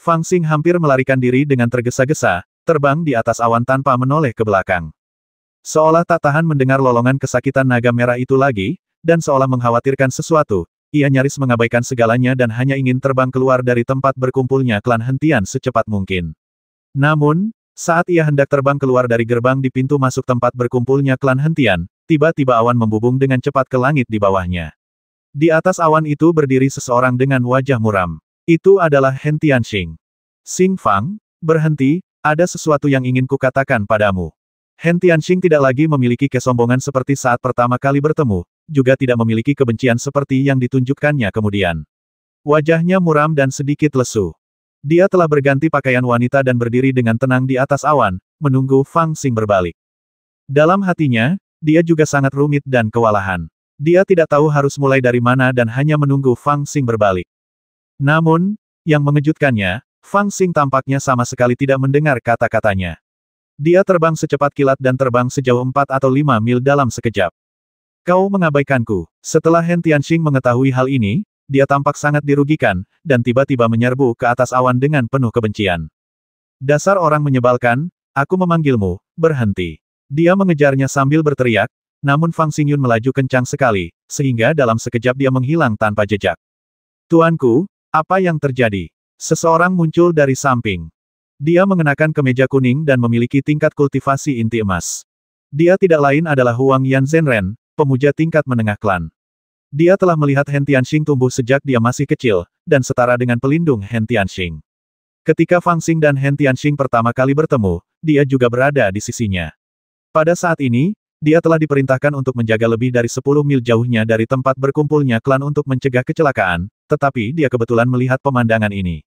Fang Xing hampir melarikan diri dengan tergesa-gesa, terbang di atas awan tanpa menoleh ke belakang. Seolah tak tahan mendengar lolongan kesakitan naga merah itu lagi, dan seolah mengkhawatirkan sesuatu, ia nyaris mengabaikan segalanya dan hanya ingin terbang keluar dari tempat berkumpulnya klan hentian secepat mungkin. Namun, saat ia hendak terbang keluar dari gerbang di pintu masuk tempat berkumpulnya klan hentian, tiba-tiba awan membubung dengan cepat ke langit di bawahnya. Di atas awan itu berdiri seseorang dengan wajah muram. Itu adalah Hen Tianxing. Xing Fang, berhenti, ada sesuatu yang ingin kukatakan padamu. Hen Tianxing tidak lagi memiliki kesombongan seperti saat pertama kali bertemu, juga tidak memiliki kebencian seperti yang ditunjukkannya kemudian. Wajahnya muram dan sedikit lesu. Dia telah berganti pakaian wanita dan berdiri dengan tenang di atas awan, menunggu Fang Xing berbalik. Dalam hatinya, dia juga sangat rumit dan kewalahan. Dia tidak tahu harus mulai dari mana dan hanya menunggu Fang Xing berbalik. Namun, yang mengejutkannya, Fang Xing tampaknya sama sekali tidak mendengar kata-katanya. Dia terbang secepat kilat dan terbang sejauh 4 atau 5 mil dalam sekejap. Kau mengabaikanku. Setelah Hen Tianxing mengetahui hal ini, dia tampak sangat dirugikan, dan tiba-tiba menyerbu ke atas awan dengan penuh kebencian. Dasar orang menyebalkan, aku memanggilmu, berhenti. Dia mengejarnya sambil berteriak, namun Fang Xingyun melaju kencang sekali, sehingga dalam sekejap dia menghilang tanpa jejak. Tuanku, apa yang terjadi? Seseorang muncul dari samping. Dia mengenakan kemeja kuning dan memiliki tingkat kultivasi inti emas. Dia tidak lain adalah Huang Yan Zhenren, pemuja tingkat menengah klan. Dia telah melihat Hen Tianxing tumbuh sejak dia masih kecil, dan setara dengan pelindung Hen Tianxing. Ketika Fang Xing dan Hen Tianxing pertama kali bertemu, dia juga berada di sisinya. Pada saat ini, dia telah diperintahkan untuk menjaga lebih dari 10 mil jauhnya dari tempat berkumpulnya klan untuk mencegah kecelakaan, tetapi dia kebetulan melihat pemandangan ini.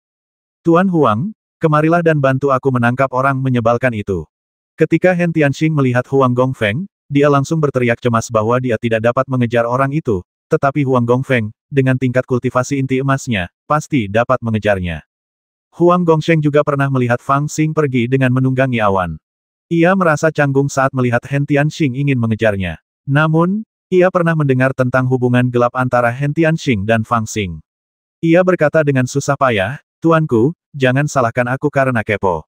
Tuan Huang, kemarilah dan bantu aku menangkap orang menyebalkan itu. Ketika Hen Tianxing melihat Huang Gongfeng, dia langsung berteriak cemas bahwa dia tidak dapat mengejar orang itu, tetapi Huang Gongfeng, dengan tingkat kultivasi inti emasnya, pasti dapat mengejarnya. Huang Gongsheng juga pernah melihat Fang Xing pergi dengan menunggangi awan. Ia merasa canggung saat melihat Hen Tianxing ingin mengejarnya. Namun, ia pernah mendengar tentang hubungan gelap antara Hen Tianxing dan Fang Xing. Ia berkata dengan susah payah, Tuanku, jangan salahkan aku karena kepo.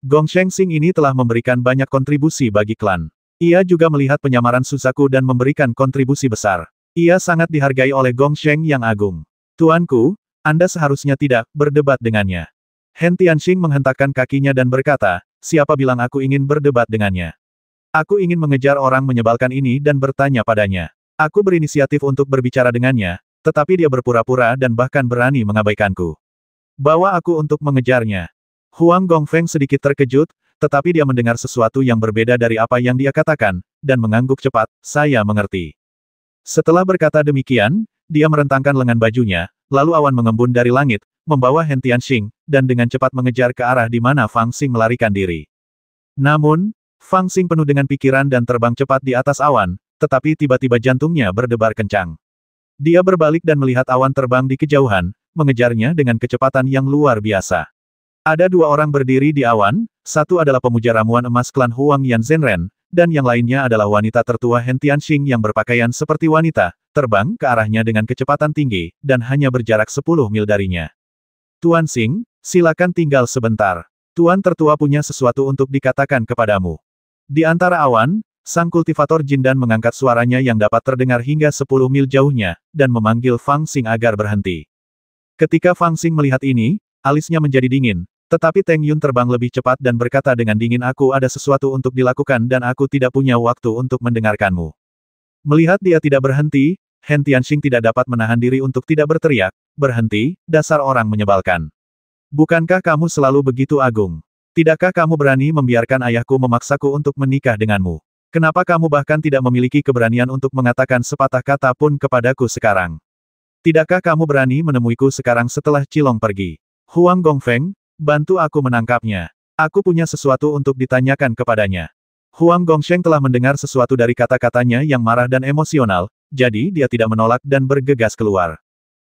Gongsheng Xing ini telah memberikan banyak kontribusi bagi klan. Ia juga melihat penyamaran Suzaku dan memberikan kontribusi besar. Ia sangat dihargai oleh Gongsheng yang agung. Tuanku, Anda seharusnya tidak berdebat dengannya. Hen Tianxing menghentakkan kakinya dan berkata, siapa bilang aku ingin berdebat dengannya? Aku ingin mengejar orang menyebalkan ini dan bertanya padanya. Aku berinisiatif untuk berbicara dengannya, tetapi dia berpura-pura dan bahkan berani mengabaikanku. Bawa aku untuk mengejarnya. Huang Gongfeng sedikit terkejut, tetapi dia mendengar sesuatu yang berbeda dari apa yang dia katakan, dan mengangguk cepat, saya mengerti. Setelah berkata demikian, dia merentangkan lengan bajunya, lalu awan mengembun dari langit, membawa Hen Tianxing, dan dengan cepat mengejar ke arah di mana Fang Xing melarikan diri. Namun, Fang Xing penuh dengan pikiran dan terbang cepat di atas awan, tetapi tiba-tiba jantungnya berdebar kencang. Dia berbalik dan melihat awan terbang di kejauhan, mengejarnya dengan kecepatan yang luar biasa. Ada dua orang berdiri di awan, satu adalah pemuja ramuan emas klan Huang Yan Zhenren, dan yang lainnya adalah wanita tertua Hen Tianxing yang berpakaian seperti wanita, terbang ke arahnya dengan kecepatan tinggi, dan hanya berjarak 10 mil darinya. Tuan Xing, silakan tinggal sebentar. Tuan tertua punya sesuatu untuk dikatakan kepadamu. Di antara awan, sang kultivator Jindan mengangkat suaranya yang dapat terdengar hingga 10 mil jauhnya, dan memanggil Fang Xing agar berhenti. Ketika Fang Xing melihat ini, alisnya menjadi dingin, tetapi Teng Yun terbang lebih cepat dan berkata dengan dingin aku ada sesuatu untuk dilakukan dan aku tidak punya waktu untuk mendengarkanmu. Melihat dia tidak berhenti, Hen Tianxing tidak dapat menahan diri untuk tidak berteriak, berhenti, dasar orang menyebalkan. Bukankah kamu selalu begitu agung? Tidakkah kamu berani membiarkan ayahku memaksaku untuk menikah denganmu? Kenapa kamu bahkan tidak memiliki keberanian untuk mengatakan sepatah kata pun kepadaku sekarang? Tidakkah kamu berani menemuiku sekarang setelah Cilong pergi? Huang Gongfeng, bantu aku menangkapnya. Aku punya sesuatu untuk ditanyakan kepadanya. Huang Gongsheng telah mendengar sesuatu dari kata-katanya yang marah dan emosional, jadi dia tidak menolak dan bergegas keluar.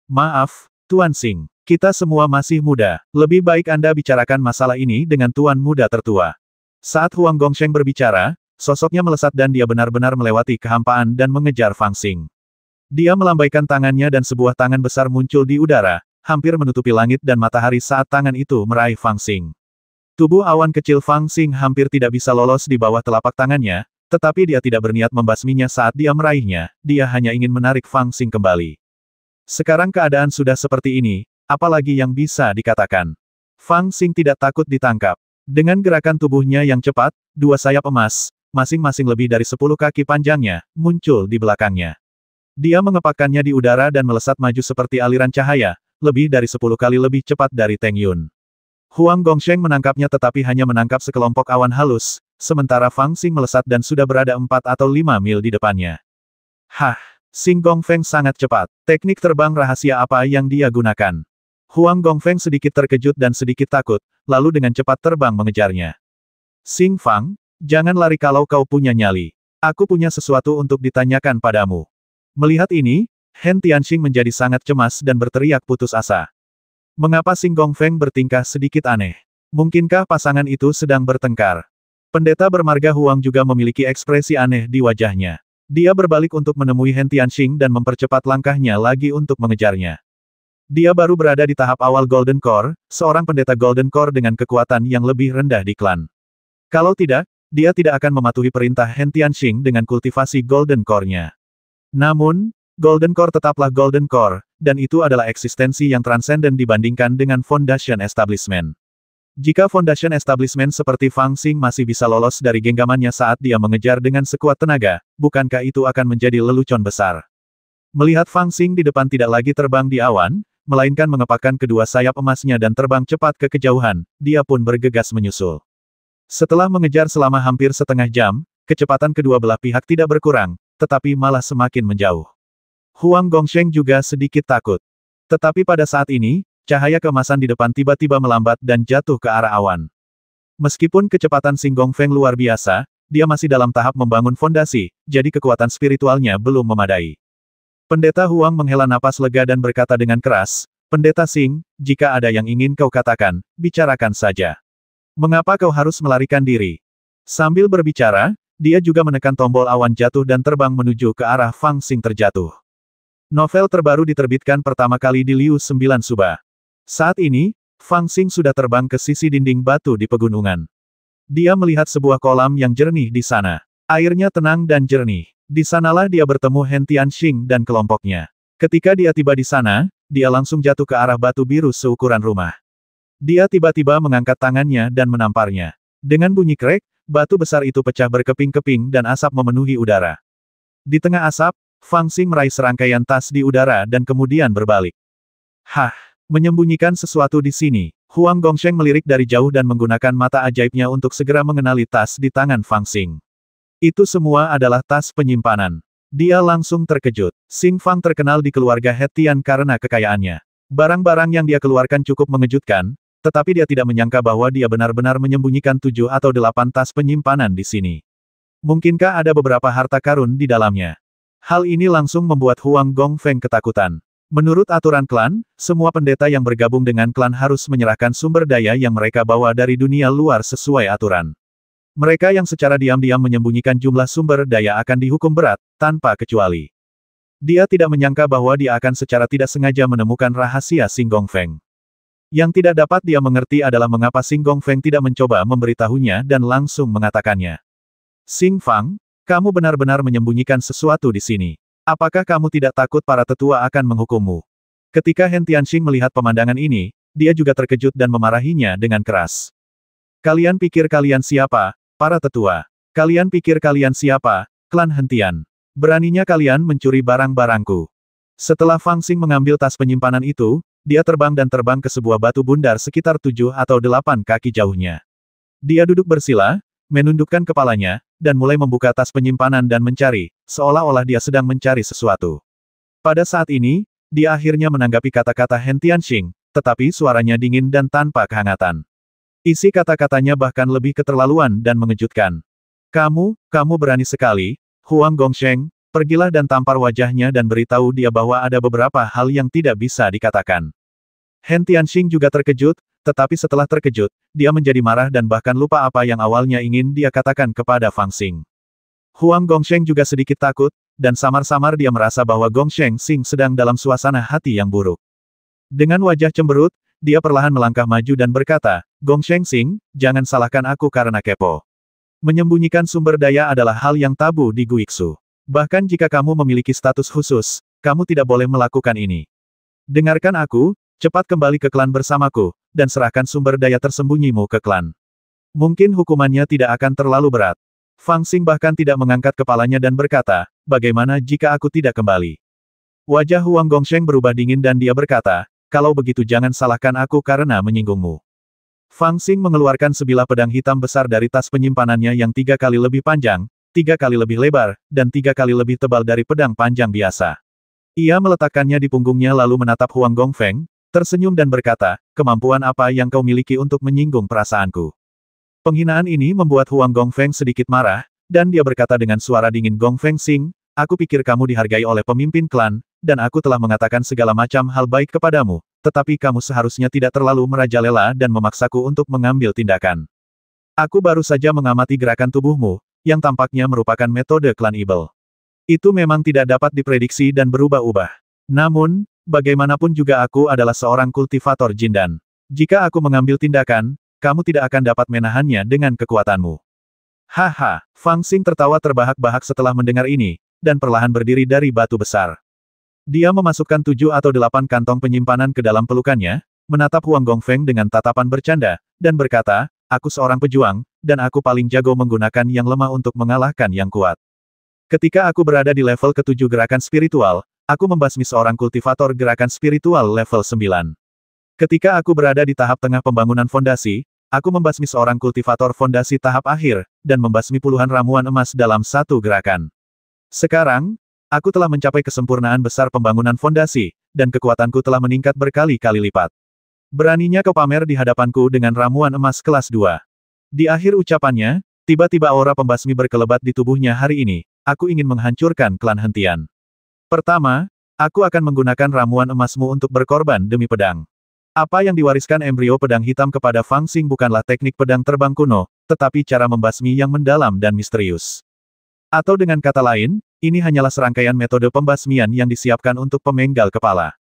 Maaf, Tuan Xing. Kita semua masih muda. Lebih baik Anda bicarakan masalah ini dengan Tuan Muda tertua. Saat Huang Gongsheng berbicara, sosoknya melesat dan dia benar-benar melewati kehampaan dan mengejar Fang Xing. Dia melambaikan tangannya dan sebuah tangan besar muncul di udara, hampir menutupi langit dan matahari saat tangan itu meraih Fang Xing. Tubuh awan kecil Fang Xing hampir tidak bisa lolos di bawah telapak tangannya, tetapi dia tidak berniat membasminya saat dia meraihnya, dia hanya ingin menarik Fang Xing kembali. Sekarang keadaan sudah seperti ini, apalagi yang bisa dikatakan. Fang Xing tidak takut ditangkap. Dengan gerakan tubuhnya yang cepat, dua sayap emas, masing-masing lebih dari 10 kaki panjangnya, muncul di belakangnya. Dia mengepakkannya di udara dan melesat maju seperti aliran cahaya, lebih dari 10 kali lebih cepat dari Teng Yun. Huang Gongsheng menangkapnya tetapi hanya menangkap sekelompok awan halus, sementara Fang Xing melesat dan sudah berada 4 atau 5 mil di depannya. Hah, Xing Gongfeng sangat cepat. Teknik terbang rahasia apa yang dia gunakan? Huang Gongfeng sedikit terkejut dan sedikit takut, lalu dengan cepat terbang mengejarnya. Xing Fang, jangan lari kalau kau punya nyali. Aku punya sesuatu untuk ditanyakan padamu. Melihat ini, Hen Tianxing menjadi sangat cemas dan berteriak putus asa. Mengapa Xing Gongfeng bertingkah sedikit aneh? Mungkinkah pasangan itu sedang bertengkar? Pendeta bermarga Huang juga memiliki ekspresi aneh di wajahnya. Dia berbalik untuk menemui Hen Tianxing dan mempercepat langkahnya lagi untuk mengejarnya. Dia baru berada di tahap awal Golden Core, seorang pendeta Golden Core dengan kekuatan yang lebih rendah di klan. Kalau tidak, dia tidak akan mematuhi perintah Hen Tianxing dengan kultivasi Golden Core-nya. Namun, Golden Core tetaplah Golden Core, dan itu adalah eksistensi yang transenden dibandingkan dengan Foundation Establishment. Jika Foundation Establishment seperti Fang Xing masih bisa lolos dari genggamannya saat dia mengejar dengan sekuat tenaga, bukankah itu akan menjadi lelucon besar? Melihat Fang Xing di depan tidak lagi terbang di awan, melainkan mengepakkan kedua sayap emasnya dan terbang cepat ke kejauhan, dia pun bergegas menyusul. Setelah mengejar selama hampir setengah jam, kecepatan kedua belah pihak tidak berkurang, tetapi malah semakin menjauh. Huang Gongsheng juga sedikit takut. Tetapi pada saat ini, cahaya keemasan di depan tiba-tiba melambat dan jatuh ke arah awan. Meskipun kecepatan Xing Gongfeng luar biasa, dia masih dalam tahap membangun fondasi, jadi kekuatan spiritualnya belum memadai. Pendeta Huang menghela napas lega dan berkata dengan keras, "Pendeta Xing, jika ada yang ingin kau katakan, bicarakan saja. Mengapa kau harus melarikan diri?" Sambil berbicara, dia juga menekan tombol awan jatuh dan terbang menuju ke arah Fang Xing terjatuh. Novel terbaru diterbitkan pertama kali di Liu 9 Suba. Saat ini, Fang Xing sudah terbang ke sisi dinding batu di pegunungan. Dia melihat sebuah kolam yang jernih di sana. Airnya tenang dan jernih. Di sanalah dia bertemu Hen Tianxing dan kelompoknya. Ketika dia tiba di sana, dia langsung jatuh ke arah batu biru seukuran rumah. Dia tiba-tiba mengangkat tangannya dan menamparnya. Dengan bunyi krek, batu besar itu pecah berkeping-keping dan asap memenuhi udara. Di tengah asap, Fang Xing meraih serangkaian tas di udara dan kemudian berbalik. Hah, menyembunyikan sesuatu di sini. Huang Gongsheng melirik dari jauh dan menggunakan mata ajaibnya untuk segera mengenali tas di tangan Fang Xing. Itu semua adalah tas penyimpanan. Dia langsung terkejut. Xing Fang terkenal di keluarga He Tian karena kekayaannya. Barang-barang yang dia keluarkan cukup mengejutkan, tetapi dia tidak menyangka bahwa dia benar-benar menyembunyikan 7 atau 8 tas penyimpanan di sini. Mungkinkah ada beberapa harta karun di dalamnya? Hal ini langsung membuat Huang Gongfeng ketakutan. Menurut aturan klan, semua pendeta yang bergabung dengan klan harus menyerahkan sumber daya yang mereka bawa dari dunia luar sesuai aturan. Mereka yang secara diam-diam menyembunyikan jumlah sumber daya akan dihukum berat, tanpa kecuali. Dia tidak menyangka bahwa dia akan secara tidak sengaja menemukan rahasia Xing Gongfeng. Yang tidak dapat dia mengerti adalah mengapa Xing Gongfeng tidak mencoba memberitahunya dan langsung mengatakannya. Xing Fang, kamu benar-benar menyembunyikan sesuatu di sini. Apakah kamu tidak takut para tetua akan menghukummu? Ketika Hen Tianxing melihat pemandangan ini, dia juga terkejut dan memarahinya dengan keras. Kalian pikir kalian siapa? Para tetua. Kalian pikir kalian siapa? Klan Hentian. Beraninya kalian mencuri barang-barangku. Setelah Fang Xing mengambil tas penyimpanan itu, dia terbang dan terbang ke sebuah batu bundar sekitar 7 atau 8 kaki jauhnya. Dia duduk bersila, menundukkan kepalanya, dan mulai membuka tas penyimpanan dan mencari, seolah-olah dia sedang mencari sesuatu. Pada saat ini, dia akhirnya menanggapi kata-kata Hen Tianxing, tetapi suaranya dingin dan tanpa kehangatan. Isi kata-katanya bahkan lebih keterlaluan dan mengejutkan. Kamu berani sekali, Huang Gongsheng, pergilah dan tampar wajahnya dan beritahu dia bahwa ada beberapa hal yang tidak bisa dikatakan. Hen Tianxing juga terkejut, tetapi setelah terkejut, dia menjadi marah dan bahkan lupa apa yang awalnya ingin dia katakan kepada Fang Xing. Huang Gongsheng juga sedikit takut, dan samar-samar dia merasa bahwa Gongsheng Xing sedang dalam suasana hati yang buruk. Dengan wajah cemberut, dia perlahan melangkah maju dan berkata, Gong Shengsing, jangan salahkan aku karena kepo. Menyembunyikan sumber daya adalah hal yang tabu di Guiksu. Bahkan jika kamu memiliki status khusus, kamu tidak boleh melakukan ini. Dengarkan aku, cepat kembali ke klan bersamaku, dan serahkan sumber daya tersembunyimu ke klan. Mungkin hukumannya tidak akan terlalu berat. Fang Xing bahkan tidak mengangkat kepalanya dan berkata, bagaimana jika aku tidak kembali? Wajah Huang Gongsheng berubah dingin dan dia berkata, kalau begitu jangan salahkan aku karena menyinggungmu. Fang Xing mengeluarkan sebilah pedang hitam besar dari tas penyimpanannya yang 3 kali lebih panjang, 3 kali lebih lebar, dan 3 kali lebih tebal dari pedang panjang biasa. Ia meletakkannya di punggungnya lalu menatap Huang Gongfeng, tersenyum dan berkata, kemampuan apa yang kau miliki untuk menyinggung perasaanku? Penghinaan ini membuat Huang Gongfeng sedikit marah, dan dia berkata dengan suara dingin, Gongfeng Xing, aku pikir kamu dihargai oleh pemimpin klan, dan aku telah mengatakan segala macam hal baik kepadamu, tetapi kamu seharusnya tidak terlalu merajalela dan memaksaku untuk mengambil tindakan. Aku baru saja mengamati gerakan tubuhmu, yang tampaknya merupakan metode klan Ibel. Itu memang tidak dapat diprediksi dan berubah-ubah. Namun, bagaimanapun juga aku adalah seorang kultivator Jindan. Jika aku mengambil tindakan, kamu tidak akan dapat menahannya dengan kekuatanmu. Haha, Fang Xing tertawa terbahak-bahak setelah mendengar ini, dan perlahan berdiri dari batu besar. Dia memasukkan 7 atau 8 kantong penyimpanan ke dalam pelukannya, menatap Huang Gongfeng dengan tatapan bercanda, dan berkata, aku seorang pejuang, dan aku paling jago menggunakan yang lemah untuk mengalahkan yang kuat. Ketika aku berada di level ke-7 gerakan spiritual, aku membasmi seorang kultivator gerakan spiritual level 9. Ketika aku berada di tahap tengah pembangunan fondasi, aku membasmi seorang kultivator fondasi tahap akhir, dan membasmi puluhan ramuan emas dalam satu gerakan. Sekarang, aku telah mencapai kesempurnaan besar pembangunan fondasi, dan kekuatanku telah meningkat berkali-kali lipat. Beraninya kau pamer di hadapanku dengan ramuan emas kelas 2. Di akhir ucapannya, tiba-tiba aura pembasmi berkelebat di tubuhnya hari ini, aku ingin menghancurkan klan hentian. Pertama, aku akan menggunakan ramuan emasmu untuk berkorban demi pedang. Apa yang diwariskan embrio pedang hitam kepada Fang Xing bukanlah teknik pedang terbang kuno, tetapi cara membasmi yang mendalam dan misterius. Atau dengan kata lain, ini hanyalah serangkaian metode pembasmian yang disiapkan untuk pemenggal kepala.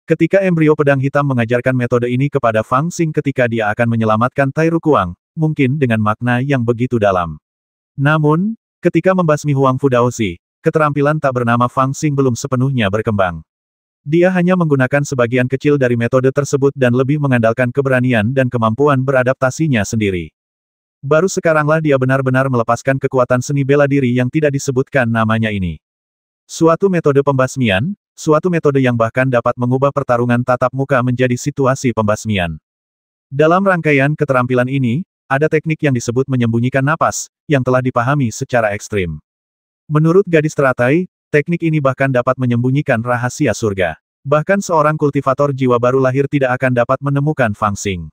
Ketika embrio pedang hitam mengajarkan metode ini kepada Fang Xing ketika dia akan menyelamatkan Tai Rukuang, mungkin dengan makna yang begitu dalam. Namun, ketika membasmi Huang Fudaoshi, keterampilan tak bernama Fang Xing belum sepenuhnya berkembang. Dia hanya menggunakan sebagian kecil dari metode tersebut dan lebih mengandalkan keberanian dan kemampuan beradaptasinya sendiri. Baru sekaranglah dia benar-benar melepaskan kekuatan seni bela diri yang tidak disebutkan namanya ini. Suatu metode pembasmian, suatu metode yang bahkan dapat mengubah pertarungan tatap muka menjadi situasi pembasmian. Dalam rangkaian keterampilan ini, ada teknik yang disebut menyembunyikan napas, yang telah dipahami secara ekstrim. Menurut gadis teratai, teknik ini bahkan dapat menyembunyikan rahasia surga. Bahkan seorang kultivator jiwa baru lahir tidak akan dapat menemukan Fang Xing.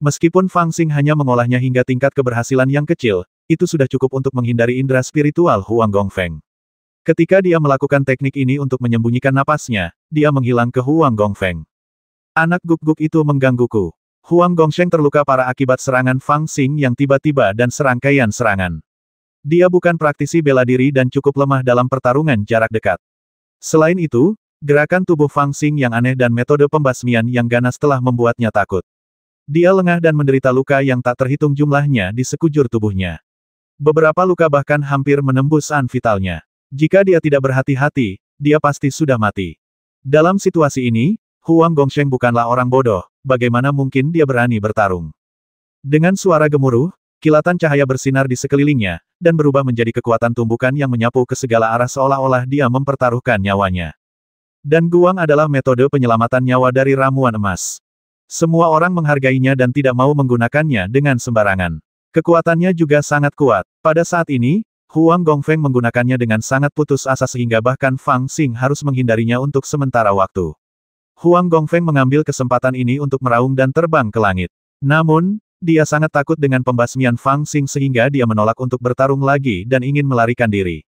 Meskipun Fang Xing hanya mengolahnya hingga tingkat keberhasilan yang kecil, itu sudah cukup untuk menghindari indera spiritual Huang Gongfeng. Ketika dia melakukan teknik ini untuk menyembunyikan napasnya, dia menghilang ke Huang Gongfeng. Anak guk-guk itu menggangguku. Huang Gongsheng terluka parah akibat serangan Fang Xing yang tiba-tiba dan serangkaian serangan. Dia bukan praktisi bela diri dan cukup lemah dalam pertarungan jarak dekat. Selain itu, gerakan tubuh Fang Xing yang aneh dan metode pembasmian yang ganas telah membuatnya takut. Dia lengah dan menderita luka yang tak terhitung jumlahnya di sekujur tubuhnya. Beberapa luka bahkan hampir menembus an vitalnya. Jika dia tidak berhati-hati, dia pasti sudah mati. Dalam situasi ini, Huang Gongsheng bukanlah orang bodoh, bagaimana mungkin dia berani bertarung. Dengan suara gemuruh, kilatan cahaya bersinar di sekelilingnya, dan berubah menjadi kekuatan tumbukan yang menyapu ke segala arah seolah-olah dia mempertaruhkan nyawanya. Dan Guang adalah metode penyelamatan nyawa dari ramuan emas. Semua orang menghargainya dan tidak mau menggunakannya dengan sembarangan. Kekuatannya juga sangat kuat. Pada saat ini, Huang Gongfeng menggunakannya dengan sangat putus asa sehingga bahkan Fang Xing harus menghindarinya untuk sementara waktu. Huang Gongfeng mengambil kesempatan ini untuk meraung dan terbang ke langit. Namun, dia sangat takut dengan pembasmian Fang Xing sehingga dia menolak untuk bertarung lagi dan ingin melarikan diri.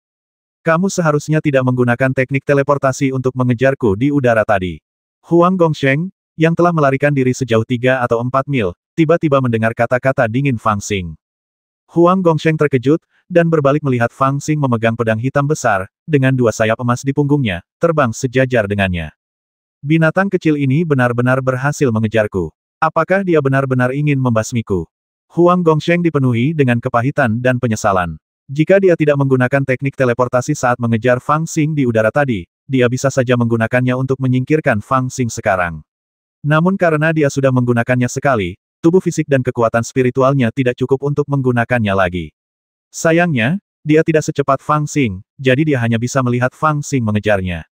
Kamu seharusnya tidak menggunakan teknik teleportasi untuk mengejarku di udara tadi. Huang Gongsheng, yang telah melarikan diri sejauh 3 atau 4 mil, tiba-tiba mendengar kata-kata dingin Fang Xing. Huang Gongsheng terkejut, dan berbalik melihat Fang Xing memegang pedang hitam besar, dengan 2 sayap emas di punggungnya, terbang sejajar dengannya. Binatang kecil ini benar-benar berhasil mengejarku. Apakah dia benar-benar ingin membasmiku? Huang Gongsheng dipenuhi dengan kepahitan dan penyesalan. Jika dia tidak menggunakan teknik teleportasi saat mengejar Fang Xing di udara tadi, dia bisa saja menggunakannya untuk menyingkirkan Fang Xing sekarang. Namun karena dia sudah menggunakannya sekali, tubuh fisik dan kekuatan spiritualnya tidak cukup untuk menggunakannya lagi. Sayangnya, dia tidak secepat Fang Xing, jadi dia hanya bisa melihat Fang Xing mengejarnya.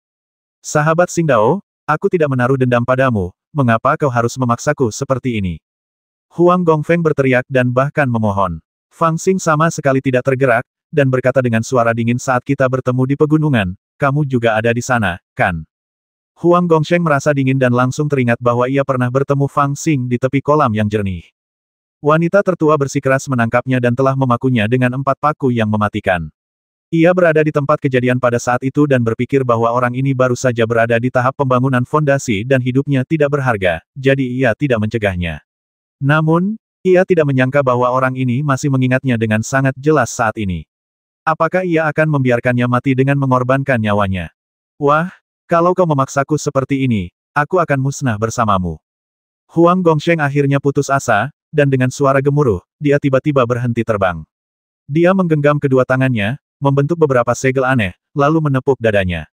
Sahabat Xingdao, aku tidak menaruh dendam padamu, mengapa kau harus memaksaku seperti ini? Huang Gongfeng berteriak dan bahkan memohon. Fang Xing sama sekali tidak tergerak, dan berkata dengan suara dingin saat kita bertemu di pegunungan, kamu juga ada di sana, kan? Huang Gongsheng merasa dingin dan langsung teringat bahwa ia pernah bertemu Fang Xing di tepi kolam yang jernih. Wanita tertua bersikeras menangkapnya dan telah memakunya dengan 4 paku yang mematikan. Ia berada di tempat kejadian pada saat itu dan berpikir bahwa orang ini baru saja berada di tahap pembangunan fondasi dan hidupnya tidak berharga, jadi ia tidak mencegahnya. Namun, ia tidak menyangka bahwa orang ini masih mengingatnya dengan sangat jelas saat ini. Apakah ia akan membiarkannya mati dengan mengorbankan nyawanya? Wah! Kalau kau memaksaku seperti ini, aku akan musnah bersamamu. Huang Gongsheng akhirnya putus asa, dan dengan suara gemuruh, dia tiba-tiba berhenti terbang. Dia menggenggam kedua tangannya, membentuk beberapa segel aneh, lalu menepuk dadanya.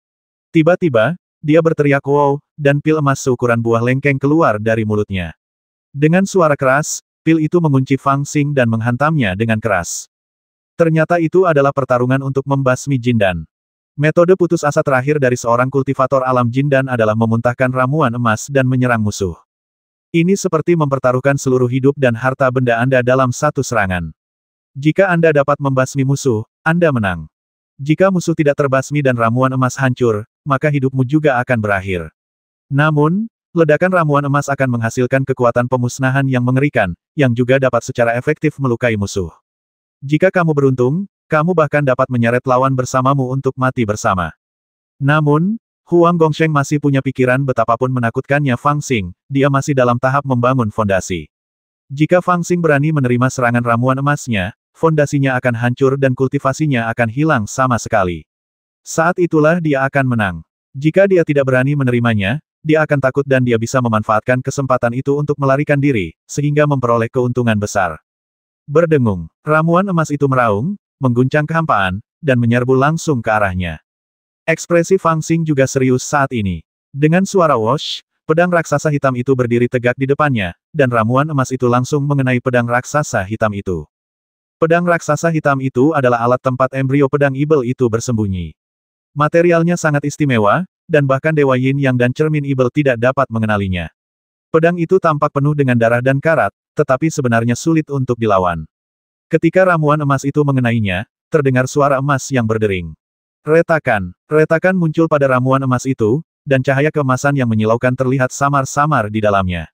Tiba-tiba, dia berteriak wow, dan pil emas seukuran buah lengkeng keluar dari mulutnya. Dengan suara keras, pil itu mengunci Fang Xing dan menghantamnya dengan keras. Ternyata itu adalah pertarungan untuk membasmi Jindan. Metode putus asa terakhir dari seorang kultivator alam Jindan adalah memuntahkan ramuan emas dan menyerang musuh. Ini seperti mempertaruhkan seluruh hidup dan harta benda Anda dalam satu serangan. Jika Anda dapat membasmi musuh, Anda menang. Jika musuh tidak terbasmi dan ramuan emas hancur, maka hidupmu juga akan berakhir. Namun, ledakan ramuan emas akan menghasilkan kekuatan pemusnahan yang mengerikan, yang juga dapat secara efektif melukai musuh. Jika kamu beruntung, kamu bahkan dapat menyeret lawan bersamamu untuk mati bersama. Namun, Huang Gongsheng masih punya pikiran betapapun menakutkannya Fang Xing, dia masih dalam tahap membangun fondasi. Jika Fang Xing berani menerima serangan ramuan emasnya, fondasinya akan hancur dan kultivasinya akan hilang sama sekali. Saat itulah dia akan menang. Jika dia tidak berani menerimanya, dia akan takut dan dia bisa memanfaatkan kesempatan itu untuk melarikan diri, sehingga memperoleh keuntungan besar. Berdengung, ramuan emas itu meraung, mengguncang kehampaan, dan menyerbu langsung ke arahnya. Ekspresi Fang Xing juga serius saat ini. Dengan suara wosh, pedang raksasa hitam itu berdiri tegak di depannya, dan ramuan emas itu langsung mengenai pedang raksasa hitam itu. Pedang raksasa hitam itu adalah alat tempat embrio pedang Ibel itu bersembunyi. Materialnya sangat istimewa, dan bahkan Dewa Yin Yang dan cermin Ibel tidak dapat mengenalinya. Pedang itu tampak penuh dengan darah dan karat, tetapi sebenarnya sulit untuk dilawan. Ketika ramuan emas itu mengenainya, terdengar suara emas yang berdering. Retakan muncul pada ramuan emas itu, dan cahaya keemasan yang menyilaukan terlihat samar-samar di dalamnya.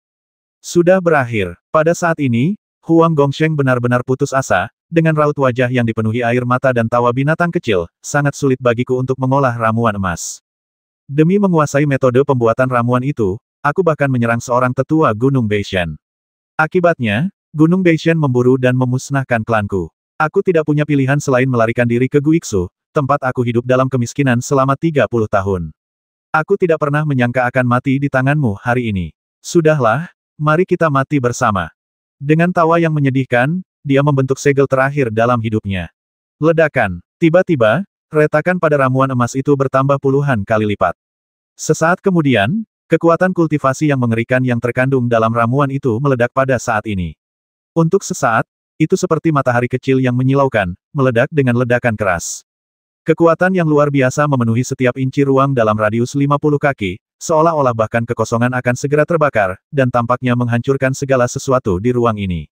Sudah berakhir. Pada saat ini, Huang Gongsheng benar-benar putus asa, dengan raut wajah yang dipenuhi air mata dan tawa binatang kecil, sangat sulit bagiku untuk mengolah ramuan emas. Demi menguasai metode pembuatan ramuan itu, aku bahkan menyerang seorang tetua Gunung Beishan. Akibatnya, Gunung Beishan memburu dan memusnahkan klanku. Aku tidak punya pilihan selain melarikan diri ke Guiksu, tempat aku hidup dalam kemiskinan selama 30 tahun. Aku tidak pernah menyangka akan mati di tanganmu hari ini. Sudahlah, mari kita mati bersama. Dengan tawa yang menyedihkan, dia membentuk segel terakhir dalam hidupnya. Ledakan. Tiba-tiba, retakan pada ramuan emas itu bertambah puluhan kali lipat. Sesaat kemudian, kekuatan kultivasi yang mengerikan yang terkandung dalam ramuan itu meledak pada saat ini. Untuk sesaat, itu seperti matahari kecil yang menyilaukan, meledak dengan ledakan keras. Kekuatan yang luar biasa memenuhi setiap inci ruang dalam radius 50 kaki, seolah-olah bahkan kekosongan akan segera terbakar, dan tampaknya menghancurkan segala sesuatu di ruang ini.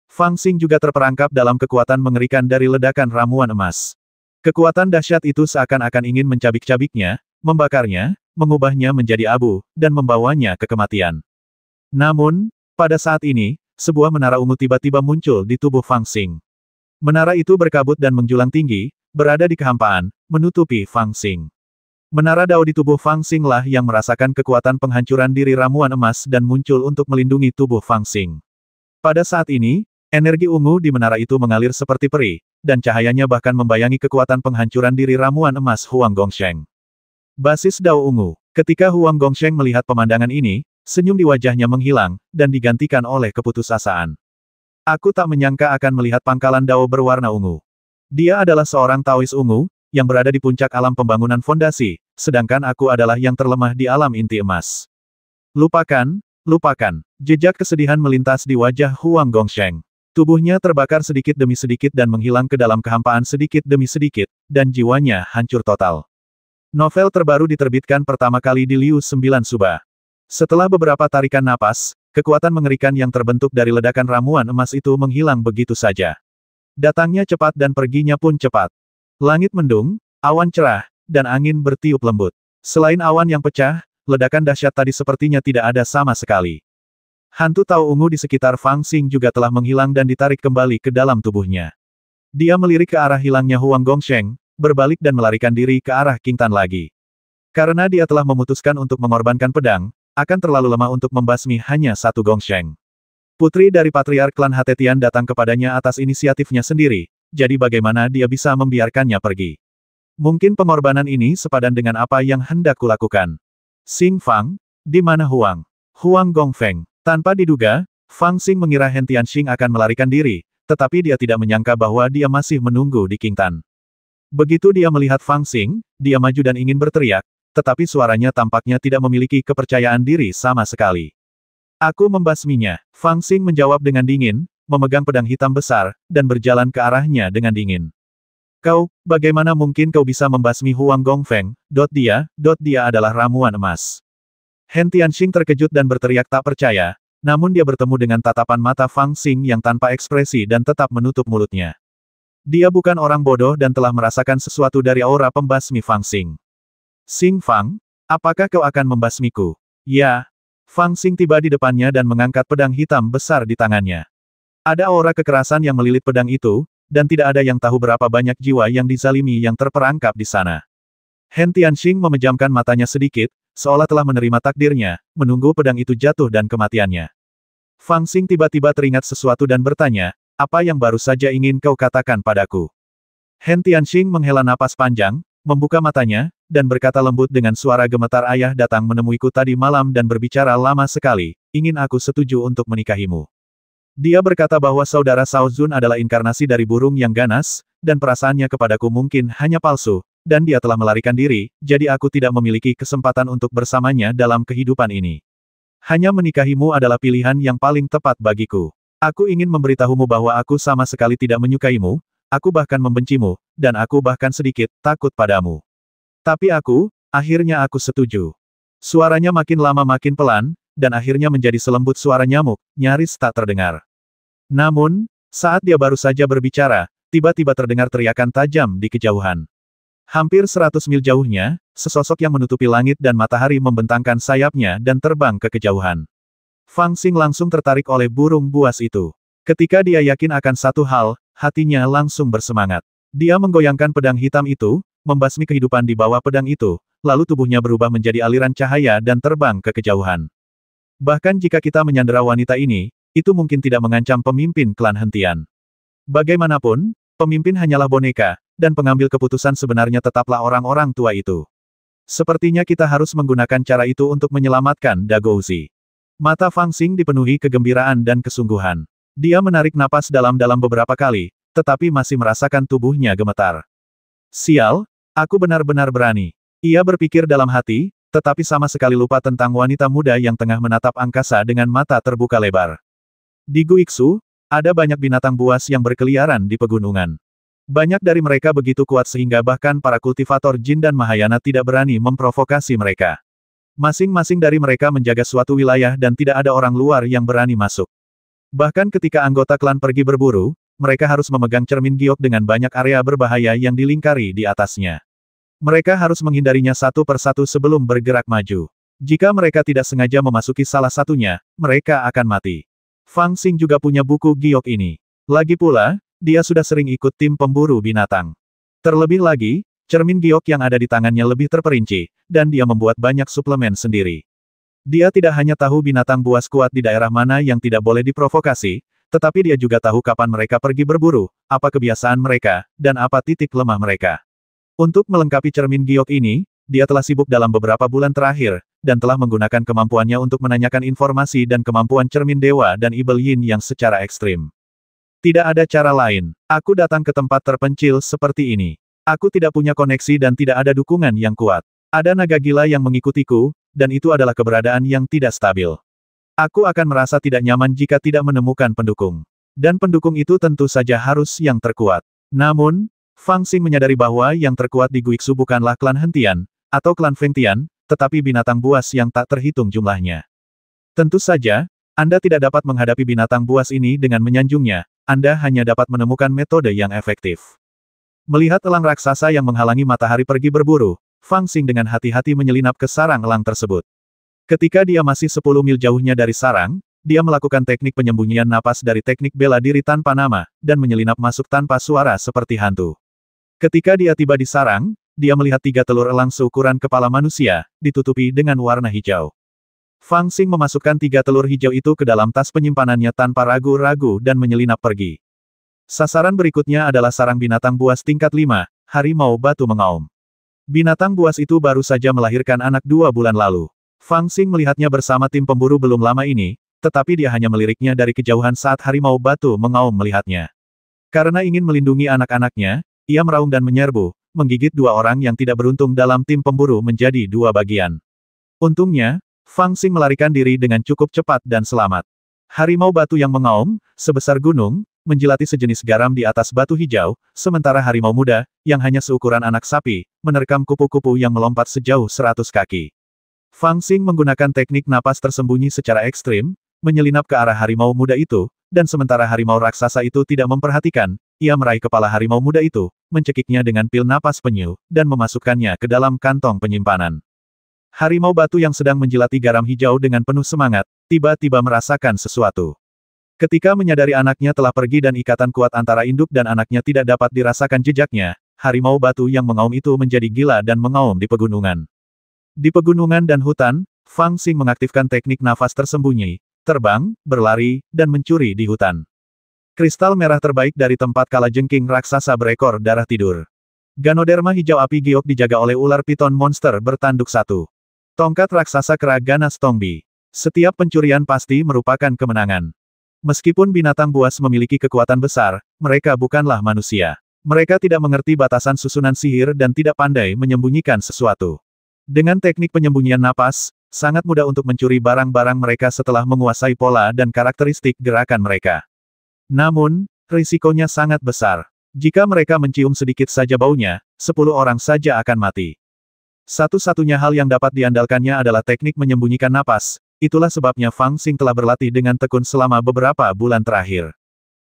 Fang Xing juga terperangkap dalam kekuatan mengerikan dari ledakan ramuan emas. Kekuatan dahsyat itu seakan-akan ingin mencabik-cabiknya, membakarnya, mengubahnya menjadi abu, dan membawanya ke kematian. Namun, pada saat ini, sebuah menara ungu tiba-tiba muncul di tubuh Fang Xing. Menara itu berkabut dan menjulang tinggi, berada di kehampaan, menutupi Fang Xing. Menara Dao di tubuh Fang Xing lah yang merasakan kekuatan penghancuran diri ramuan emas dan muncul untuk melindungi tubuh Fang Xing. Pada saat ini, energi ungu di menara itu mengalir seperti peri, dan cahayanya bahkan membayangi kekuatan penghancuran diri ramuan emas Huang Gongsheng. Basis Dao Ungu. Ketika Huang Gongsheng melihat pemandangan ini, senyum di wajahnya menghilang, dan digantikan oleh keputusasaan. Aku tak menyangka akan melihat pangkalan Dao berwarna ungu. Dia adalah seorang Taois ungu, yang berada di puncak alam pembangunan fondasi, sedangkan aku adalah yang terlemah di alam inti emas. Lupakan, lupakan. Jejak kesedihan melintas di wajah Huang Gongsheng. Tubuhnya terbakar sedikit demi sedikit dan menghilang ke dalam kehampaan sedikit demi sedikit, dan jiwanya hancur total. Novel terbaru diterbitkan pertama kali di Liu 9 Suba. Setelah beberapa tarikan napas, kekuatan mengerikan yang terbentuk dari ledakan ramuan emas itu menghilang begitu saja. Datangnya cepat dan perginya pun cepat. Langit mendung, awan cerah, dan angin bertiup lembut. Selain awan yang pecah, ledakan dahsyat tadi sepertinya tidak ada sama sekali. Hantu Tao ungu di sekitar Fang Xing juga telah menghilang dan ditarik kembali ke dalam tubuhnya. Dia melirik ke arah hilangnya Huang Gongsheng, berbalik dan melarikan diri ke arah King Tan lagi. Karena dia telah memutuskan untuk mengorbankan pedang, akan terlalu lemah untuk membasmi hanya satu Gongsheng. Putri dari Patriark Klan Hatetian datang kepadanya atas inisiatifnya sendiri, jadi bagaimana dia bisa membiarkannya pergi? Mungkin pengorbanan ini sepadan dengan apa yang hendak kulakukan. Xing Fang, di mana Huang? Huang Gongfeng. Tanpa diduga, Fang Xing mengira Hen Tianxing akan melarikan diri, tetapi dia tidak menyangka bahwa dia masih menunggu di King Tan. Begitu dia melihat Fang Xing, dia maju dan ingin berteriak, tetapi suaranya tampaknya tidak memiliki kepercayaan diri sama sekali. Aku membasminya. Fang Xing menjawab dengan dingin, memegang pedang hitam besar, dan berjalan ke arahnya dengan dingin. Kau, bagaimana mungkin kau bisa membasmi Huang Gongfeng? Dia adalah ramuan emas. Hen Tianxing terkejut dan berteriak tak percaya, namun dia bertemu dengan tatapan mata Fang Xing yang tanpa ekspresi dan tetap menutup mulutnya. Dia bukan orang bodoh dan telah merasakan sesuatu dari aura pembasmi Fang Xing. Xing Fang, apakah kau akan membasmiku? Ya. Fang Xing tiba di depannya dan mengangkat pedang hitam besar di tangannya. Ada aura kekerasan yang melilit pedang itu, dan tidak ada yang tahu berapa banyak jiwa yang dizalimi yang terperangkap di sana. Hen Tianxing memejamkan matanya sedikit, seolah telah menerima takdirnya, menunggu pedang itu jatuh dan kematiannya. Fang Xing tiba-tiba teringat sesuatu dan bertanya, apa yang baru saja ingin kau katakan padaku? Hen Tianxing menghela napas panjang, membuka matanya, dan berkata lembut dengan suara gemetar, ayah datang menemuiku tadi malam dan berbicara lama sekali, ingin aku setuju untuk menikahimu. Dia berkata bahwa saudara Shao Zun adalah inkarnasi dari burung yang ganas, dan perasaannya kepadaku mungkin hanya palsu, dan dia telah melarikan diri, jadi aku tidak memiliki kesempatan untuk bersamanya dalam kehidupan ini. Hanya menikahimu adalah pilihan yang paling tepat bagiku. Aku ingin memberitahumu bahwa aku sama sekali tidak menyukaimu, aku bahkan membencimu, dan aku bahkan sedikit takut padamu. Tapi akhirnya aku setuju. Suaranya makin lama makin pelan, dan akhirnya menjadi selembut suara nyamuk, nyaris tak terdengar. Namun, saat dia baru saja berbicara, tiba-tiba terdengar teriakan tajam di kejauhan. Hampir 100 mil jauhnya, sesosok yang menutupi langit dan matahari membentangkan sayapnya dan terbang ke kejauhan. Fang Xing langsung tertarik oleh burung buas itu. Ketika dia yakin akan satu hal, hatinya langsung bersemangat. Dia menggoyangkan pedang hitam itu, membasmi kehidupan di bawah pedang itu, lalu tubuhnya berubah menjadi aliran cahaya dan terbang ke kejauhan. Bahkan jika kita menyandera wanita ini, itu mungkin tidak mengancam pemimpin klan Hentian. Bagaimanapun, pemimpin hanyalah boneka, dan pengambil keputusan sebenarnya tetaplah orang-orang tua itu. Sepertinya kita harus menggunakan cara itu untuk menyelamatkan Dagouzi. Mata Fang Xing dipenuhi kegembiraan dan kesungguhan. Dia menarik napas dalam-dalam beberapa kali, tetapi masih merasakan tubuhnya gemetar. Sial, aku benar-benar berani. Ia berpikir dalam hati, tetapi sama sekali lupa tentang wanita muda yang tengah menatap angkasa dengan mata terbuka lebar. Di Guiksu, ada banyak binatang buas yang berkeliaran di pegunungan. Banyak dari mereka begitu kuat sehingga bahkan para kultivator jin dan Mahayana tidak berani memprovokasi mereka. Masing-masing dari mereka menjaga suatu wilayah dan tidak ada orang luar yang berani masuk. Bahkan ketika anggota klan pergi berburu, mereka harus memegang cermin giok dengan banyak area berbahaya yang dilingkari di atasnya. Mereka harus menghindarinya satu persatu sebelum bergerak maju. Jika mereka tidak sengaja memasuki salah satunya, mereka akan mati. Fang Xing juga punya buku giok ini. Lagi pula, dia sudah sering ikut tim pemburu binatang. Terlebih lagi, cermin giok yang ada di tangannya lebih terperinci, dan dia membuat banyak suplemen sendiri. Dia tidak hanya tahu binatang buas kuat di daerah mana yang tidak boleh diprovokasi, tetapi dia juga tahu kapan mereka pergi berburu, apa kebiasaan mereka, dan apa titik lemah mereka. Untuk melengkapi cermin giok ini, dia telah sibuk dalam beberapa bulan terakhir, dan telah menggunakan kemampuannya untuk menanyakan informasi dan kemampuan cermin dewa dan Ibel Yin yang secara ekstrim. Tidak ada cara lain. Aku datang ke tempat terpencil seperti ini. Aku tidak punya koneksi dan tidak ada dukungan yang kuat. Ada naga gila yang mengikutiku, dan itu adalah keberadaan yang tidak stabil. Aku akan merasa tidak nyaman jika tidak menemukan pendukung. Dan pendukung itu tentu saja harus yang terkuat. Namun, Fang Xing menyadari bahwa yang terkuat di Guiksu bukanlah klan Hentian, atau klan Feng Tian, tetapi binatang buas yang tak terhitung jumlahnya. Tentu saja, Anda tidak dapat menghadapi binatang buas ini dengan menyanjungnya, Anda hanya dapat menemukan metode yang efektif. Melihat elang raksasa yang menghalangi matahari pergi berburu, Fang Xing dengan hati-hati menyelinap ke sarang elang tersebut. Ketika dia masih 10 mil jauhnya dari sarang, dia melakukan teknik penyembunyian napas dari teknik bela diri tanpa nama, dan menyelinap masuk tanpa suara seperti hantu. Ketika dia tiba di sarang, dia melihat 3 telur elang seukuran kepala manusia, ditutupi dengan warna hijau. Fang Xing memasukkan 3 telur hijau itu ke dalam tas penyimpanannya tanpa ragu-ragu dan menyelinap pergi. Sasaran berikutnya adalah sarang binatang buas tingkat 5, harimau batu mengaum. Binatang buas itu baru saja melahirkan anak 2 bulan lalu. Fang Xing melihatnya bersama tim pemburu belum lama ini, tetapi dia hanya meliriknya dari kejauhan saat harimau batu mengaum melihatnya. Karena ingin melindungi anak-anaknya, ia meraung dan menyerbu, menggigit 2 orang yang tidak beruntung dalam tim pemburu menjadi 2 bagian. Untungnya, Fang Xing melarikan diri dengan cukup cepat dan selamat. Harimau batu yang mengaum, sebesar gunung, menjilati sejenis garam di atas batu hijau, sementara harimau muda, yang hanya seukuran anak sapi, menerkam kupu-kupu yang melompat sejauh 100 kaki. Fang Xing menggunakan teknik napas tersembunyi secara ekstrim, menyelinap ke arah harimau muda itu, dan sementara harimau raksasa itu tidak memperhatikan, ia meraih kepala harimau muda itu, mencekiknya dengan pil napas penyu, dan memasukkannya ke dalam kantong penyimpanan. Harimau batu yang sedang menjilati garam hijau dengan penuh semangat, tiba-tiba merasakan sesuatu. Ketika menyadari anaknya telah pergi dan ikatan kuat antara induk dan anaknya tidak dapat dirasakan jejaknya, harimau batu yang mengaum itu menjadi gila dan mengaum di pegunungan. Di pegunungan dan hutan, Fang Xing mengaktifkan teknik nafas tersembunyi, terbang, berlari, dan mencuri di hutan. Kristal merah terbaik dari tempat kalajengking raksasa berekor darah tidur. Ganoderma hijau api giok dijaga oleh ular piton monster bertanduk 1. Tongkat raksasa kera ganas Tongbi. Setiap pencurian pasti merupakan kemenangan. Meskipun binatang buas memiliki kekuatan besar, mereka bukanlah manusia. Mereka tidak mengerti batasan susunan sihir dan tidak pandai menyembunyikan sesuatu. Dengan teknik penyembunyian napas, sangat mudah untuk mencuri barang-barang mereka setelah menguasai pola dan karakteristik gerakan mereka. Namun, risikonya sangat besar. Jika mereka mencium sedikit saja baunya, 10 orang saja akan mati. Satu-satunya hal yang dapat diandalkannya adalah teknik menyembunyikan napas, itulah sebabnya Fang Xing telah berlatih dengan tekun selama beberapa bulan terakhir.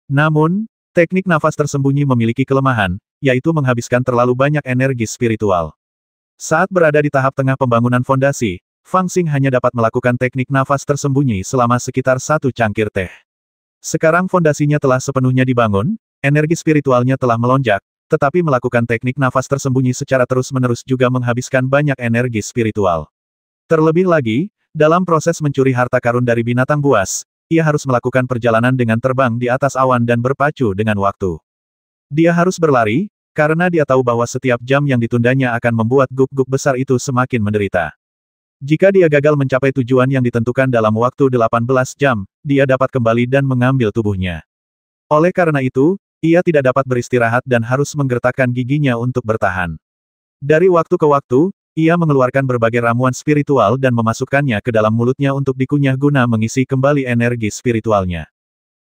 Namun, teknik nafas tersembunyi memiliki kelemahan, yaitu menghabiskan terlalu banyak energi spiritual. Saat berada di tahap tengah pembangunan fondasi, Fang Xing hanya dapat melakukan teknik nafas tersembunyi selama sekitar 1 cangkir teh. Sekarang fondasinya telah sepenuhnya dibangun, energi spiritualnya telah melonjak, tetapi melakukan teknik nafas tersembunyi secara terus-menerus juga menghabiskan banyak energi spiritual. Terlebih lagi, dalam proses mencuri harta karun dari binatang buas, ia harus melakukan perjalanan dengan terbang di atas awan dan berpacu dengan waktu. Dia harus berlari, karena dia tahu bahwa setiap jam yang ditundanya akan membuat guk-guk besar itu semakin menderita. Jika dia gagal mencapai tujuan yang ditentukan dalam waktu 18 jam, dia dapat kembali dan mengambil tubuhnya. Oleh karena itu, ia tidak dapat beristirahat dan harus menggertakkan giginya untuk bertahan. Dari waktu ke waktu, ia mengeluarkan berbagai ramuan spiritual dan memasukkannya ke dalam mulutnya untuk dikunyah guna mengisi kembali energi spiritualnya.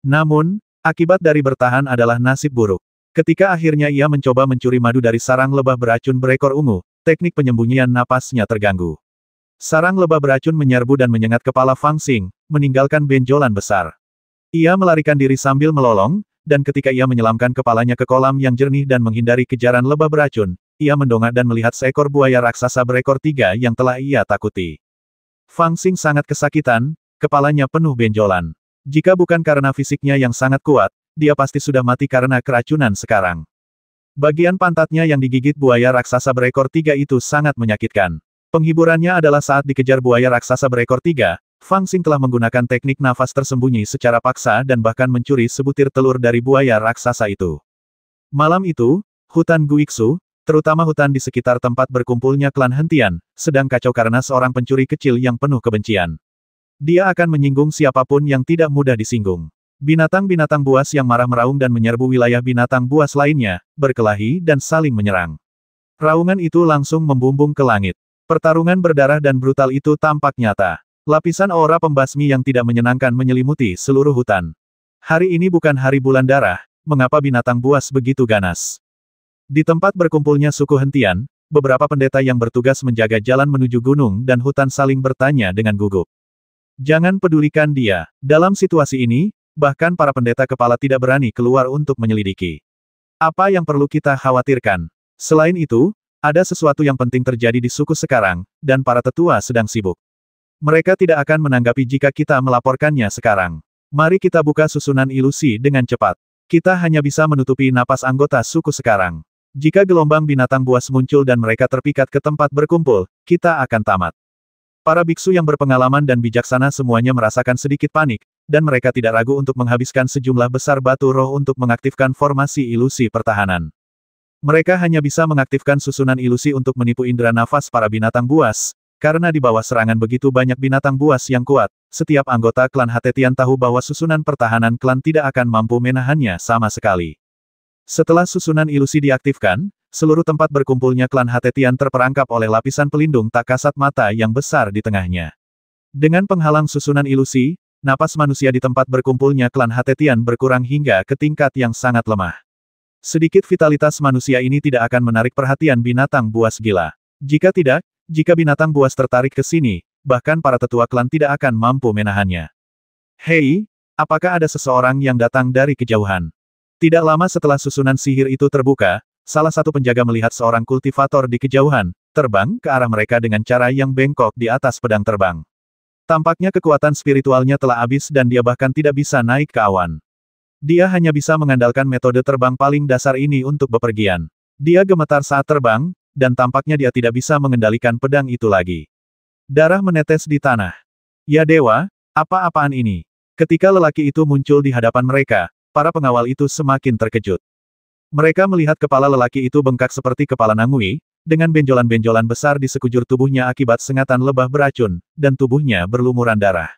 Namun, akibat dari bertahan adalah nasib buruk. Ketika akhirnya ia mencoba mencuri madu dari sarang lebah beracun berekor ungu, teknik penyembunyian napasnya terganggu. Sarang lebah beracun menyerbu dan menyengat kepala Fang Xing, meninggalkan benjolan besar. Ia melarikan diri sambil melolong, dan ketika ia menyelamkan kepalanya ke kolam yang jernih dan menghindari kejaran lebah beracun, ia mendongak dan melihat seekor buaya raksasa berekor 3 yang telah ia takuti. Fang Xing sangat kesakitan, kepalanya penuh benjolan. Jika bukan karena fisiknya yang sangat kuat, dia pasti sudah mati karena keracunan sekarang. Bagian pantatnya yang digigit buaya raksasa berekor 3 itu sangat menyakitkan. Penghiburannya adalah saat dikejar buaya raksasa berekor 3, Fang Xing telah menggunakan teknik nafas tersembunyi secara paksa dan bahkan mencuri sebutir telur dari buaya raksasa itu. Malam itu, hutan Guiksu, terutama hutan di sekitar tempat berkumpulnya klan hentian, sedang kacau karena seorang pencuri kecil yang penuh kebencian. Dia akan menyinggung siapapun yang tidak mudah disinggung. Binatang-binatang buas yang marah meraung dan menyerbu wilayah binatang buas lainnya, berkelahi dan saling menyerang. Raungan itu langsung membumbung ke langit. Pertarungan berdarah dan brutal itu tampak nyata. Lapisan aura pembasmi yang tidak menyenangkan menyelimuti seluruh hutan. Hari ini bukan hari bulan darah, mengapa binatang buas begitu ganas? Di tempat berkumpulnya suku hentian, beberapa pendeta yang bertugas menjaga jalan menuju gunung dan hutan saling bertanya dengan gugup. Jangan pedulikan dia. Dalam situasi ini, bahkan para pendeta kepala tidak berani keluar untuk menyelidiki. Apa yang perlu kita khawatirkan? Selain itu, ada sesuatu yang penting terjadi di suku sekarang, dan para tetua sedang sibuk. Mereka tidak akan menanggapi jika kita melaporkannya sekarang. Mari kita buka susunan ilusi dengan cepat. Kita hanya bisa menutupi napas anggota suku sekarang. Jika gelombang binatang buas muncul dan mereka terpikat ke tempat berkumpul, kita akan tamat. Para biksu yang berpengalaman dan bijaksana semuanya merasakan sedikit panik, dan mereka tidak ragu untuk menghabiskan sejumlah besar batu roh untuk mengaktifkan formasi ilusi pertahanan. Mereka hanya bisa mengaktifkan susunan ilusi untuk menipu indera nafas para binatang buas, karena di bawah serangan begitu banyak binatang buas yang kuat, setiap anggota klan Hatetian tahu bahwa susunan pertahanan klan tidak akan mampu menahannya sama sekali. Setelah susunan ilusi diaktifkan, seluruh tempat berkumpulnya klan Hatetian terperangkap oleh lapisan pelindung tak kasat mata yang besar di tengahnya. Dengan penghalang susunan ilusi, napas manusia di tempat berkumpulnya klan Hatetian berkurang hingga ke tingkat yang sangat lemah. Sedikit vitalitas manusia ini tidak akan menarik perhatian binatang buas gila. Jika tidak, jika binatang buas tertarik ke sini, bahkan para tetua klan tidak akan mampu menahannya. Hei, apakah ada seseorang yang datang dari kejauhan? Tidak lama setelah susunan sihir itu terbuka, salah satu penjaga melihat seorang kultivator di kejauhan, terbang ke arah mereka dengan cara yang bengkok di atas pedang terbang. Tampaknya kekuatan spiritualnya telah habis dan dia bahkan tidak bisa naik ke awan. Dia hanya bisa mengandalkan metode terbang paling dasar ini untuk bepergian. Dia gemetar saat terbang, dan tampaknya dia tidak bisa mengendalikan pedang itu lagi. Darah menetes di tanah. Ya dewa, apa-apaan ini? Ketika lelaki itu muncul di hadapan mereka, para pengawal itu semakin terkejut. Mereka melihat kepala lelaki itu bengkak seperti kepala Nangui, dengan benjolan-benjolan besar di sekujur tubuhnya akibat sengatan lebah beracun, dan tubuhnya berlumuran darah.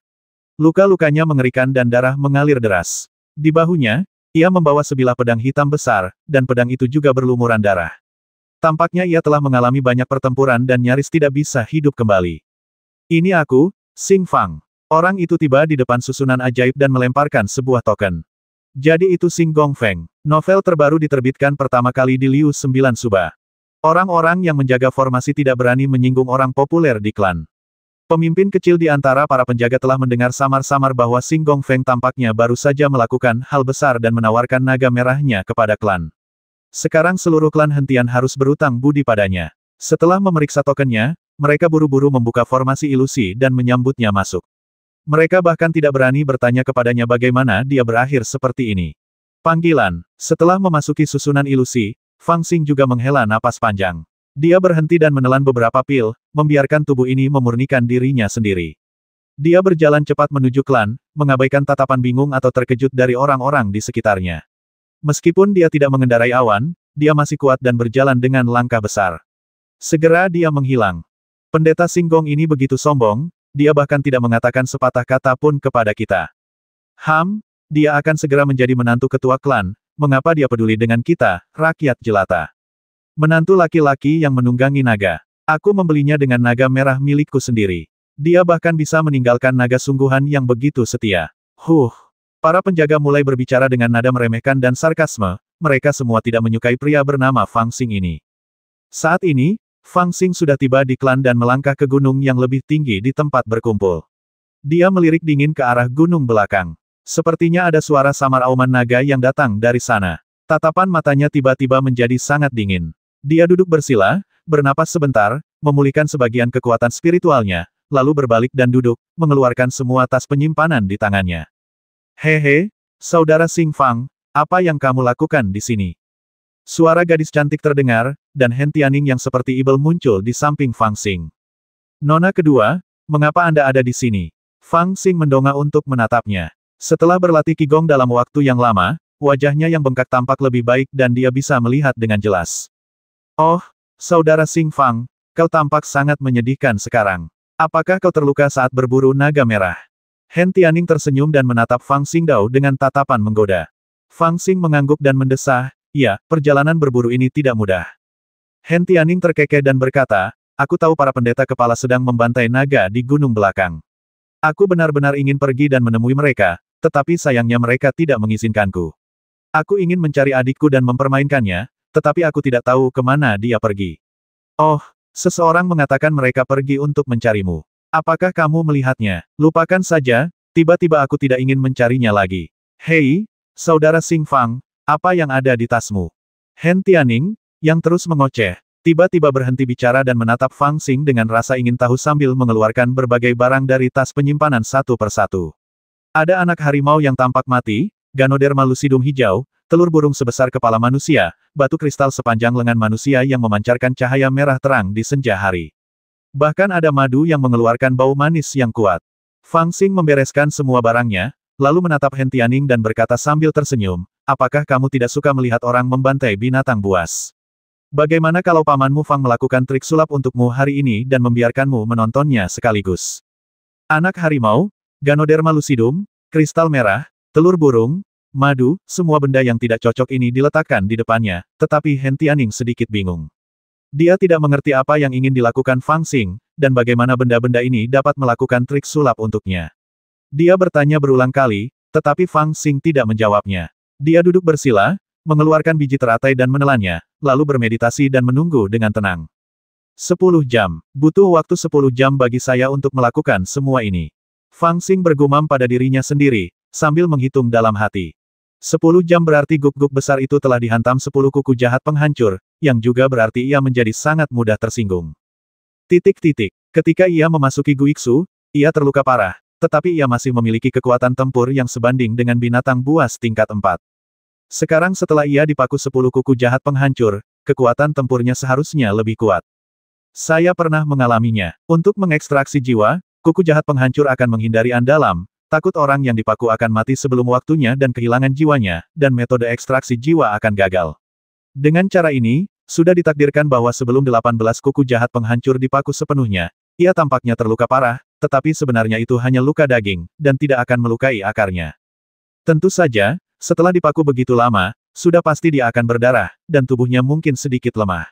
Luka-lukanya mengerikan dan darah mengalir deras. Di bahunya, ia membawa sebilah pedang hitam besar, dan pedang itu juga berlumuran darah. Tampaknya ia telah mengalami banyak pertempuran dan nyaris tidak bisa hidup kembali. Ini aku, Xing Fang. Orang itu tiba di depan susunan ajaib dan melemparkan sebuah token. Jadi itu Xing Gongfeng. Novel terbaru diterbitkan pertama kali di Liu 9 Suba. Orang-orang yang menjaga formasi tidak berani menyinggung orang populer di klan. Pemimpin kecil di antara para penjaga telah mendengar samar-samar bahwa Xing Gongfeng tampaknya baru saja melakukan hal besar dan menawarkan naga merahnya kepada klan. Sekarang seluruh klan hentian harus berutang budi padanya. Setelah memeriksa tokennya, mereka buru-buru membuka formasi ilusi dan menyambutnya masuk. Mereka bahkan tidak berani bertanya kepadanya bagaimana dia berakhir seperti ini. Panggilan. Setelah memasuki susunan ilusi, Fang Xing juga menghela napas panjang. Dia berhenti dan menelan beberapa pil, membiarkan tubuh ini memurnikan dirinya sendiri. Dia berjalan cepat menuju klan, mengabaikan tatapan bingung atau terkejut dari orang-orang di sekitarnya. Meskipun dia tidak mengendarai awan, dia masih kuat dan berjalan dengan langkah besar. Segera dia menghilang. Pendeta Xinggong ini begitu sombong, dia bahkan tidak mengatakan sepatah kata pun kepada kita. Dia akan segera menjadi menantu ketua klan. Mengapa dia peduli dengan kita, rakyat jelata? Menantu laki-laki yang menunggangi naga. Aku membelinya dengan naga merah milikku sendiri. Dia bahkan bisa meninggalkan naga sungguhan yang begitu setia. Para penjaga mulai berbicara dengan nada meremehkan dan sarkasme, mereka semua tidak menyukai pria bernama Fang Xing ini. Saat ini, Fang Xing sudah tiba di klan dan melangkah ke gunung yang lebih tinggi di tempat berkumpul. Dia melirik dingin ke arah gunung belakang. Sepertinya ada suara samar auman naga yang datang dari sana. Tatapan matanya tiba-tiba menjadi sangat dingin. Dia duduk bersila, bernapas sebentar, memulihkan sebagian kekuatan spiritualnya, lalu berbalik dan duduk, mengeluarkan semua tas penyimpanan di tangannya. Hehe, saudara Xing Fang, apa yang kamu lakukan di sini? Suara gadis cantik terdengar, dan Hen Tianning yang seperti ibel muncul di samping Fang Xing. Nona kedua, mengapa Anda ada di sini? Fang Xing mendongak untuk menatapnya. Setelah berlatih Qigong dalam waktu yang lama, wajahnya yang bengkak tampak lebih baik dan dia bisa melihat dengan jelas. Oh, saudara Xing Fang, kau tampak sangat menyedihkan sekarang. Apakah kau terluka saat berburu naga merah? Hen Tianning tersenyum dan menatap Fang Xingdao dengan tatapan menggoda. Fang Xing mengangguk dan mendesah, ya, perjalanan berburu ini tidak mudah. Hen Tianning terkekeh dan berkata, aku tahu para pendeta kepala sedang membantai naga di gunung belakang. Aku benar-benar ingin pergi dan menemui mereka, tetapi sayangnya mereka tidak mengizinkanku. Aku ingin mencari adikku dan mempermainkannya, tetapi aku tidak tahu kemana dia pergi. Oh, seseorang mengatakan mereka pergi untuk mencarimu. Apakah kamu melihatnya? Lupakan saja, tiba-tiba aku tidak ingin mencarinya lagi. Hei, saudara Xing Fang, apa yang ada di tasmu? Hen Tianning, yang terus mengoceh, tiba-tiba berhenti bicara dan menatap Fang Xing dengan rasa ingin tahu sambil mengeluarkan berbagai barang dari tas penyimpanan satu persatu. Ada anak harimau yang tampak mati, Ganoderma lucidum hijau, telur burung sebesar kepala manusia, batu kristal sepanjang lengan manusia yang memancarkan cahaya merah terang di senja hari. Bahkan ada madu yang mengeluarkan bau manis yang kuat. Fang Xing membereskan semua barangnya, lalu menatap Hen Tianning dan berkata sambil tersenyum, apakah kamu tidak suka melihat orang membantai binatang buas? Bagaimana kalau pamanmu Fang melakukan trik sulap untukmu hari ini dan membiarkanmu menontonnya sekaligus? Anak harimau, Ganoderma lucidum, kristal merah, telur burung, madu, semua benda yang tidak cocok ini diletakkan di depannya, tetapi Hen Tianning sedikit bingung. Dia tidak mengerti apa yang ingin dilakukan Fang Xing, dan bagaimana benda-benda ini dapat melakukan trik sulap untuknya. Dia bertanya berulang kali, tetapi Fang Xing tidak menjawabnya. Dia duduk bersila, mengeluarkan biji teratai dan menelannya, lalu bermeditasi dan menunggu dengan tenang. 10 jam. Butuh waktu 10 jam bagi saya untuk melakukan semua ini. Fang Xing bergumam pada dirinya sendiri, sambil menghitung dalam hati. 10 jam berarti guk-guk besar itu telah dihantam 10 kuku jahat penghancur, yang juga berarti ia menjadi sangat mudah tersinggung. Ketika ia memasuki Guiksu, ia terluka parah, tetapi ia masih memiliki kekuatan tempur yang sebanding dengan binatang buas tingkat 4. Sekarang setelah ia dipaku 10 kuku jahat penghancur, kekuatan tempurnya seharusnya lebih kuat. Saya pernah mengalaminya. Untuk mengekstraksi jiwa, kuku jahat penghancur akan menghindari andalam, takut orang yang dipaku akan mati sebelum waktunya dan kehilangan jiwanya, dan metode ekstraksi jiwa akan gagal. Dengan cara ini, sudah ditakdirkan bahwa sebelum 18 kuku jahat penghancur dipaku sepenuhnya, ia tampaknya terluka parah, tetapi sebenarnya itu hanya luka daging, dan tidak akan melukai akarnya. Tentu saja, setelah dipaku begitu lama, sudah pasti dia akan berdarah, dan tubuhnya mungkin sedikit lemah.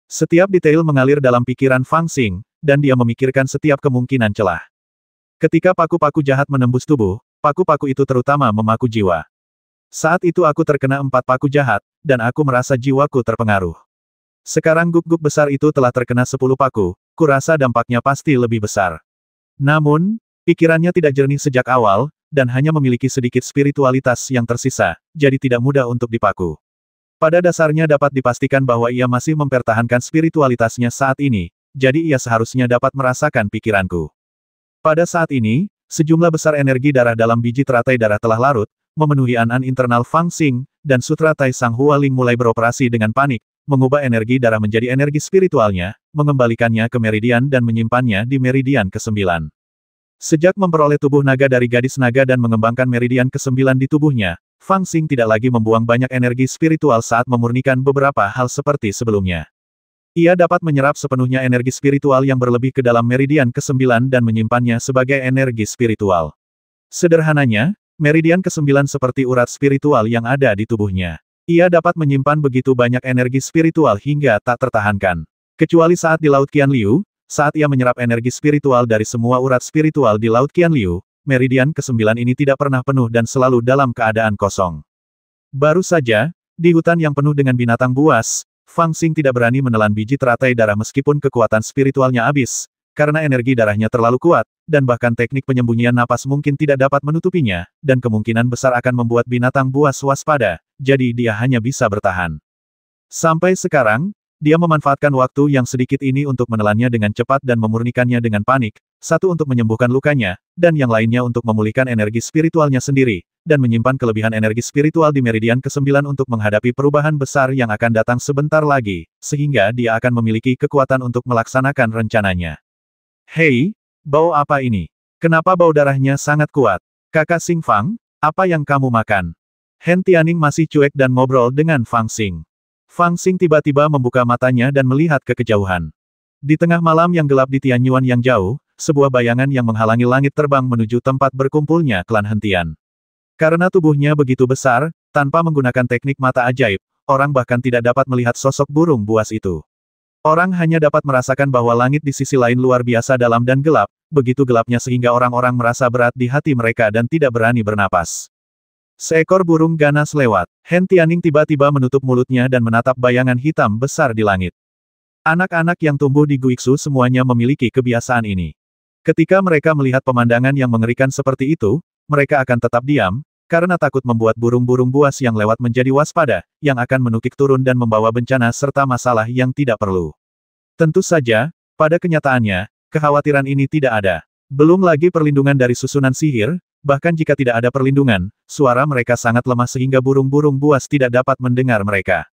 Setiap detail mengalir dalam pikiran Fang Xing, dan dia memikirkan setiap kemungkinan celah. Ketika paku-paku jahat menembus tubuh, paku-paku itu terutama memaku jiwa. Saat itu aku terkena 4 paku jahat, dan aku merasa jiwaku terpengaruh. Sekarang guk-guk besar itu telah terkena 10 paku, kurasa dampaknya pasti lebih besar. Namun, pikirannya tidak jernih sejak awal, dan hanya memiliki sedikit spiritualitas yang tersisa, jadi tidak mudah untuk dipaku. Pada dasarnya dapat dipastikan bahwa ia masih mempertahankan spiritualitasnya saat ini, jadi ia seharusnya dapat merasakan pikiranku. Pada saat ini, sejumlah besar energi darah dalam biji teratai darah telah larut, memenuhi an-an internal Fang Xing, dan sutra Tai Sang Hualing mulai beroperasi dengan panik, mengubah energi darah menjadi energi spiritualnya, mengembalikannya ke meridian dan menyimpannya di meridian ke-9. Sejak memperoleh tubuh naga dari gadis naga dan mengembangkan meridian ke-9 di tubuhnya, Fang Xing tidak lagi membuang banyak energi spiritual saat memurnikan beberapa hal seperti sebelumnya. Ia dapat menyerap sepenuhnya energi spiritual yang berlebih ke dalam meridian ke-9 dan menyimpannya sebagai energi spiritual. Sederhananya, meridian ke-9 seperti urat spiritual yang ada di tubuhnya. Ia dapat menyimpan begitu banyak energi spiritual hingga tak tertahankan. Kecuali saat di Laut Qianliu, saat ia menyerap energi spiritual dari semua urat spiritual di Laut Qianliu, meridian ke-9 ini tidak pernah penuh dan selalu dalam keadaan kosong. Baru saja, di hutan yang penuh dengan binatang buas, Fang Xing tidak berani menelan biji teratai darah meskipun kekuatan spiritualnya habis, karena energi darahnya terlalu kuat, dan bahkan teknik penyembunyian napas mungkin tidak dapat menutupinya, dan kemungkinan besar akan membuat binatang buas waspada, jadi dia hanya bisa bertahan. Sampai sekarang, dia memanfaatkan waktu yang sedikit ini untuk menelannya dengan cepat dan memurnikannya dengan panik, satu untuk menyembuhkan lukanya, dan yang lainnya untuk memulihkan energi spiritualnya sendiri, dan menyimpan kelebihan energi spiritual di meridian ke-9 untuk menghadapi perubahan besar yang akan datang sebentar lagi, sehingga dia akan memiliki kekuatan untuk melaksanakan rencananya. Hei, bau apa ini? Kenapa bau darahnya sangat kuat? Kakak Xing Fang, apa yang kamu makan? Hen Tianning masih cuek dan ngobrol dengan Fang Xing. Fang Xing tiba-tiba membuka matanya dan melihat ke kejauhan. Di tengah malam yang gelap di Tianyuan yang jauh, sebuah bayangan yang menghalangi langit terbang menuju tempat berkumpulnya klan hentian. Karena tubuhnya begitu besar, tanpa menggunakan teknik mata ajaib, orang bahkan tidak dapat melihat sosok burung buas itu. Orang hanya dapat merasakan bahwa langit di sisi lain luar biasa dalam dan gelap, begitu gelapnya sehingga orang-orang merasa berat di hati mereka dan tidak berani bernapas. Seekor burung ganas lewat. Hen Tianning tiba-tiba menutup mulutnya dan menatap bayangan hitam besar di langit. Anak-anak yang tumbuh di Guiksu semuanya memiliki kebiasaan ini. Ketika mereka melihat pemandangan yang mengerikan seperti itu, mereka akan tetap diam, karena takut membuat burung-burung buas yang lewat menjadi waspada, yang akan menukik turun dan membawa bencana serta masalah yang tidak perlu. Tentu saja, pada kenyataannya, kekhawatiran ini tidak ada. Belum lagi perlindungan dari susunan sihir, bahkan jika tidak ada perlindungan, suara mereka sangat lemah sehingga burung-burung buas tidak dapat mendengar mereka.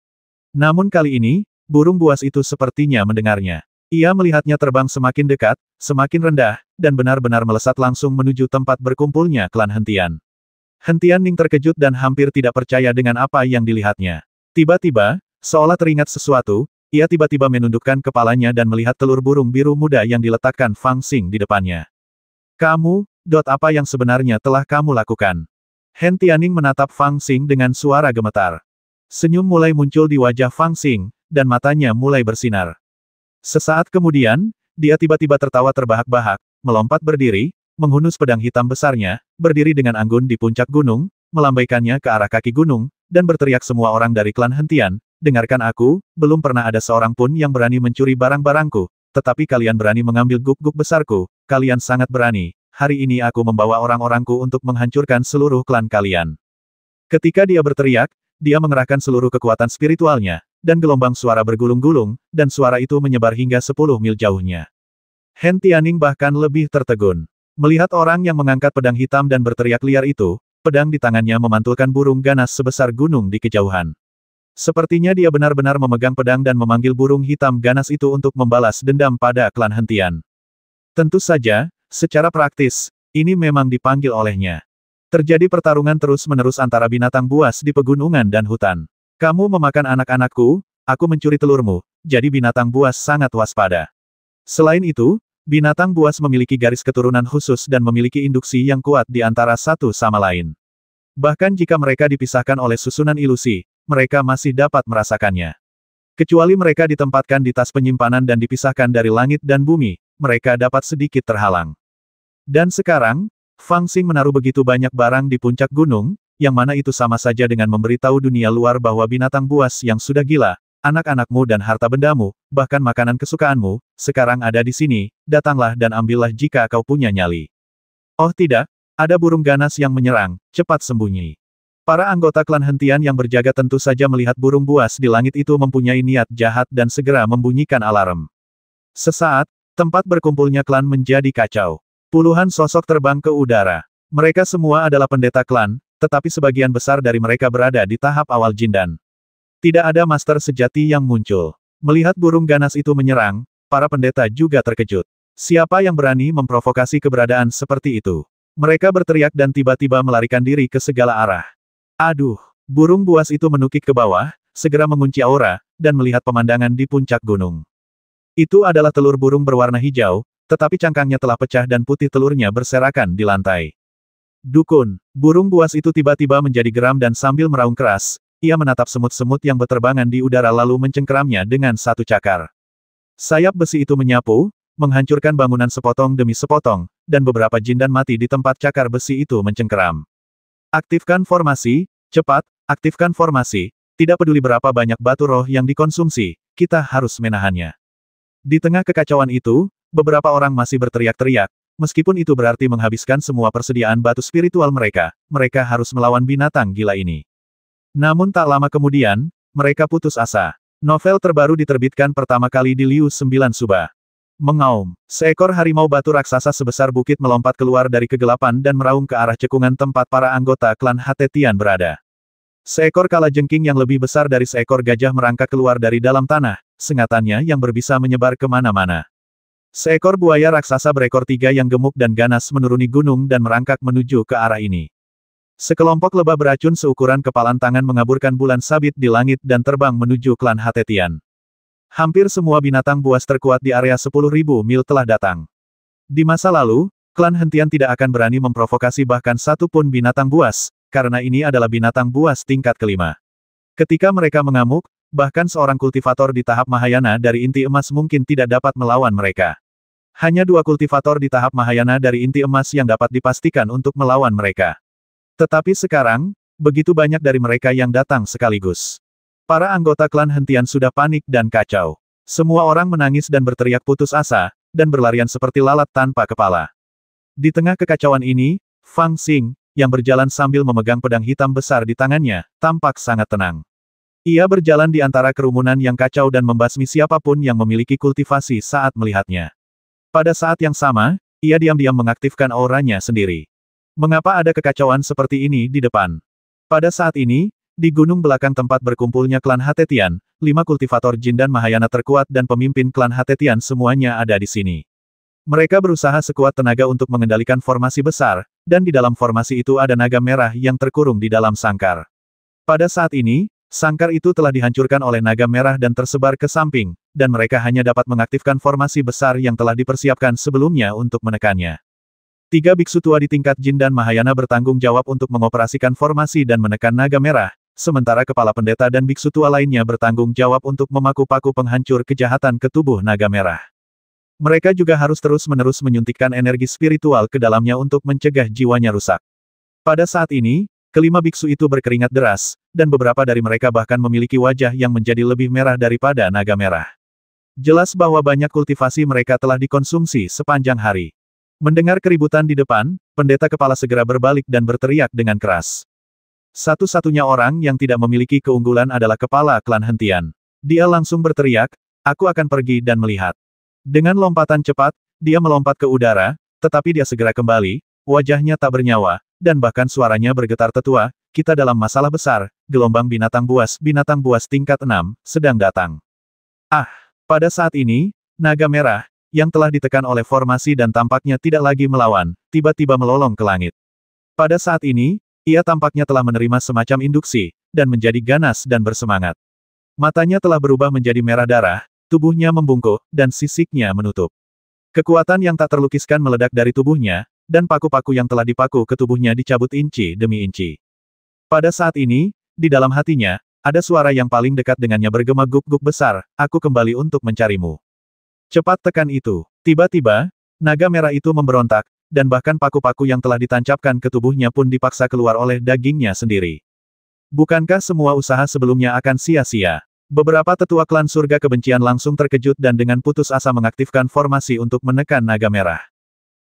Namun kali ini, burung buas itu sepertinya mendengarnya. Ia melihatnya terbang semakin dekat, semakin rendah, dan benar-benar melesat langsung menuju tempat berkumpulnya klan hentian. Hentian Ning terkejut dan hampir tidak percaya dengan apa yang dilihatnya. Tiba-tiba, seolah teringat sesuatu, ia tiba-tiba menundukkan kepalanya dan melihat telur burung biru muda yang diletakkan Fang Xing di depannya. Kamu, apa yang sebenarnya telah kamu lakukan? Hen Tianning menatap Fang Xing dengan suara gemetar. Senyum mulai muncul di wajah Fang Xing, dan matanya mulai bersinar. Sesaat kemudian, dia tiba-tiba tertawa terbahak-bahak, melompat berdiri, menghunus pedang hitam besarnya, berdiri dengan anggun di puncak gunung, melambaikannya ke arah kaki gunung, dan berteriak semua orang dari klan hentian, dengarkan aku, belum pernah ada seorang pun yang berani mencuri barang-barangku, tetapi kalian berani mengambil guk-guk besarku, kalian sangat berani, hari ini aku membawa orang-orangku untuk menghancurkan seluruh klan kalian. Ketika dia berteriak, dia mengerahkan seluruh kekuatan spiritualnya, dan gelombang suara bergulung-gulung, dan suara itu menyebar hingga 10 mil jauhnya. Hen Tianning bahkan lebih tertegun. Melihat orang yang mengangkat pedang hitam dan berteriak liar itu, pedang di tangannya memantulkan burung ganas sebesar gunung di kejauhan. Sepertinya dia benar-benar memegang pedang dan memanggil burung hitam ganas itu untuk membalas dendam pada klan hentian. Tentu saja, secara praktis, ini memang dipanggil olehnya. Terjadi pertarungan terus-menerus antara binatang buas di pegunungan dan hutan. Kamu memakan anak-anakku, aku mencuri telurmu, jadi binatang buas sangat waspada. Selain itu, binatang buas memiliki garis keturunan khusus dan memiliki induksi yang kuat di antara satu sama lain. Bahkan jika mereka dipisahkan oleh susunan ilusi, mereka masih dapat merasakannya. Kecuali mereka ditempatkan di tas penyimpanan dan dipisahkan dari langit dan bumi, mereka dapat sedikit terhalang. Dan sekarang, Fang Xing menaruh begitu banyak barang di puncak gunung, yang mana itu sama saja dengan memberitahu dunia luar bahwa binatang buas yang sudah gila, anak-anakmu dan harta bendamu, bahkan makanan kesukaanmu, sekarang ada di sini, datanglah dan ambillah jika kau punya nyali. Oh tidak, ada burung ganas yang menyerang, cepat sembunyi. Para anggota klan hentian yang berjaga tentu saja melihat burung buas di langit itu mempunyai niat jahat dan segera membunyikan alarm. Sesaat, tempat berkumpulnya klan menjadi kacau. Puluhan sosok terbang ke udara. Mereka semua adalah pendeta klan, tetapi sebagian besar dari mereka berada di tahap awal jindan. Tidak ada master sejati yang muncul. Melihat burung ganas itu menyerang, para pendeta juga terkejut. Siapa yang berani memprovokasi keberadaan seperti itu? Mereka berteriak dan tiba-tiba melarikan diri ke segala arah. Aduh, burung buas itu menukik ke bawah, segera mengunci aura, dan melihat pemandangan di puncak gunung. Itu adalah telur burung berwarna hijau, tetapi cangkangnya telah pecah dan putih telurnya berserakan di lantai. Dukun, burung buas itu tiba-tiba menjadi geram dan sambil meraung keras, ia menatap semut-semut yang berterbangan di udara lalu mencengkeramnya dengan satu cakar. Sayap besi itu menyapu, menghancurkan bangunan sepotong demi sepotong, dan beberapa jindan mati di tempat cakar besi itu mencengkeram. Aktifkan formasi, cepat, aktifkan formasi, tidak peduli berapa banyak batu roh yang dikonsumsi, kita harus menahannya. Di tengah kekacauan itu, beberapa orang masih berteriak-teriak, meskipun itu berarti menghabiskan semua persediaan batu spiritual mereka, mereka harus melawan binatang gila ini. Namun tak lama kemudian, mereka putus asa. Novel terbaru diterbitkan pertama kali di Liu 9 Suba. Mengaum, seekor harimau batu raksasa sebesar bukit melompat keluar dari kegelapan dan meraung ke arah cekungan tempat para anggota klan Hatetian berada. Seekor kalajengking yang lebih besar dari seekor gajah merangkak keluar dari dalam tanah, sengatannya yang berbisa menyebar kemana-mana. Seekor buaya raksasa berekor 3 yang gemuk dan ganas menuruni gunung dan merangkak menuju ke arah ini. Sekelompok lebah beracun seukuran kepalan tangan mengaburkan bulan sabit di langit dan terbang menuju klan Hatetian. Hampir semua binatang buas terkuat di area 10.000 mil telah datang. Di masa lalu, klan Hentian tidak akan berani memprovokasi bahkan satu pun binatang buas, karena ini adalah binatang buas tingkat kelima. Ketika mereka mengamuk, bahkan seorang kultivator di tahap Mahayana dari inti emas mungkin tidak dapat melawan mereka. Hanya 2 kultivator di tahap Mahayana dari inti emas yang dapat dipastikan untuk melawan mereka. Tetapi sekarang, begitu banyak dari mereka yang datang sekaligus. Para anggota klan Hentian sudah panik dan kacau. Semua orang menangis dan berteriak putus asa, dan berlarian seperti lalat tanpa kepala. Di tengah kekacauan ini, Fang Xing, yang berjalan sambil memegang pedang hitam besar di tangannya, tampak sangat tenang. Ia berjalan di antara kerumunan yang kacau dan membasmi siapapun yang memiliki kultivasi saat melihatnya. Pada saat yang sama, ia diam-diam mengaktifkan auranya sendiri. Mengapa ada kekacauan seperti ini di depan? Pada saat ini, di gunung belakang tempat berkumpulnya klan Hatetian, 5 kultivator Jin dan Mahayana terkuat dan pemimpin klan Hatetian semuanya ada di sini. Mereka berusaha sekuat tenaga untuk mengendalikan formasi besar, dan di dalam formasi itu ada naga merah yang terkurung di dalam sangkar. Pada saat ini, sangkar itu telah dihancurkan oleh naga merah dan tersebar ke samping, dan mereka hanya dapat mengaktifkan formasi besar yang telah dipersiapkan sebelumnya untuk menekannya. 3 biksu tua di tingkat Jin dan Mahayana bertanggung jawab untuk mengoperasikan formasi dan menekan naga merah, sementara kepala pendeta dan biksu tua lainnya bertanggung jawab untuk memaku-paku penghancur kejahatan ke tubuh naga merah. Mereka juga harus terus-menerus menyuntikkan energi spiritual ke dalamnya untuk mencegah jiwanya rusak. Pada saat ini, kelima biksu itu berkeringat deras, dan beberapa dari mereka bahkan memiliki wajah yang menjadi lebih merah daripada naga merah. Jelas bahwa banyak kultivasi mereka telah dikonsumsi sepanjang hari. Mendengar keributan di depan, pendeta kepala segera berbalik dan berteriak dengan keras. Satu-satunya orang yang tidak memiliki keunggulan adalah kepala klan Hentian. Dia langsung berteriak, "Aku akan pergi dan melihat." Dengan lompatan cepat, dia melompat ke udara, tetapi dia segera kembali, wajahnya tak bernyawa, dan bahkan suaranya bergetar tetua, "Kita dalam masalah besar, gelombang binatang buas tingkat 6, sedang datang." Ah! Pada saat ini, naga merah, yang telah ditekan oleh formasi dan tampaknya tidak lagi melawan, tiba-tiba melolong ke langit. Pada saat ini, ia tampaknya telah menerima semacam induksi, dan menjadi ganas dan bersemangat. Matanya telah berubah menjadi merah darah, tubuhnya membungkuk, dan sisiknya menutup. Kekuatan yang tak terlukiskan meledak dari tubuhnya, dan paku-paku yang telah dipaku ke tubuhnya dicabut inci demi inci. Pada saat ini, di dalam hatinya, ada suara yang paling dekat dengannya bergema guk-guk besar, "Aku kembali untuk mencarimu." Cepat tekan itu. Tiba-tiba, naga merah itu memberontak, dan bahkan paku-paku yang telah ditancapkan ke tubuhnya pun dipaksa keluar oleh dagingnya sendiri. Bukankah semua usaha sebelumnya akan sia-sia? Beberapa tetua klan surga kebencian langsung terkejut dan dengan putus asa mengaktifkan formasi untuk menekan naga merah.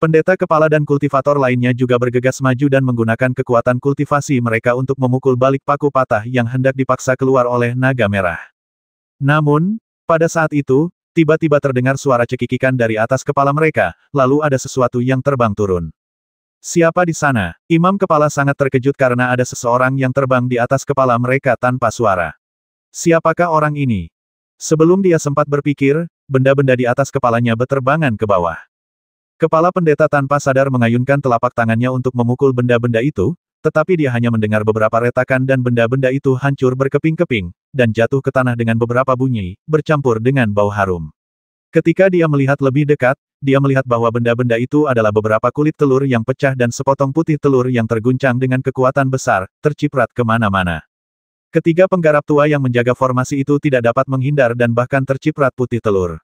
Pendeta kepala dan kultivator lainnya juga bergegas maju dan menggunakan kekuatan kultivasi mereka untuk memukul balik paku patah yang hendak dipaksa keluar oleh naga merah. Namun, pada saat itu, tiba-tiba terdengar suara cekikikan dari atas kepala mereka, lalu ada sesuatu yang terbang turun. Siapa di sana? Imam kepala sangat terkejut karena ada seseorang yang terbang di atas kepala mereka tanpa suara. Siapakah orang ini? Sebelum dia sempat berpikir, benda-benda di atas kepalanya berterbangan ke bawah. Kepala pendeta tanpa sadar mengayunkan telapak tangannya untuk memukul benda-benda itu, tetapi dia hanya mendengar beberapa retakan dan benda-benda itu hancur berkeping-keping, dan jatuh ke tanah dengan beberapa bunyi, bercampur dengan bau harum. Ketika dia melihat lebih dekat, dia melihat bahwa benda-benda itu adalah beberapa kulit telur yang pecah dan sepotong putih telur yang terguncang dengan kekuatan besar, terciprat kemana-mana. Ketiga penggarap tua yang menjaga formasi itu tidak dapat menghindar dan bahkan terciprat putih telur.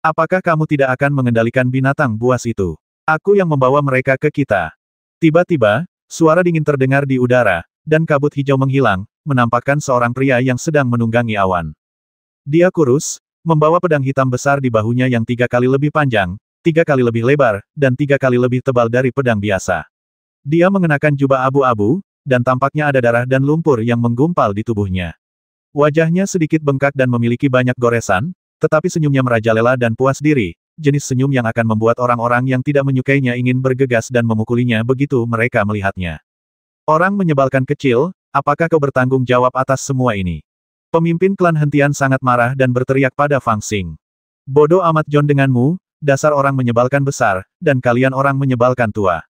"Apakah kamu tidak akan mengendalikan binatang buas itu? Aku yang membawa mereka ke kita." Tiba-tiba, suara dingin terdengar di udara, dan kabut hijau menghilang, menampakkan seorang pria yang sedang menunggangi awan. Dia kurus, membawa pedang hitam besar di bahunya yang 3 kali lebih panjang, 3 kali lebih lebar, dan 3 kali lebih tebal dari pedang biasa. Dia mengenakan jubah abu-abu, dan tampaknya ada darah dan lumpur yang menggumpal di tubuhnya. Wajahnya sedikit bengkak dan memiliki banyak goresan, tetapi senyumnya merajalela dan puas diri, jenis senyum yang akan membuat orang-orang yang tidak menyukainya ingin bergegas dan memukulinya begitu mereka melihatnya. "Orang menyebalkan kecil, apakah kau bertanggung jawab atas semua ini?" Pemimpin klan Hentian sangat marah dan berteriak pada Fang Xing. "Bodoh amat John denganmu, dasar orang menyebalkan besar, dan kalian orang menyebalkan tua.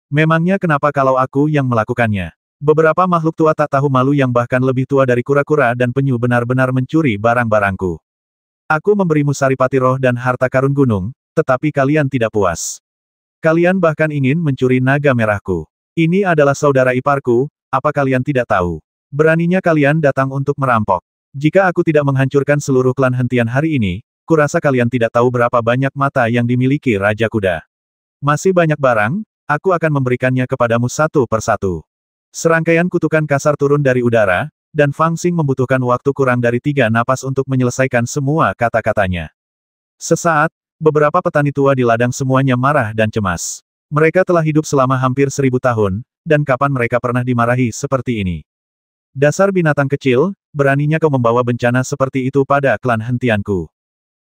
Memangnya kenapa kalau aku yang melakukannya? Beberapa makhluk tua tak tahu malu yang bahkan lebih tua dari kura-kura dan penyu benar-benar mencuri barang-barangku. Aku memberimu saripati roh dan harta karun gunung, tetapi kalian tidak puas. Kalian bahkan ingin mencuri naga merahku. Ini adalah saudara iparku, apa kalian tidak tahu? Beraninya kalian datang untuk merampok. Jika aku tidak menghancurkan seluruh klan hentian hari ini, kurasa kalian tidak tahu berapa banyak mata yang dimiliki Raja Kuda. Masih banyak barang, aku akan memberikannya kepadamu satu persatu. Serangkaian kutukan kasar turun dari udara, dan Fang Xing membutuhkan waktu kurang dari 3 napas untuk menyelesaikan semua kata-katanya. Sesaat, beberapa petani tua di ladang semuanya marah dan cemas. Mereka telah hidup selama hampir 1000 tahun, dan kapan mereka pernah dimarahi seperti ini? Dasar binatang kecil, beraninya kau membawa bencana seperti itu pada klan hentianku.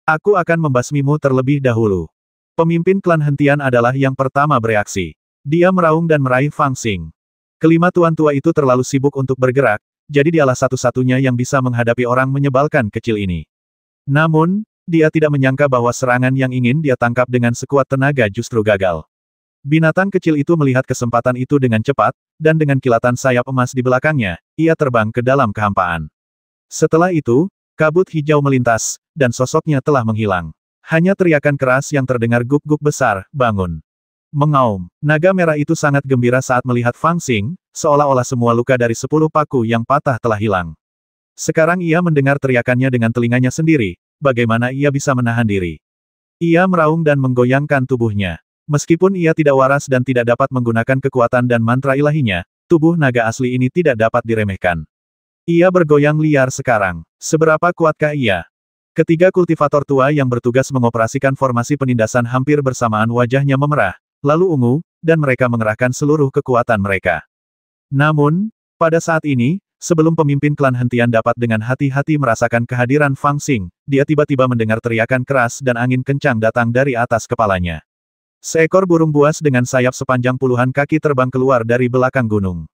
Aku akan membasmimu terlebih dahulu. Pemimpin klan hentian adalah yang pertama bereaksi. Dia meraung dan meraih Fang Xing. Kelima tuan tua itu terlalu sibuk untuk bergerak, jadi dialah satu-satunya yang bisa menghadapi orang menyebalkan kecil ini. Namun, dia tidak menyangka bahwa serangan yang ingin dia tangkap dengan sekuat tenaga justru gagal. Binatang kecil itu melihat kesempatan itu dengan cepat, dan dengan kilatan sayap emas di belakangnya, ia terbang ke dalam kehampaan. Setelah itu, kabut hijau melintas, dan sosoknya telah menghilang. Hanya teriakan keras yang terdengar guk-guk besar, bangun. Mengaum. Naga merah itu sangat gembira saat melihat Fang Xing, seolah-olah semua luka dari 10 paku yang patah telah hilang. Sekarang ia mendengar teriakannya dengan telinganya sendiri, bagaimana ia bisa menahan diri. Ia meraung dan menggoyangkan tubuhnya. Meskipun ia tidak waras dan tidak dapat menggunakan kekuatan dan mantra ilahinya, tubuh naga asli ini tidak dapat diremehkan. Ia bergoyang liar sekarang. Seberapa kuatkah ia? Ketiga kultivator tua yang bertugas mengoperasikan formasi penindasan hampir bersamaan wajahnya memerah, lalu ungu, dan mereka mengerahkan seluruh kekuatan mereka. Namun, pada saat ini, sebelum pemimpin klan hentian dapat dengan hati-hati merasakan kehadiran Fang Xing, dia tiba-tiba mendengar teriakan keras dan angin kencang datang dari atas kepalanya. Seekor burung buas dengan sayap sepanjang puluhan kaki terbang keluar dari belakang gunung.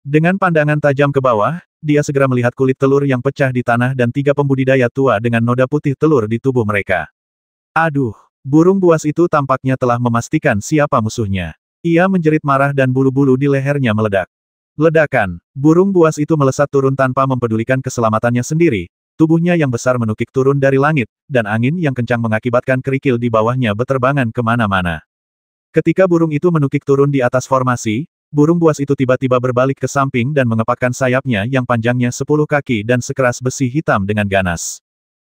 Dengan pandangan tajam ke bawah, dia segera melihat kulit telur yang pecah di tanah dan 3 pembudidaya tua dengan noda putih telur di tubuh mereka. Aduh! Burung buas itu tampaknya telah memastikan siapa musuhnya. Ia menjerit marah dan bulu-bulu di lehernya meledak. Ledakan. Burung buas itu melesat turun tanpa mempedulikan keselamatannya sendiri. Tubuhnya yang besar menukik turun dari langit, dan angin yang kencang mengakibatkan kerikil di bawahnya beterbangan kemana-mana. Ketika burung itu menukik turun di atas formasi, burung buas itu tiba-tiba berbalik ke samping dan mengepakkan sayapnya yang panjangnya 10 kaki dan sekeras besi hitam dengan ganas.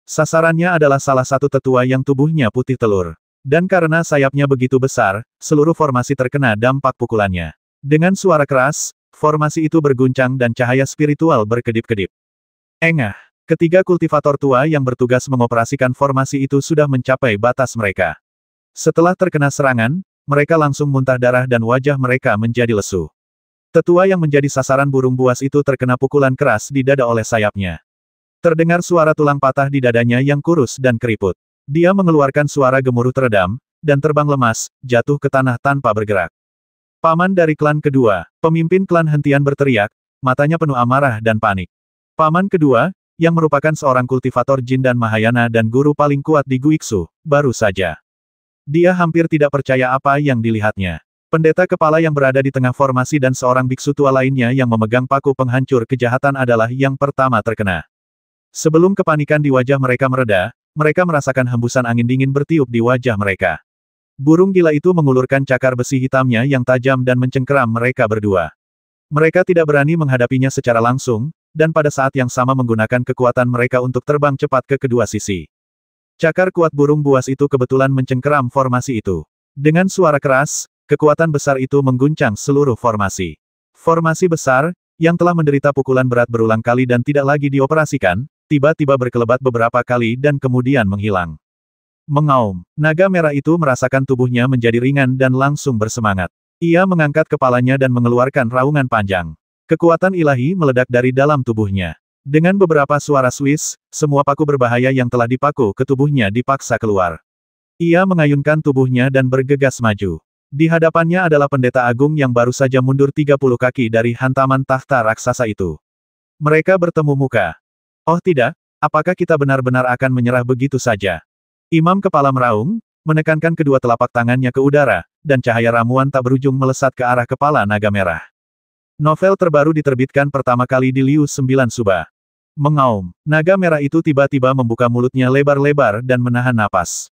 Sasarannya adalah salah satu tetua yang tubuhnya putih telur. Dan karena sayapnya begitu besar, seluruh formasi terkena dampak pukulannya. Dengan suara keras, formasi itu berguncang dan cahaya spiritual berkedip-kedip. Engah! Ketiga kultivator tua yang bertugas mengoperasikan formasi itu sudah mencapai batas mereka. Setelah terkena serangan, mereka langsung muntah darah dan wajah mereka menjadi lesu. Tetua yang menjadi sasaran burung buas itu terkena pukulan keras di dada oleh sayapnya. Terdengar suara tulang patah di dadanya yang kurus dan keriput. Dia mengeluarkan suara gemuruh teredam, dan terbang lemas, jatuh ke tanah tanpa bergerak. Paman dari klan kedua, pemimpin klan hentian berteriak, matanya penuh amarah dan panik. Paman kedua, yang merupakan seorang kultivator jin dan Mahayana dan guru paling kuat di Guiksu, baru saja. Dia hampir tidak percaya apa yang dilihatnya. Pendeta kepala yang berada di tengah formasi dan seorang biksu tua lainnya yang memegang paku penghancur kejahatan adalah yang pertama terkena. Sebelum kepanikan di wajah mereka mereda, mereka merasakan hembusan angin dingin bertiup di wajah mereka. Burung gila itu mengulurkan cakar besi hitamnya yang tajam dan mencengkeram mereka berdua. Mereka tidak berani menghadapinya secara langsung, dan pada saat yang sama menggunakan kekuatan mereka untuk terbang cepat ke kedua sisi. Cakar kuat burung buas itu kebetulan mencengkeram formasi itu. Dengan suara keras, kekuatan besar itu mengguncang seluruh formasi. Formasi besar, yang telah menderita pukulan berat berulang kali dan tidak lagi dioperasikan, tiba-tiba berkelebat beberapa kali dan kemudian menghilang. Mengaum. Naga merah itu merasakan tubuhnya menjadi ringan dan langsung bersemangat. Ia mengangkat kepalanya dan mengeluarkan raungan panjang. Kekuatan ilahi meledak dari dalam tubuhnya. Dengan beberapa suara Swiss, semua paku berbahaya yang telah dipaku ke tubuhnya dipaksa keluar. Ia mengayunkan tubuhnya dan bergegas maju. Di hadapannya adalah pendeta agung yang baru saja mundur 30 kaki dari hantaman tahta raksasa itu. Mereka bertemu muka. Oh tidak, apakah kita benar-benar akan menyerah begitu saja? Imam kepala meraung, menekankan kedua telapak tangannya ke udara, dan cahaya ramuan tak berujung melesat ke arah kepala naga merah. Novel terbaru diterbitkan pertama kali di Liu 9 Suba. Mengaum, naga merah itu tiba-tiba membuka mulutnya lebar-lebar dan menahan napas.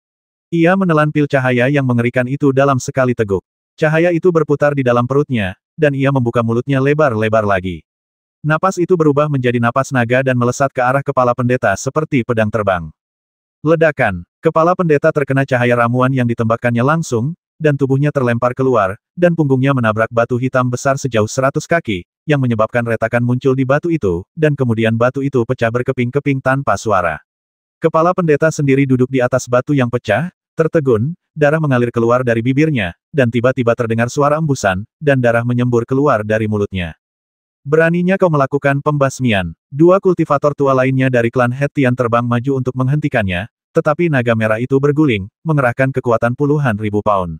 Ia menelan pil cahaya yang mengerikan itu dalam sekali teguk. Cahaya itu berputar di dalam perutnya, dan ia membuka mulutnya lebar-lebar lagi. Napas itu berubah menjadi napas naga dan melesat ke arah kepala pendeta seperti pedang terbang. Ledakan, kepala pendeta terkena cahaya ramuan yang ditembakkannya langsung, dan tubuhnya terlempar keluar, dan punggungnya menabrak batu hitam besar sejauh 100 kaki, yang menyebabkan retakan muncul di batu itu, dan kemudian batu itu pecah berkeping-keping tanpa suara. Kepala pendeta sendiri duduk di atas batu yang pecah, tertegun, darah mengalir keluar dari bibirnya, dan tiba-tiba terdengar suara embusan, dan darah menyembur keluar dari mulutnya. Beraninya kau melakukan pembasmian. Dua kultivator tua lainnya dari klan Hettian terbang maju untuk menghentikannya, tetapi naga merah itu berguling, mengerahkan kekuatan puluhan ribu pound.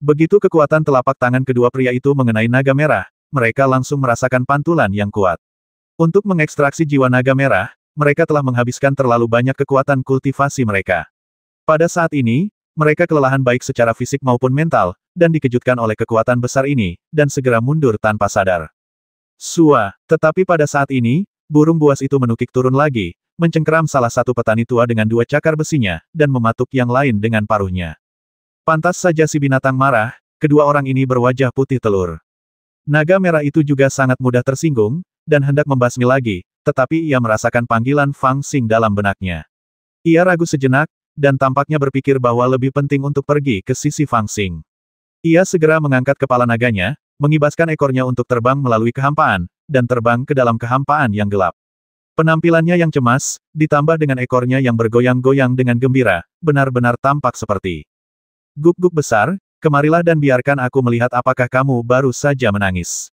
Begitu kekuatan telapak tangan kedua pria itu mengenai naga merah, mereka langsung merasakan pantulan yang kuat. Untuk mengekstraksi jiwa naga merah, mereka telah menghabiskan terlalu banyak kekuatan kultivasi mereka. Pada saat ini, mereka kelelahan baik secara fisik maupun mental, dan dikejutkan oleh kekuatan besar ini, dan segera mundur tanpa sadar. Sua, tetapi pada saat ini, burung buas itu menukik turun lagi, mencengkeram salah satu petani tua dengan dua cakar besinya, dan mematuk yang lain dengan paruhnya. Pantas saja si binatang marah, kedua orang ini berwajah putih telur. Naga merah itu juga sangat mudah tersinggung, dan hendak membasmi lagi, tetapi ia merasakan panggilan Fang Xing dalam benaknya. Ia ragu sejenak, dan tampaknya berpikir bahwa lebih penting untuk pergi ke sisi Fang Xing. Ia segera mengangkat kepala naganya, mengibaskan ekornya untuk terbang melalui kehampaan, dan terbang ke dalam kehampaan yang gelap. Penampilannya yang cemas, ditambah dengan ekornya yang bergoyang-goyang dengan gembira, benar-benar tampak seperti guk-guk besar. Kemarilah dan biarkan aku melihat apakah kamu baru saja menangis.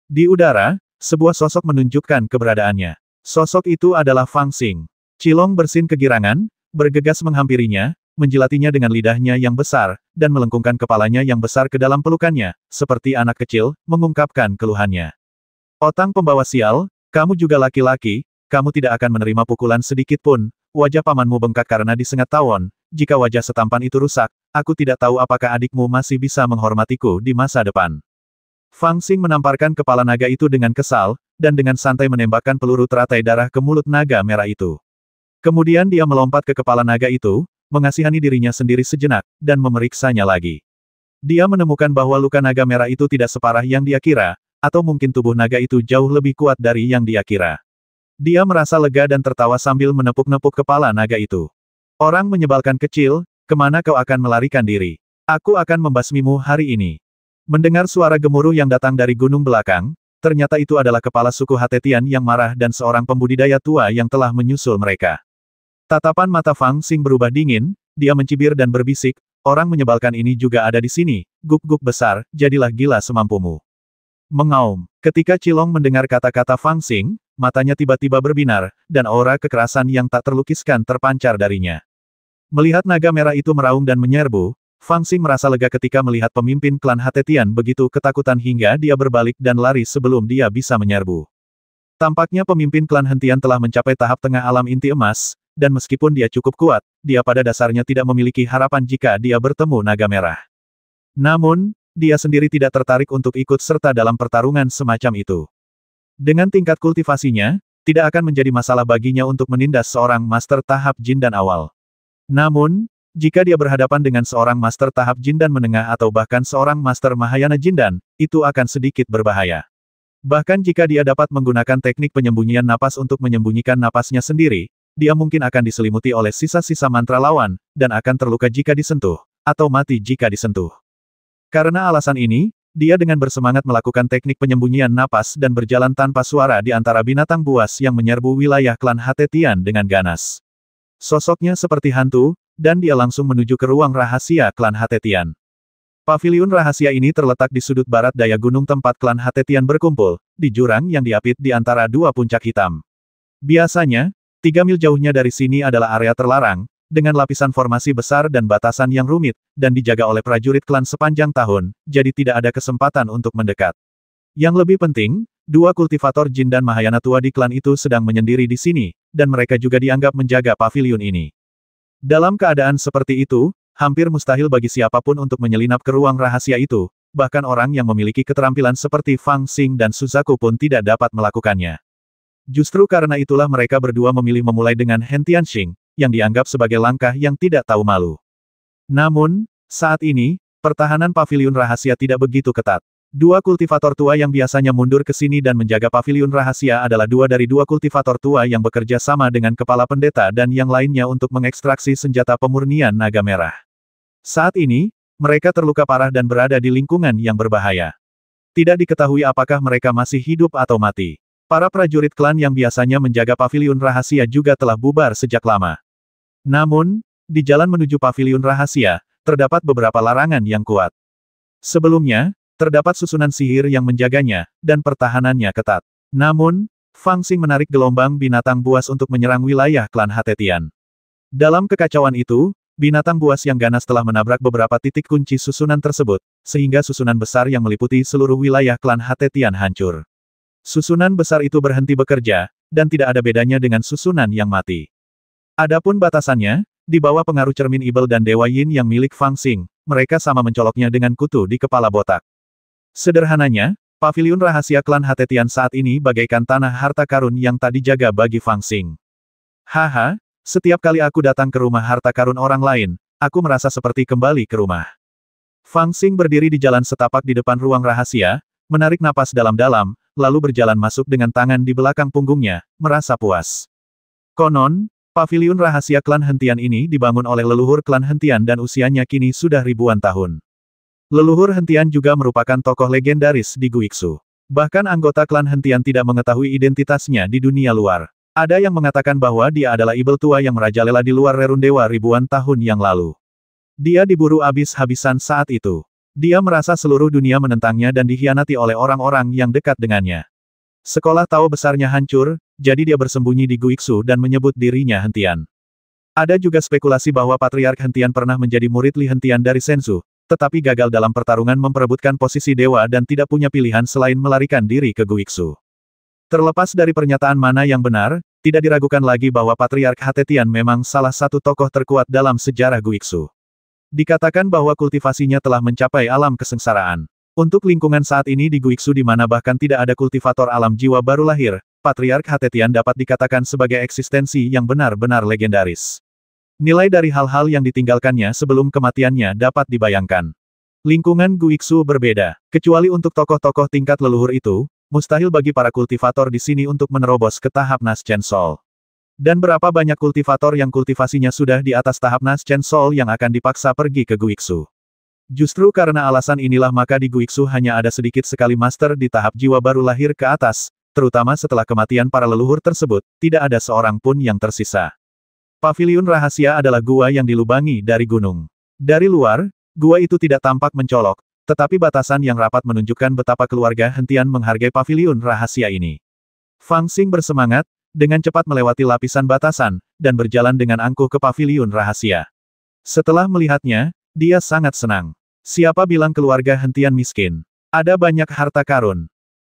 Di udara, sebuah sosok menunjukkan keberadaannya. Sosok itu adalah Fang Xing. Cilong bersin kegirangan, bergegas menghampirinya, menjilatinya dengan lidahnya yang besar, dan melengkungkan kepalanya yang besar ke dalam pelukannya, seperti anak kecil, mengungkapkan keluhannya. Otang pembawa sial, kamu juga laki-laki, kamu tidak akan menerima pukulan sedikit pun, wajah pamanmu bengkak karena disengat tawon, jika wajah setampan itu rusak, aku tidak tahu apakah adikmu masih bisa menghormatiku di masa depan. Fang Xing menamparkan kepala naga itu dengan kesal, dan dengan santai menembakkan peluru teratai darah ke mulut naga merah itu. Kemudian dia melompat ke kepala naga itu, mengasihani dirinya sendiri sejenak, dan memeriksanya lagi. Dia menemukan bahwa luka naga merah itu tidak separah yang dia kira, atau mungkin tubuh naga itu jauh lebih kuat dari yang dia kira. Dia merasa lega dan tertawa sambil menepuk-nepuk kepala naga itu. Orang menyebalkan kecil, kemana kau akan melarikan diri? Aku akan membasmimu hari ini. Mendengar suara gemuruh yang datang dari gunung belakang, ternyata itu adalah kepala suku Hatetian yang marah dan seorang pembudidaya tua yang telah menyusul mereka. Tatapan mata Fang Xing berubah dingin, dia mencibir dan berbisik, orang menyebalkan ini juga ada di sini, guk-guk besar, jadilah gila semampumu. Mengaum, ketika Cilong mendengar kata-kata Fang Xing, matanya tiba-tiba berbinar, dan aura kekerasan yang tak terlukiskan terpancar darinya. Melihat naga merah itu meraung dan menyerbu, Fang Xing merasa lega ketika melihat pemimpin klan Hatetian begitu ketakutan hingga dia berbalik dan lari sebelum dia bisa menyerbu. Tampaknya pemimpin klan Hentian telah mencapai tahap tengah alam inti emas, dan meskipun dia cukup kuat, dia pada dasarnya tidak memiliki harapan jika dia bertemu naga merah. Namun, dia sendiri tidak tertarik untuk ikut serta dalam pertarungan semacam itu. Dengan tingkat kultivasinya, tidak akan menjadi masalah baginya untuk menindas seorang master tahap jin dan awal. Namun, jika dia berhadapan dengan seorang master tahap jin dan menengah atau bahkan seorang master Mahayana Jindan, itu akan sedikit berbahaya. Bahkan jika dia dapat menggunakan teknik penyembunyian napas untuk menyembunyikan napasnya sendiri, dia mungkin akan diselimuti oleh sisa-sisa mantra lawan, dan akan terluka jika disentuh, atau mati jika disentuh. Karena alasan ini, dia dengan bersemangat melakukan teknik penyembunyian napas dan berjalan tanpa suara di antara binatang buas yang menyerbu wilayah klan Hatetian dengan ganas. Sosoknya seperti hantu, dan dia langsung menuju ke ruang rahasia klan Hatetian. Paviliun rahasia ini terletak di sudut barat daya gunung tempat klan Hatetian berkumpul, di jurang yang diapit di antara dua puncak hitam. Biasanya, 3 mil jauhnya dari sini adalah area terlarang, dengan lapisan formasi besar dan batasan yang rumit, dan dijaga oleh prajurit klan sepanjang tahun, jadi tidak ada kesempatan untuk mendekat. Yang lebih penting, dua kultivator jin dan Mahayana tua di klan itu sedang menyendiri di sini, dan mereka juga dianggap menjaga paviliun ini. Dalam keadaan seperti itu, hampir mustahil bagi siapapun untuk menyelinap ke ruang rahasia itu, bahkan orang yang memiliki keterampilan seperti Fang Xing dan Suzaku pun tidak dapat melakukannya. Justru karena itulah mereka berdua memilih memulai dengan Hen Tianxing, yang dianggap sebagai langkah yang tidak tahu malu. Namun, saat ini, pertahanan paviliun rahasia tidak begitu ketat. Dua kultivator tua yang biasanya mundur ke sini dan menjaga paviliun rahasia adalah dua dari dua kultivator tua yang bekerja sama dengan kepala pendeta dan yang lainnya untuk mengekstraksi senjata pemurnian naga merah. Saat ini, mereka terluka parah dan berada di lingkungan yang berbahaya. Tidak diketahui apakah mereka masih hidup atau mati. Para prajurit klan yang biasanya menjaga paviliun rahasia juga telah bubar sejak lama. Namun, di jalan menuju paviliun rahasia, terdapat beberapa larangan yang kuat. Sebelumnya, terdapat susunan sihir yang menjaganya, dan pertahanannya ketat. Namun, Fang Xing menarik gelombang binatang buas untuk menyerang wilayah klan Hatetian. Dalam kekacauan itu, binatang buas yang ganas telah menabrak beberapa titik kunci susunan tersebut, sehingga susunan besar yang meliputi seluruh wilayah klan Hatetian hancur. Susunan besar itu berhenti bekerja, dan tidak ada bedanya dengan susunan yang mati. Adapun batasannya, di bawah pengaruh cermin Ibel dan Dewa Yin yang milik Fang Xing, mereka sama mencoloknya dengan kutu di kepala botak. Sederhananya, paviliun rahasia klan Hatetian saat ini bagaikan tanah harta karun yang tak dijaga bagi Fang Xing. Haha, setiap kali aku datang ke rumah harta karun orang lain, aku merasa seperti kembali ke rumah. Fang Xing berdiri di jalan setapak di depan ruang rahasia, menarik napas dalam-dalam, lalu berjalan masuk dengan tangan di belakang punggungnya, merasa puas. Konon, paviliun rahasia klan Hentian ini dibangun oleh leluhur klan Hentian dan usianya kini sudah ribuan tahun. Leluhur Hentian juga merupakan tokoh legendaris di Guixu. Bahkan anggota klan Hentian tidak mengetahui identitasnya di dunia luar. Ada yang mengatakan bahwa dia adalah Ibel tua yang merajalela di luar Rerun Dewa ribuan tahun yang lalu. Dia diburu habis-habisan saat itu. Dia merasa seluruh dunia menentangnya dan dikhianati oleh orang-orang yang dekat dengannya. Sekolah Tao besarnya hancur, jadi dia bersembunyi di Guixu dan menyebut dirinya Hentian. Ada juga spekulasi bahwa Patriark Hentian pernah menjadi murid Li Hentian dari Senzu, tetapi gagal dalam pertarungan memperebutkan posisi dewa dan tidak punya pilihan selain melarikan diri ke Guixu. Terlepas dari pernyataan mana yang benar, tidak diragukan lagi bahwa Patriark Hatetian memang salah satu tokoh terkuat dalam sejarah Guixu. Dikatakan bahwa kultivasinya telah mencapai alam kesengsaraan. Untuk lingkungan saat ini di Guixu di mana bahkan tidak ada kultivator alam jiwa baru lahir, Patriark Hatetian dapat dikatakan sebagai eksistensi yang benar-benar legendaris. Nilai dari hal-hal yang ditinggalkannya sebelum kematiannya dapat dibayangkan. Lingkungan Guixu berbeda. Kecuali untuk tokoh-tokoh tingkat leluhur itu, mustahil bagi para kultivator di sini untuk menerobos ke tahap Naschen Soul. Dan berapa banyak kultivator yang kultivasinya sudah di atas tahap Naschen Soul yang akan dipaksa pergi ke Guixu. Justru karena alasan inilah maka di Guixu hanya ada sedikit sekali master di tahap jiwa baru lahir ke atas, terutama setelah kematian para leluhur tersebut, tidak ada seorang pun yang tersisa. Paviliun rahasia adalah gua yang dilubangi dari gunung. Dari luar, gua itu tidak tampak mencolok, tetapi batasan yang rapat menunjukkan betapa keluarga Hentian menghargai paviliun rahasia ini. Fang Xing bersemangat, dengan cepat melewati lapisan batasan, dan berjalan dengan angkuh ke paviliun rahasia. Setelah melihatnya, dia sangat senang. Siapa bilang keluarga Hentian miskin? Ada banyak harta karun.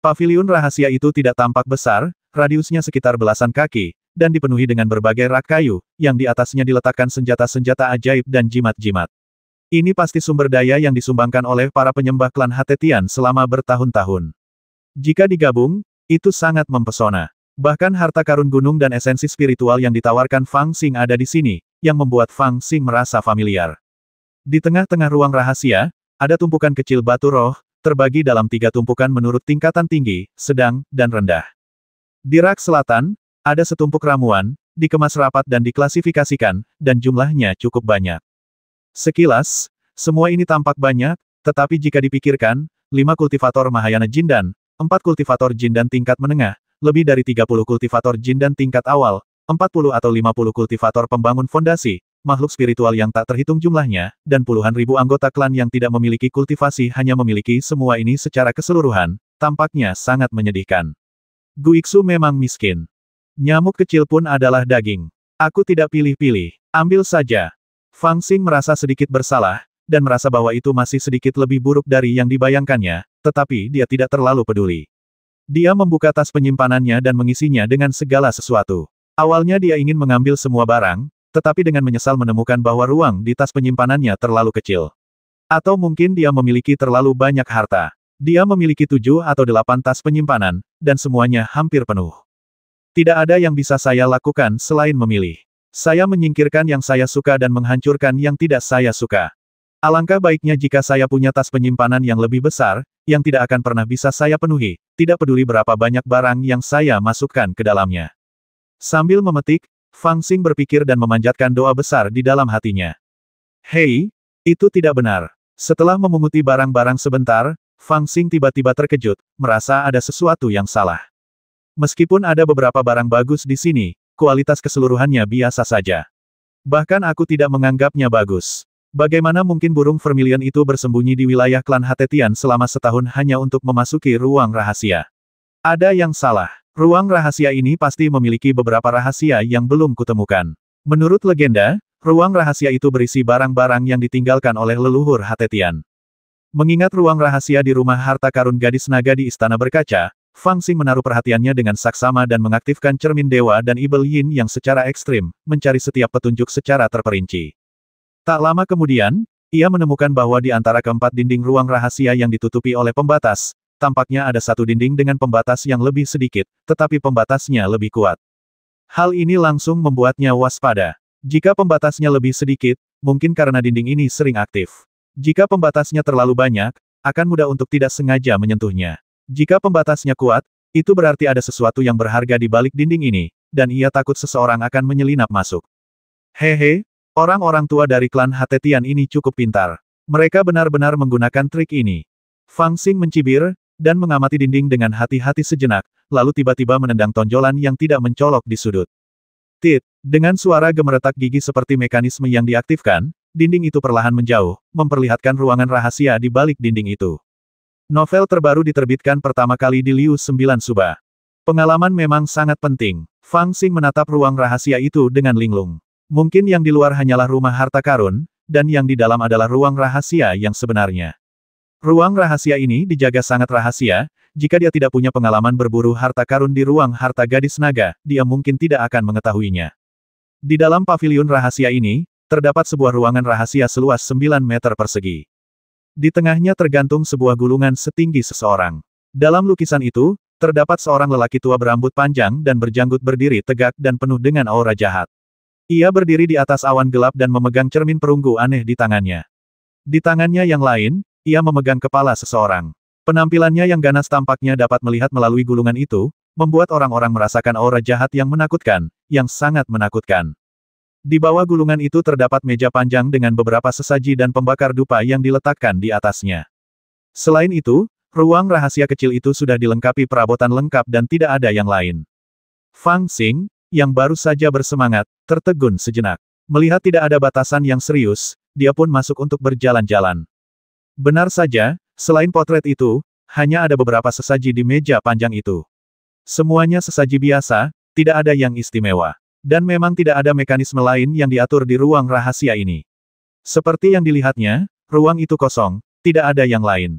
Paviliun rahasia itu tidak tampak besar, radiusnya sekitar belasan kaki, dan dipenuhi dengan berbagai rak kayu, yang di atasnya diletakkan senjata-senjata ajaib dan jimat-jimat. Ini pasti sumber daya yang disumbangkan oleh para penyembah klan Hatetian selama bertahun-tahun. Jika digabung, itu sangat mempesona. Bahkan harta karun gunung dan esensi spiritual yang ditawarkan Fang Xing ada di sini, yang membuat Fang Xing merasa familiar. Di tengah-tengah ruang rahasia, ada tumpukan kecil batu roh, terbagi dalam 3 tumpukan menurut tingkatan tinggi, sedang, dan rendah. Di rak selatan, ada setumpuk ramuan, dikemas rapat dan diklasifikasikan, dan jumlahnya cukup banyak. Sekilas, semua ini tampak banyak, tetapi jika dipikirkan, 5 kultivator Mahayana Jindan, 4 kultivator Jindan tingkat menengah, lebih dari 30 kultivator Jindan tingkat awal, 40 atau 50 kultivator pembangun fondasi, makhluk spiritual yang tak terhitung jumlahnya, dan puluhan ribu anggota klan yang tidak memiliki kultivasi hanya memiliki semua ini secara keseluruhan, tampaknya sangat menyedihkan. Guixu memang miskin. Nyamuk kecil pun adalah daging. Aku tidak pilih-pilih. Ambil saja. Fang Xing merasa sedikit bersalah, dan merasa bahwa itu masih sedikit lebih buruk dari yang dibayangkannya, tetapi dia tidak terlalu peduli. Dia membuka tas penyimpanannya dan mengisinya dengan segala sesuatu. Awalnya dia ingin mengambil semua barang, tetapi dengan menyesal menemukan bahwa ruang di tas penyimpanannya terlalu kecil. Atau mungkin dia memiliki terlalu banyak harta. Dia memiliki 7 atau 8 tas penyimpanan, dan semuanya hampir penuh. Tidak ada yang bisa saya lakukan selain memilih. Saya menyingkirkan yang saya suka dan menghancurkan yang tidak saya suka. Alangkah baiknya jika saya punya tas penyimpanan yang lebih besar, yang tidak akan pernah bisa saya penuhi, tidak peduli berapa banyak barang yang saya masukkan ke dalamnya. Sambil memetik, Fang Xing berpikir dan memanjatkan doa besar di dalam hatinya. Hei, itu tidak benar. Setelah memunguti barang-barang sebentar, Fang Xing tiba-tiba terkejut, merasa ada sesuatu yang salah. Meskipun ada beberapa barang bagus di sini, kualitas keseluruhannya biasa saja. Bahkan aku tidak menganggapnya bagus. Bagaimana mungkin burung vermilion itu bersembunyi di wilayah klan Hatetian selama setahun hanya untuk memasuki ruang rahasia? Ada yang salah. Ruang rahasia ini pasti memiliki beberapa rahasia yang belum kutemukan. Menurut legenda, ruang rahasia itu berisi barang-barang yang ditinggalkan oleh leluhur Hatetian. Mengingat ruang rahasia di rumah harta karun gadis naga di Istana Berkaca, Fang Xing menaruh perhatiannya dengan saksama dan mengaktifkan cermin dewa dan Ibel Yin yang secara ekstrim, mencari setiap petunjuk secara terperinci. Tak lama kemudian, ia menemukan bahwa di antara keempat dinding ruang rahasia yang ditutupi oleh pembatas, tampaknya ada satu dinding dengan pembatas yang lebih sedikit, tetapi pembatasnya lebih kuat. Hal ini langsung membuatnya waspada. Jika pembatasnya lebih sedikit, mungkin karena dinding ini sering aktif. Jika pembatasnya terlalu banyak, akan mudah untuk tidak sengaja menyentuhnya. Jika pembatasnya kuat, itu berarti ada sesuatu yang berharga di balik dinding ini, dan ia takut seseorang akan menyelinap masuk. Hehe. Orang-orang tua dari klan Hatetian ini cukup pintar. Mereka benar-benar menggunakan trik ini. Fang Xing mencibir, dan mengamati dinding dengan hati-hati sejenak, lalu tiba-tiba menendang tonjolan yang tidak mencolok di sudut. Tit, dengan suara gemeretak gigi seperti mekanisme yang diaktifkan, dinding itu perlahan menjauh, memperlihatkan ruangan rahasia di balik dinding itu. Novel terbaru diterbitkan pertama kali di Liu 9 Suba. Pengalaman memang sangat penting. Fang Xing menatap ruang rahasia itu dengan linglung. Mungkin yang di luar hanyalah rumah harta karun, dan yang di dalam adalah ruang rahasia yang sebenarnya. Ruang rahasia ini dijaga sangat rahasia, jika dia tidak punya pengalaman berburu harta karun di ruang harta gadis naga, dia mungkin tidak akan mengetahuinya. Di dalam paviliun rahasia ini, terdapat sebuah ruangan rahasia seluas 9 meter persegi. Di tengahnya tergantung sebuah gulungan setinggi seseorang. Dalam lukisan itu, terdapat seorang lelaki tua berambut panjang dan berjanggut berdiri tegak dan penuh dengan aura jahat. Ia berdiri di atas awan gelap dan memegang cermin perunggu aneh di tangannya. Di tangannya yang lain, ia memegang kepala seseorang. Penampilannya yang ganas tampaknya dapat melihat melalui gulungan itu, membuat orang-orang merasakan aura jahat yang menakutkan, yang sangat menakutkan. Di bawah gulungan itu terdapat meja panjang dengan beberapa sesaji dan pembakar dupa yang diletakkan di atasnya. Selain itu, ruang rahasia kecil itu sudah dilengkapi perabotan lengkap dan tidak ada yang lain. Fang Xing, yang baru saja bersemangat, tertegun sejenak. Melihat tidak ada batasan yang serius, dia pun masuk untuk berjalan-jalan. Benar saja, selain potret itu, hanya ada beberapa sesaji di meja panjang itu. Semuanya sesaji biasa, tidak ada yang istimewa. Dan memang tidak ada mekanisme lain yang diatur di ruang rahasia ini. Seperti yang dilihatnya, ruang itu kosong, tidak ada yang lain.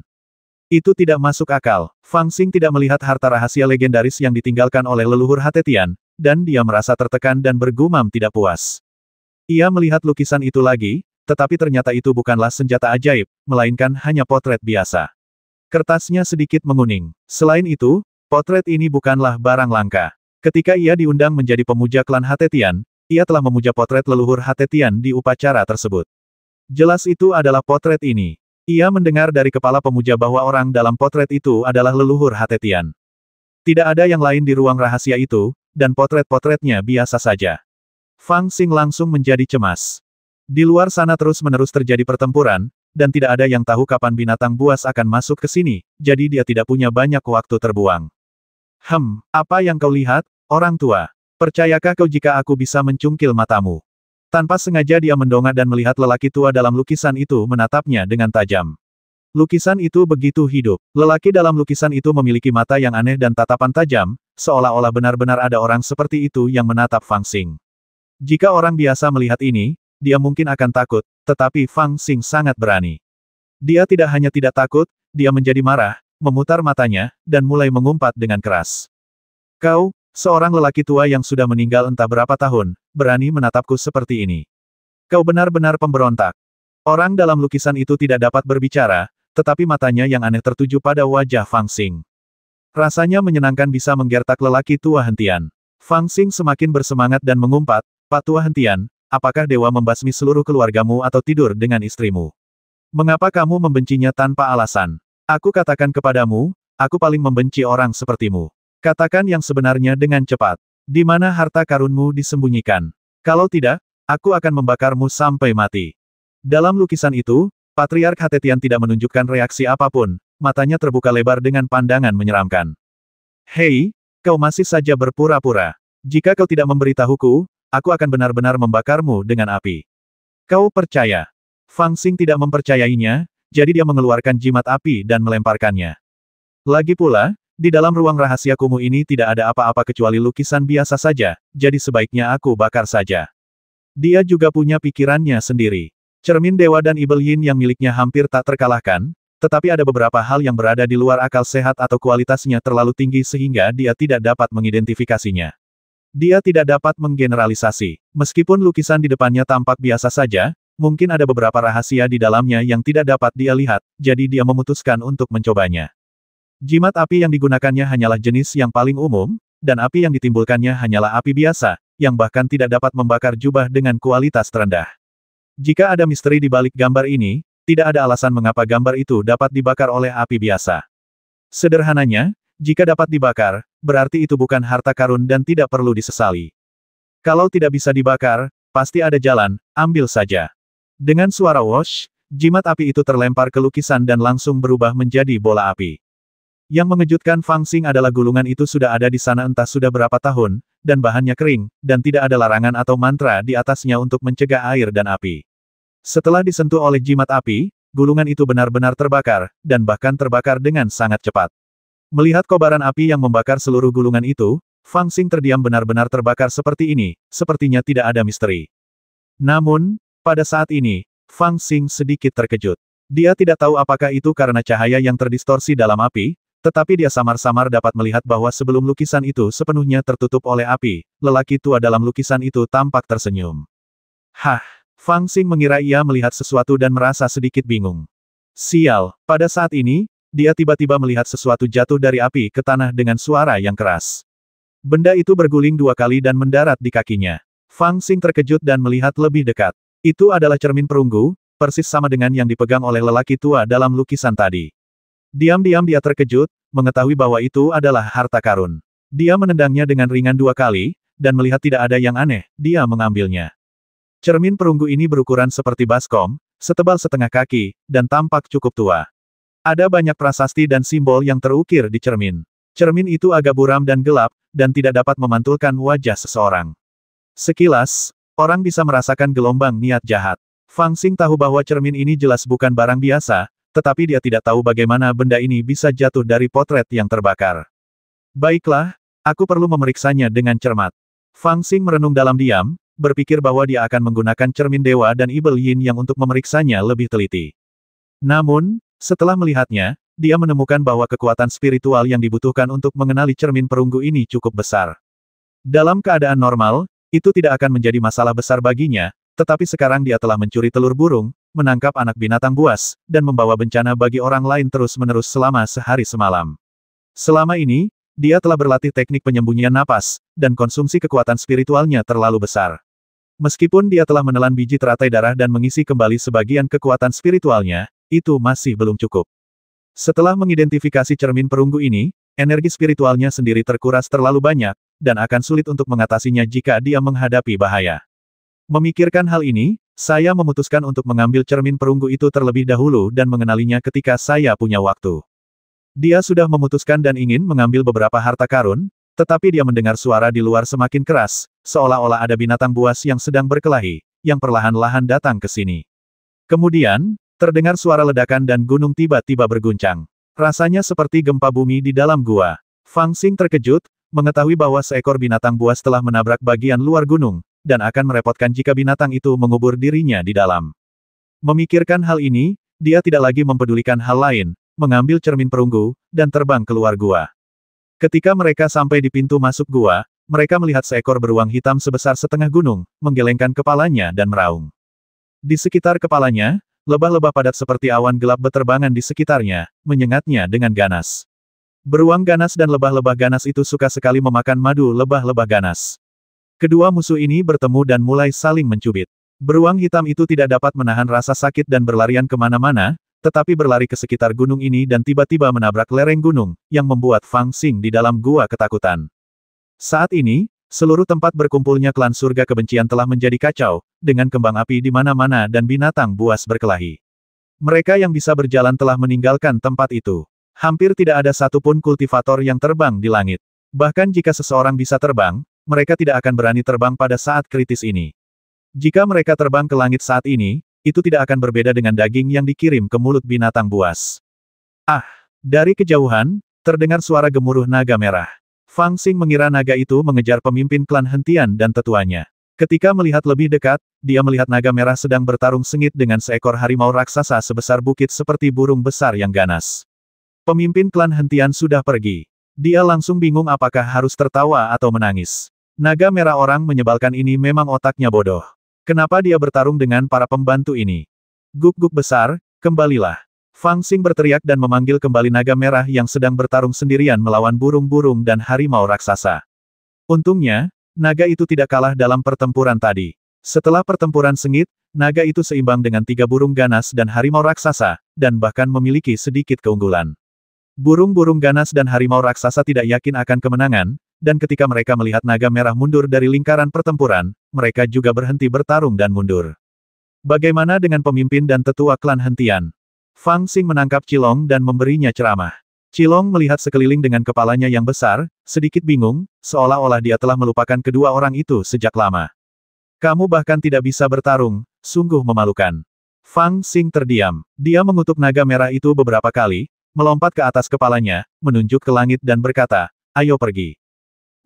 Itu tidak masuk akal. Fang Xing tidak melihat harta rahasia legendaris yang ditinggalkan oleh leluhur Hatetian, dan dia merasa tertekan dan bergumam tidak puas. Ia melihat lukisan itu lagi, tetapi ternyata itu bukanlah senjata ajaib, melainkan hanya potret biasa. Kertasnya sedikit menguning. Selain itu, potret ini bukanlah barang langka. Ketika ia diundang menjadi pemuja klan Hatetian, ia telah memuja potret leluhur Hatetian di upacara tersebut. Jelas itu adalah potret ini. Ia mendengar dari kepala pemuja bahwa orang dalam potret itu adalah leluhur Hatetian. Tidak ada yang lain di ruang rahasia itu, dan potret-potretnya biasa saja. Fang Xing langsung menjadi cemas. Di luar sana terus-menerus terjadi pertempuran, dan tidak ada yang tahu kapan binatang buas akan masuk ke sini, jadi dia tidak punya banyak waktu terbuang. Apa yang kau lihat, orang tua? Percayakah kau jika aku bisa mencungkil matamu? Tanpa sengaja dia mendongak dan melihat lelaki tua dalam lukisan itu menatapnya dengan tajam. Lukisan itu begitu hidup. Lelaki dalam lukisan itu memiliki mata yang aneh dan tatapan tajam, seolah-olah benar-benar ada orang seperti itu yang menatap Fang Xing. Jika orang biasa melihat ini, dia mungkin akan takut, tetapi Fang Xing sangat berani. Dia tidak hanya tidak takut, dia menjadi marah, memutar matanya, dan mulai mengumpat dengan keras. Kau, Seorang lelaki tua yang sudah meninggal entah berapa tahun, berani menatapku seperti ini. Kau benar-benar pemberontak. Orang dalam lukisan itu tidak dapat berbicara, tetapi matanya yang aneh tertuju pada wajah Fang Xing. Rasanya menyenangkan bisa menggertak lelaki tua hentian. Fang Xing semakin bersemangat dan mengumpat, Pak Tua Hentian, apakah dewa membasmi seluruh keluargamu atau tidur dengan istrimu? Mengapa kamu membencinya tanpa alasan? Aku katakan kepadamu, aku paling membenci orang sepertimu. Katakan yang sebenarnya dengan cepat. Di mana harta karunmu disembunyikan? Kalau tidak, aku akan membakarmu sampai mati. Dalam lukisan itu, Patriark Hatetian tidak menunjukkan reaksi apapun, matanya terbuka lebar dengan pandangan menyeramkan. Hei, kau masih saja berpura-pura. Jika kau tidak memberitahuku, aku akan benar-benar membakarmu dengan api. Kau percaya? Fang Xing tidak mempercayainya, jadi dia mengeluarkan jimat api dan melemparkannya. Lagi pula, di dalam ruang rahasia kumuh ini tidak ada apa-apa kecuali lukisan biasa saja, jadi sebaiknya aku bakar saja. Dia juga punya pikirannya sendiri. Cermin Dewa dan Ibel Yin yang miliknya hampir tak terkalahkan, tetapi ada beberapa hal yang berada di luar akal sehat atau kualitasnya terlalu tinggi sehingga dia tidak dapat mengidentifikasinya. Dia tidak dapat menggeneralisasi. Meskipun lukisan di depannya tampak biasa saja, mungkin ada beberapa rahasia di dalamnya yang tidak dapat dia lihat, jadi dia memutuskan untuk mencobanya. Jimat api yang digunakannya hanyalah jenis yang paling umum, dan api yang ditimbulkannya hanyalah api biasa, yang bahkan tidak dapat membakar jubah dengan kualitas terendah. Jika ada misteri di balik gambar ini, tidak ada alasan mengapa gambar itu dapat dibakar oleh api biasa. Sederhananya, jika dapat dibakar, berarti itu bukan harta karun dan tidak perlu disesali. Kalau tidak bisa dibakar, pasti ada jalan, ambil saja. Dengan suara wosh, jimat api itu terlempar ke lukisan dan langsung berubah menjadi bola api. Yang mengejutkan Fang Xing adalah gulungan itu sudah ada di sana entah sudah berapa tahun, dan bahannya kering, dan tidak ada larangan atau mantra di atasnya untuk mencegah air dan api. Setelah disentuh oleh jimat api, gulungan itu benar-benar terbakar, dan bahkan terbakar dengan sangat cepat. Melihat kobaran api yang membakar seluruh gulungan itu, Fang Xing terdiam benar-benar terbakar seperti ini, sepertinya tidak ada misteri. Namun, pada saat ini, Fang Xing sedikit terkejut. Dia tidak tahu apakah itu karena cahaya yang terdistorsi dalam api, tetapi dia samar-samar dapat melihat bahwa sebelum lukisan itu sepenuhnya tertutup oleh api, lelaki tua dalam lukisan itu tampak tersenyum. Hah! Fang Xing mengira ia melihat sesuatu dan merasa sedikit bingung. Sial, pada saat ini, dia tiba-tiba melihat sesuatu jatuh dari api ke tanah dengan suara yang keras. Benda itu berguling 2 kali dan mendarat di kakinya. Fang Xing terkejut dan melihat lebih dekat. Itu adalah cermin perunggu, persis sama dengan yang dipegang oleh lelaki tua dalam lukisan tadi. Diam-diam dia terkejut, mengetahui bahwa itu adalah harta karun. Dia menendangnya dengan ringan 2 kali, dan melihat tidak ada yang aneh, dia mengambilnya. Cermin perunggu ini berukuran seperti baskom, setebal setengah kaki, dan tampak cukup tua. Ada banyak prasasti dan simbol yang terukir di cermin. Cermin itu agak buram dan gelap, dan tidak dapat memantulkan wajah seseorang. Sekilas, orang bisa merasakan gelombang niat jahat. Fang Xing tahu bahwa cermin ini jelas bukan barang biasa, tetapi dia tidak tahu bagaimana benda ini bisa jatuh dari potret yang terbakar. Baiklah, aku perlu memeriksanya dengan cermat. Fang Xing merenung dalam diam, berpikir bahwa dia akan menggunakan cermin dewa dan Ibel Yin yang untuk memeriksanya lebih teliti. Namun, setelah melihatnya, dia menemukan bahwa kekuatan spiritual yang dibutuhkan untuk mengenali cermin perunggu ini cukup besar. Dalam keadaan normal, itu tidak akan menjadi masalah besar baginya, tetapi sekarang dia telah mencuri telur burung, menangkap anak binatang buas, dan membawa bencana bagi orang lain terus-menerus selama sehari semalam. Selama ini, dia telah berlatih teknik penyembunyian napas, dan konsumsi kekuatan spiritualnya terlalu besar. Meskipun dia telah menelan biji teratai darah dan mengisi kembali sebagian kekuatan spiritualnya, itu masih belum cukup. Setelah mengidentifikasi cermin perunggu ini, energi spiritualnya sendiri terkuras terlalu banyak, dan akan sulit untuk mengatasinya jika dia menghadapi bahaya. Memikirkan hal ini, saya memutuskan untuk mengambil cermin perunggu itu terlebih dahulu dan mengenalinya ketika saya punya waktu. Dia sudah memutuskan dan ingin mengambil beberapa harta karun, tetapi dia mendengar suara di luar semakin keras, seolah-olah ada binatang buas yang sedang berkelahi, yang perlahan-lahan datang ke sini. Kemudian, terdengar suara ledakan dan gunung tiba-tiba berguncang. Rasanya seperti gempa bumi di dalam gua. Fang Xing terkejut, mengetahui bahwa seekor binatang buas telah menabrak bagian luar gunung, dan akan merepotkan jika binatang itu mengubur dirinya di dalam. Memikirkan hal ini, dia tidak lagi mempedulikan hal lain, mengambil cermin perunggu, dan terbang keluar gua. Ketika mereka sampai di pintu masuk gua, mereka melihat seekor beruang hitam sebesar setengah gunung, menggelengkan kepalanya dan meraung. Di sekitar kepalanya, lebah-lebah padat seperti awan gelap berterbangan di sekitarnya, menyengatnya dengan ganas. Beruang ganas dan lebah-lebah ganas itu suka sekali memakan madu lebah-lebah ganas. Kedua musuh ini bertemu dan mulai saling mencubit. Beruang hitam itu tidak dapat menahan rasa sakit dan berlarian kemana-mana, tetapi berlari ke sekitar gunung ini dan tiba-tiba menabrak lereng gunung, yang membuat Fang Xing di dalam gua ketakutan. Saat ini, seluruh tempat berkumpulnya klan surga kebencian telah menjadi kacau, dengan kembang api di mana-mana dan binatang buas berkelahi. Mereka yang bisa berjalan telah meninggalkan tempat itu. Hampir tidak ada satupun kultivator yang terbang di langit. Bahkan jika seseorang bisa terbang, mereka tidak akan berani terbang pada saat kritis ini. Jika mereka terbang ke langit saat ini, itu tidak akan berbeda dengan daging yang dikirim ke mulut binatang buas. Ah! Dari kejauhan, terdengar suara gemuruh naga merah. Fang Xing mengira naga itu mengejar pemimpin klan hentian dan tetuanya. Ketika melihat lebih dekat, dia melihat naga merah sedang bertarung sengit dengan seekor harimau raksasa sebesar bukit seperti burung besar yang ganas. Pemimpin klan hentian sudah pergi. Dia langsung bingung apakah harus tertawa atau menangis. Naga merah orang menyebalkan ini memang otaknya bodoh. Kenapa dia bertarung dengan para pembantu ini? Guk-guk besar, kembalilah. Fang Xing berteriak dan memanggil kembali naga merah yang sedang bertarung sendirian melawan burung-burung dan harimau raksasa. Untungnya, naga itu tidak kalah dalam pertempuran tadi. Setelah pertempuran sengit, naga itu seimbang dengan 3 burung ganas dan harimau raksasa, dan bahkan memiliki sedikit keunggulan. Burung-burung ganas dan harimau raksasa tidak yakin akan kemenangan, dan ketika mereka melihat naga merah mundur dari lingkaran pertempuran, mereka juga berhenti bertarung dan mundur. Bagaimana dengan pemimpin dan tetua klan hentian? Fang Xing menangkap Qilong dan memberinya ceramah. Qilong melihat sekeliling dengan kepalanya yang besar, sedikit bingung, seolah-olah dia telah melupakan kedua orang itu sejak lama. Kamu bahkan tidak bisa bertarung, sungguh memalukan. Fang Xing terdiam. Dia mengutuk naga merah itu beberapa kali, melompat ke atas kepalanya, menunjuk ke langit dan berkata, ayo pergi.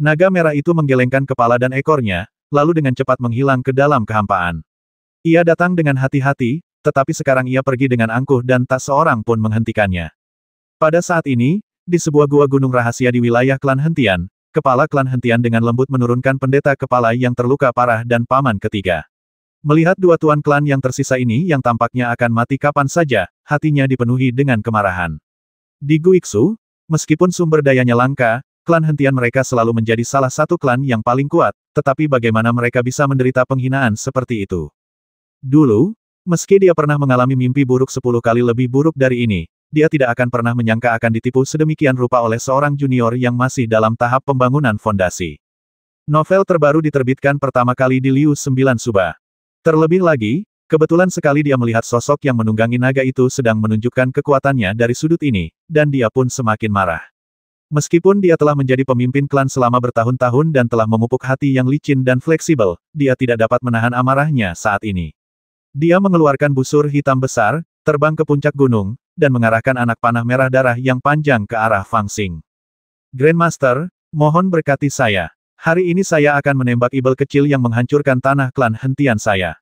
Naga merah itu menggelengkan kepala dan ekornya, lalu dengan cepat menghilang ke dalam kehampaan. Ia datang dengan hati-hati, tetapi sekarang ia pergi dengan angkuh dan tak seorang pun menghentikannya. Pada saat ini, di sebuah gua gunung rahasia di wilayah klan hentian, kepala klan hentian dengan lembut menurunkan pendeta kepala yang terluka parah dan paman ketiga. Melihat dua tuan klan yang tersisa ini yang tampaknya akan mati kapan saja, hatinya dipenuhi dengan kemarahan. Di Guiksu, meskipun sumber dayanya langka, klan hentian mereka selalu menjadi salah satu klan yang paling kuat, tetapi bagaimana mereka bisa menderita penghinaan seperti itu? Dulu, meski dia pernah mengalami mimpi buruk 10 kali lebih buruk dari ini, dia tidak akan pernah menyangka akan ditipu sedemikian rupa oleh seorang junior yang masih dalam tahap pembangunan fondasi. Novel terbaru diterbitkan pertama kali di Liu 9 Suba. Terlebih lagi, kebetulan sekali dia melihat sosok yang menunggangi naga itu sedang menunjukkan kekuatannya dari sudut ini, dan dia pun semakin marah. Meskipun dia telah menjadi pemimpin klan selama bertahun-tahun dan telah memupuk hati yang licin dan fleksibel, dia tidak dapat menahan amarahnya saat ini. Dia mengeluarkan busur hitam besar, terbang ke puncak gunung, dan mengarahkan anak panah merah darah yang panjang ke arah Fang Xing. Grandmaster, mohon berkati saya. Hari ini saya akan menembak ibel kecil yang menghancurkan tanah klan hentian saya.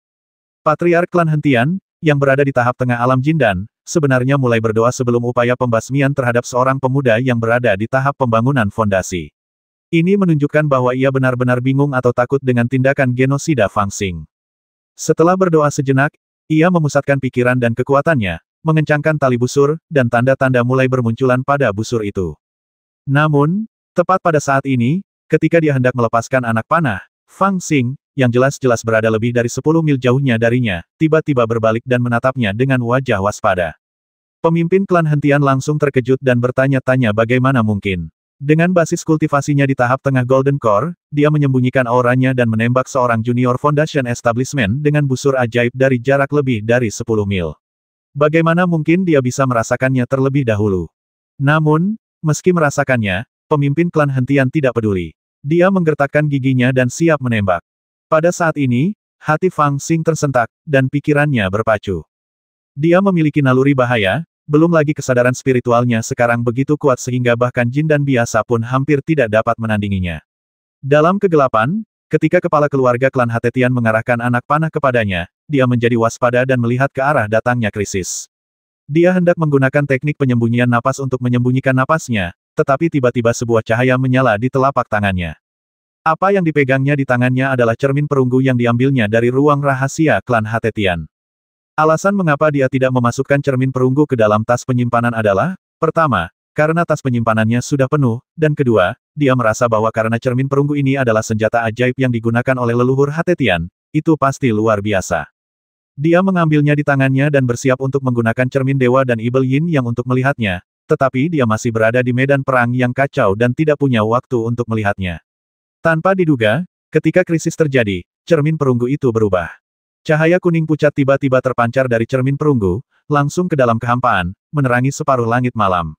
Patriark klan hentian, yang berada di tahap tengah alam Jindan, sebenarnya mulai berdoa sebelum upaya pembasmian terhadap seorang pemuda yang berada di tahap pembangunan fondasi. Ini menunjukkan bahwa ia benar-benar bingung atau takut dengan tindakan genosida Fang Xing. Setelah berdoa sejenak, ia memusatkan pikiran dan kekuatannya, mengencangkan tali busur, dan tanda-tanda mulai bermunculan pada busur itu. Namun, tepat pada saat ini, ketika dia hendak melepaskan anak panah, Fang Xing, yang jelas-jelas berada lebih dari 10 mil jauhnya darinya, tiba-tiba berbalik dan menatapnya dengan wajah waspada. Pemimpin klan hentian langsung terkejut dan bertanya-tanya bagaimana mungkin. Dengan basis kultivasinya di tahap tengah Golden Core, dia menyembunyikan auranya dan menembak seorang junior Foundation Establishment dengan busur ajaib dari jarak lebih dari 10 mil. Bagaimana mungkin dia bisa merasakannya terlebih dahulu? Namun, meski merasakannya, pemimpin klan hentian tidak peduli. Dia menggertakkan giginya dan siap menembak. Pada saat ini, hati Fang Xing tersentak, dan pikirannya berpacu. Dia memiliki naluri bahaya, belum lagi kesadaran spiritualnya sekarang begitu kuat sehingga bahkan Jindan biasa pun hampir tidak dapat menandinginya. Dalam kegelapan, ketika kepala keluarga klan Hatetian mengarahkan anak panah kepadanya, dia menjadi waspada dan melihat ke arah datangnya krisis. Dia hendak menggunakan teknik penyembunyian napas untuk menyembunyikan napasnya, tetapi tiba-tiba sebuah cahaya menyala di telapak tangannya. Apa yang dipegangnya di tangannya adalah cermin perunggu yang diambilnya dari ruang rahasia klan Hatetian. Alasan mengapa dia tidak memasukkan cermin perunggu ke dalam tas penyimpanan adalah, pertama, karena tas penyimpanannya sudah penuh, dan kedua, dia merasa bahwa karena cermin perunggu ini adalah senjata ajaib yang digunakan oleh leluhur Hatetian, itu pasti luar biasa. Dia mengambilnya di tangannya dan bersiap untuk menggunakan cermin dewa dan Ibel Yin yang untuk melihatnya, tetapi dia masih berada di medan perang yang kacau dan tidak punya waktu untuk melihatnya. Tanpa diduga, ketika krisis terjadi, cermin perunggu itu berubah. Cahaya kuning pucat tiba-tiba terpancar dari cermin perunggu, langsung ke dalam kehampaan, menerangi separuh langit malam.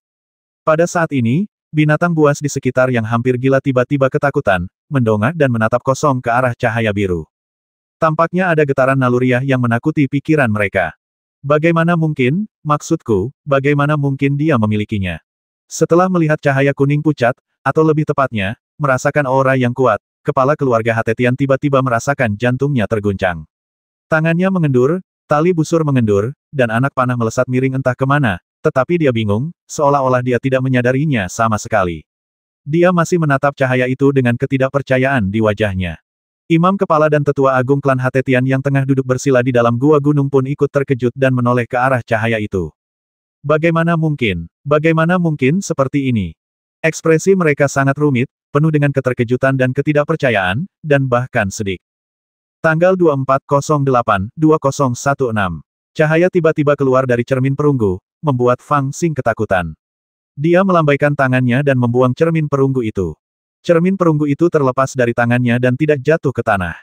Pada saat ini, binatang buas di sekitar yang hampir gila tiba-tiba ketakutan, mendongak dan menatap kosong ke arah cahaya biru. Tampaknya ada getaran naluriah yang menakuti pikiran mereka. Bagaimana mungkin, maksudku, bagaimana mungkin dia memilikinya? Setelah melihat cahaya kuning pucat, atau lebih tepatnya, merasakan aura yang kuat, kepala keluarga Hatetian tiba-tiba merasakan jantungnya terguncang. Tangannya mengendur, tali busur mengendur, dan anak panah melesat miring entah kemana, tetapi dia bingung, seolah-olah dia tidak menyadarinya sama sekali. Dia masih menatap cahaya itu dengan ketidakpercayaan di wajahnya. Imam kepala dan tetua agung klan Hatetian yang tengah duduk bersila di dalam gua gunung pun ikut terkejut dan menoleh ke arah cahaya itu. Bagaimana mungkin? Bagaimana mungkin seperti ini? Ekspresi mereka sangat rumit, penuh dengan keterkejutan dan ketidakpercayaan, dan bahkan sedih. Tanggal 2408-2016. Cahaya tiba-tiba keluar dari cermin perunggu, membuat Fang Xing ketakutan. Dia melambaikan tangannya dan membuang cermin perunggu itu. Cermin perunggu itu terlepas dari tangannya dan tidak jatuh ke tanah.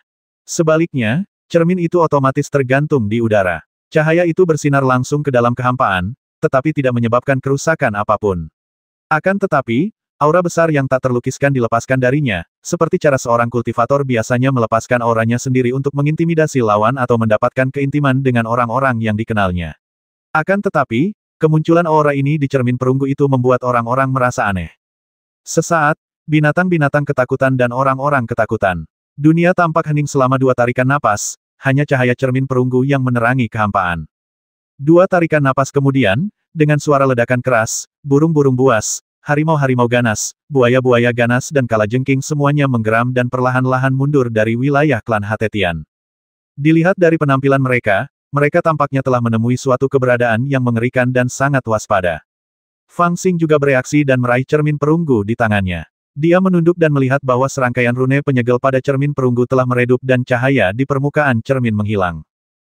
Sebaliknya, cermin itu otomatis tergantung di udara. Cahaya itu bersinar langsung ke dalam kehampaan, tetapi tidak menyebabkan kerusakan apapun. Akan tetapi, aura besar yang tak terlukiskan dilepaskan darinya, seperti cara seorang kultivator biasanya melepaskan auranya sendiri untuk mengintimidasi lawan atau mendapatkan keintiman dengan orang-orang yang dikenalnya. Akan tetapi, kemunculan aura ini di cermin perunggu itu membuat orang-orang merasa aneh. Sesaat, binatang-binatang ketakutan dan orang-orang ketakutan. Dunia tampak hening selama 2 tarikan napas, hanya cahaya cermin perunggu yang menerangi kehampaan. 2 tarikan napas kemudian, dengan suara ledakan keras, burung-burung buas, harimau-harimau ganas, buaya-buaya ganas dan kalajengking semuanya menggeram dan perlahan-lahan mundur dari wilayah klan Hatetian. Dilihat dari penampilan mereka, mereka tampaknya telah menemui suatu keberadaan yang mengerikan dan sangat waspada. Fang Xing juga bereaksi dan meraih cermin perunggu di tangannya. Dia menunduk dan melihat bahwa serangkaian rune penyegel pada cermin perunggu telah meredup dan cahaya di permukaan cermin menghilang.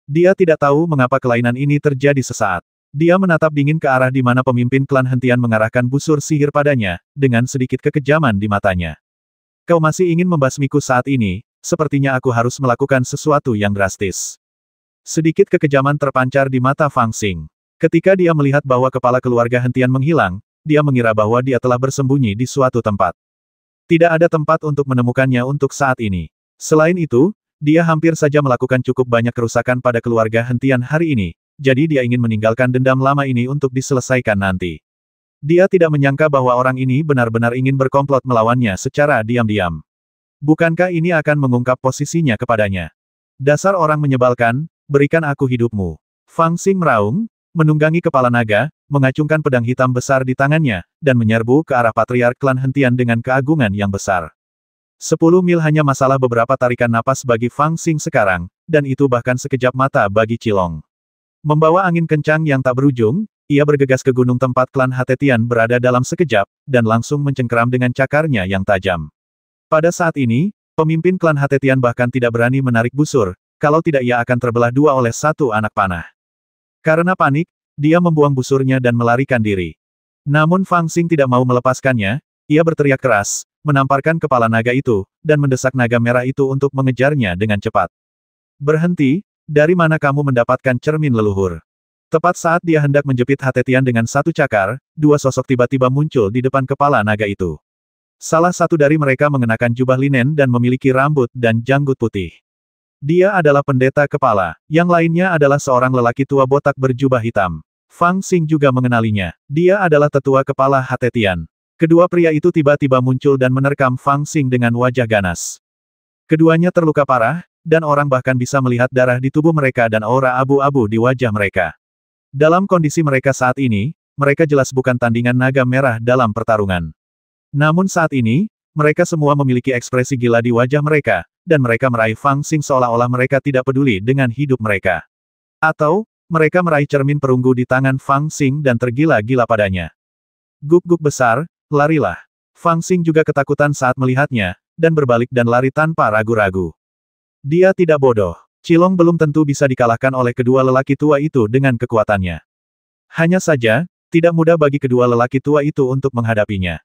Dia tidak tahu mengapa kelainan ini terjadi sesaat. Dia menatap dingin ke arah di mana pemimpin klan Hentian mengarahkan busur sihir padanya, dengan sedikit kekejaman di matanya. Kau masih ingin membasmiku saat ini, sepertinya aku harus melakukan sesuatu yang drastis. Sedikit kekejaman terpancar di mata Fang Xing. Ketika dia melihat bahwa kepala keluarga Hentian menghilang, dia mengira bahwa dia telah bersembunyi di suatu tempat. Tidak ada tempat untuk menemukannya untuk saat ini. Selain itu, dia hampir saja melakukan cukup banyak kerusakan pada keluarga Hentian hari ini, jadi dia ingin meninggalkan dendam lama ini untuk diselesaikan nanti. Dia tidak menyangka bahwa orang ini benar-benar ingin berkomplot melawannya secara diam-diam. Bukankah ini akan mengungkap posisinya kepadanya? Dasar orang menyebalkan, berikan aku hidupmu. Fang Xing meraung, menunggangi kepala naga, mengacungkan pedang hitam besar di tangannya, dan menyerbu ke arah patriark klan Hentian dengan keagungan yang besar. 10 mil hanya masalah beberapa tarikan napas bagi Fang Xing sekarang, dan itu bahkan sekejap mata bagi Qilong. Membawa angin kencang yang tak berujung, ia bergegas ke gunung tempat klan Hatetian berada dalam sekejap, dan langsung mencengkeram dengan cakarnya yang tajam. Pada saat ini, pemimpin klan Hatetian bahkan tidak berani menarik busur, kalau tidak ia akan terbelah 2 oleh 1 anak panah. Karena panik, dia membuang busurnya dan melarikan diri. Namun Fang Xing tidak mau melepaskannya, ia berteriak keras, menamparkan kepala naga itu, dan mendesak naga merah itu untuk mengejarnya dengan cepat. Berhenti, dari mana kamu mendapatkan cermin leluhur? Tepat saat dia hendak menjepit Hatetian dengan 1 cakar, 2 sosok tiba-tiba muncul di depan kepala naga itu. Salah satu dari mereka mengenakan jubah linen dan memiliki rambut dan janggut putih. Dia adalah pendeta kepala, yang lainnya adalah seorang lelaki tua botak berjubah hitam. Fang Xing juga mengenalinya, dia adalah tetua kepala Hatetian. Kedua pria itu tiba-tiba muncul dan menerkam Fang Xing dengan wajah ganas. Keduanya terluka parah, dan orang bahkan bisa melihat darah di tubuh mereka dan aura abu-abu di wajah mereka. Dalam kondisi mereka saat ini, mereka jelas bukan tandingan naga merah dalam pertarungan. Namun saat ini, mereka semua memiliki ekspresi gila di wajah mereka, dan mereka meraih Fang Xing seolah-olah mereka tidak peduli dengan hidup mereka. Atau, mereka meraih cermin perunggu di tangan Fang Xing dan tergila-gila padanya. Guk-guk besar, larilah. Fang Xing juga ketakutan saat melihatnya, dan berbalik dan lari tanpa ragu-ragu. Dia tidak bodoh. Qilong belum tentu bisa dikalahkan oleh kedua lelaki tua itu dengan kekuatannya. Hanya saja, tidak mudah bagi kedua lelaki tua itu untuk menghadapinya.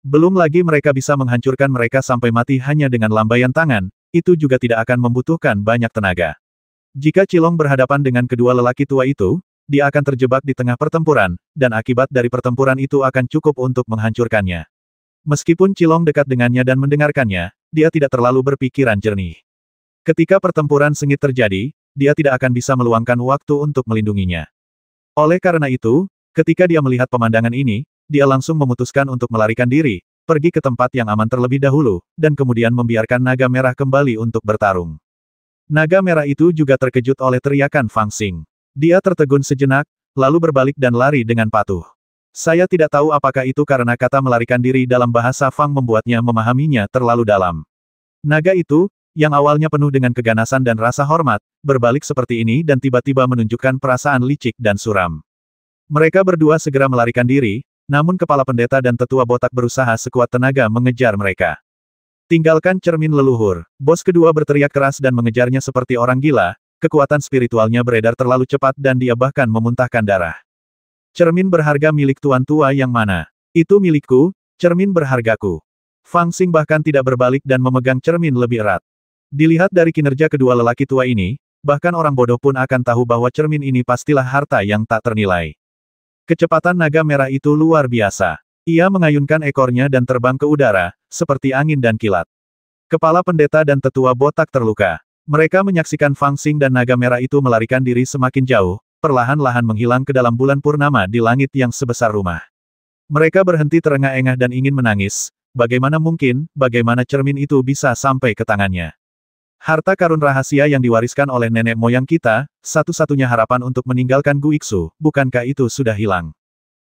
Belum lagi mereka bisa menghancurkan mereka sampai mati hanya dengan lambaian tangan, itu juga tidak akan membutuhkan banyak tenaga. Jika Qilong berhadapan dengan kedua lelaki tua itu, dia akan terjebak di tengah pertempuran, dan akibat dari pertempuran itu akan cukup untuk menghancurkannya. Meskipun Qilong dekat dengannya dan mendengarkannya, dia tidak terlalu berpikiran jernih. Ketika pertempuran sengit terjadi, dia tidak akan bisa meluangkan waktu untuk melindunginya. Oleh karena itu, ketika dia melihat pemandangan ini, dia langsung memutuskan untuk melarikan diri, pergi ke tempat yang aman terlebih dahulu, dan kemudian membiarkan naga merah kembali untuk bertarung. Naga merah itu juga terkejut oleh teriakan Fang Xing. Dia tertegun sejenak, lalu berbalik dan lari dengan patuh. Saya tidak tahu apakah itu karena kata melarikan diri dalam bahasa Fang membuatnya memahaminya terlalu dalam. Naga itu, yang awalnya penuh dengan keganasan dan rasa hormat, berbalik seperti ini dan tiba-tiba menunjukkan perasaan licik dan suram. Mereka berdua segera melarikan diri, namun kepala pendeta dan tetua botak berusaha sekuat tenaga mengejar mereka. Tinggalkan cermin leluhur. Bos kedua berteriak keras dan mengejarnya seperti orang gila, kekuatan spiritualnya beredar terlalu cepat dan dia bahkan memuntahkan darah. Cermin berharga milik tuan tua yang mana? Itu milikku, cermin berhargaku. Fang Xing bahkan tidak berbalik dan memegang cermin lebih erat. Dilihat dari kinerja kedua lelaki tua ini, bahkan orang bodoh pun akan tahu bahwa cermin ini pastilah harta yang tak ternilai. Kecepatan naga merah itu luar biasa. Ia mengayunkan ekornya dan terbang ke udara, seperti angin dan kilat. Kepala pendeta dan tetua botak terluka. Mereka menyaksikan Fang Xing dan naga merah itu melarikan diri semakin jauh, perlahan-lahan menghilang ke dalam bulan purnama di langit yang sebesar rumah. Mereka berhenti terengah-engah dan ingin menangis. Bagaimana mungkin, bagaimana cermin itu bisa sampai ke tangannya? Harta karun rahasia yang diwariskan oleh nenek moyang kita, satu-satunya harapan untuk meninggalkan Guiksu, bukankah itu sudah hilang?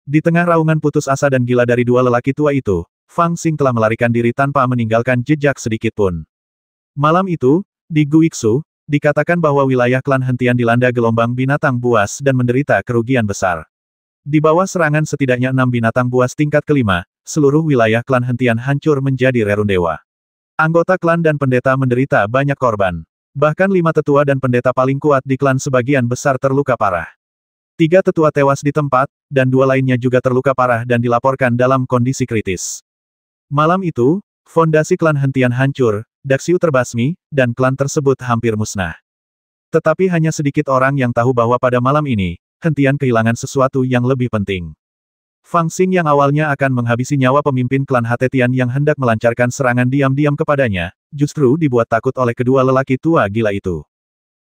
Di tengah raungan putus asa dan gila dari dua lelaki tua itu, Fang Xing telah melarikan diri tanpa meninggalkan jejak sedikitpun. Malam itu, di Guiksu, dikatakan bahwa wilayah klan Hentian dilanda gelombang binatang buas dan menderita kerugian besar. Di bawah serangan setidaknya 6 binatang buas tingkat kelima, seluruh wilayah klan Hentian hancur menjadi rerundewa. Anggota klan dan pendeta menderita banyak korban. Bahkan 5 tetua dan pendeta paling kuat di klan sebagian besar terluka parah. 3 tetua tewas di tempat, dan 2 lainnya juga terluka parah dan dilaporkan dalam kondisi kritis. Malam itu, fondasi klan Hentian hancur, Daxiu terbasmi, dan klan tersebut hampir musnah. Tetapi hanya sedikit orang yang tahu bahwa pada malam ini, Hentian kehilangan sesuatu yang lebih penting. Fang Xing yang awalnya akan menghabisi nyawa pemimpin klan Hatetian yang hendak melancarkan serangan diam-diam kepadanya, justru dibuat takut oleh kedua lelaki tua gila itu.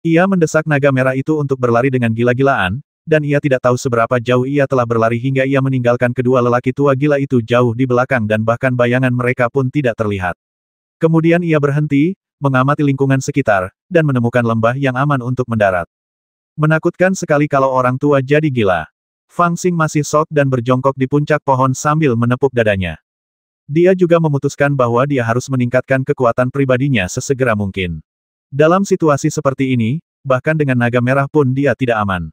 Ia mendesak naga merah itu untuk berlari dengan gila-gilaan, dan ia tidak tahu seberapa jauh ia telah berlari hingga ia meninggalkan kedua lelaki tua gila itu jauh di belakang dan bahkan bayangan mereka pun tidak terlihat. Kemudian ia berhenti, mengamati lingkungan sekitar, dan menemukan lembah yang aman untuk mendarat. Menakutkan sekali kalau orang tua jadi gila. Fang Xing masih shock dan berjongkok di puncak pohon sambil menepuk dadanya. Dia juga memutuskan bahwa dia harus meningkatkan kekuatan pribadinya sesegera mungkin. Dalam situasi seperti ini, bahkan dengan naga merah pun dia tidak aman.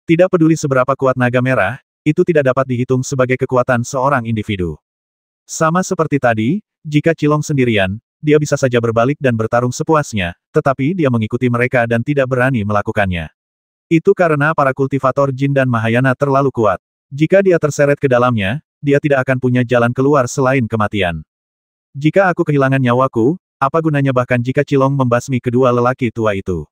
Tidak peduli seberapa kuat naga merah, itu tidak dapat dihitung sebagai kekuatan seorang individu. Sama seperti tadi, jika Qilong sendirian, dia bisa saja berbalik dan bertarung sepuasnya, tetapi dia mengikuti mereka dan tidak berani melakukannya. Itu karena para kultivator Jin dan Mahayana terlalu kuat. Jika dia terseret ke dalamnya, dia tidak akan punya jalan keluar selain kematian. Jika aku kehilangan nyawaku, apa gunanya bahkan jika Qilong membasmi kedua lelaki tua itu?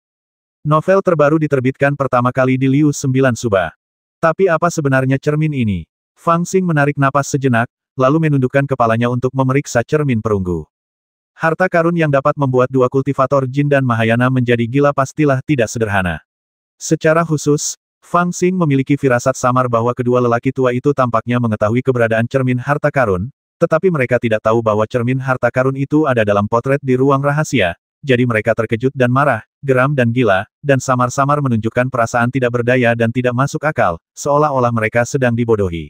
Novel terbaru diterbitkan pertama kali di Liu 9 Suba. Tapi apa sebenarnya cermin ini? Fang Xing menarik napas sejenak, lalu menundukkan kepalanya untuk memeriksa cermin perunggu. Harta karun yang dapat membuat dua kultivator Jin dan Mahayana menjadi gila pastilah tidak sederhana. Secara khusus, Fang Xing memiliki firasat samar bahwa kedua lelaki tua itu tampaknya mengetahui keberadaan cermin harta karun, tetapi mereka tidak tahu bahwa cermin harta karun itu ada dalam potret di ruang rahasia, jadi mereka terkejut dan marah, geram dan gila, dan samar-samar menunjukkan perasaan tidak berdaya dan tidak masuk akal, seolah-olah mereka sedang dibodohi.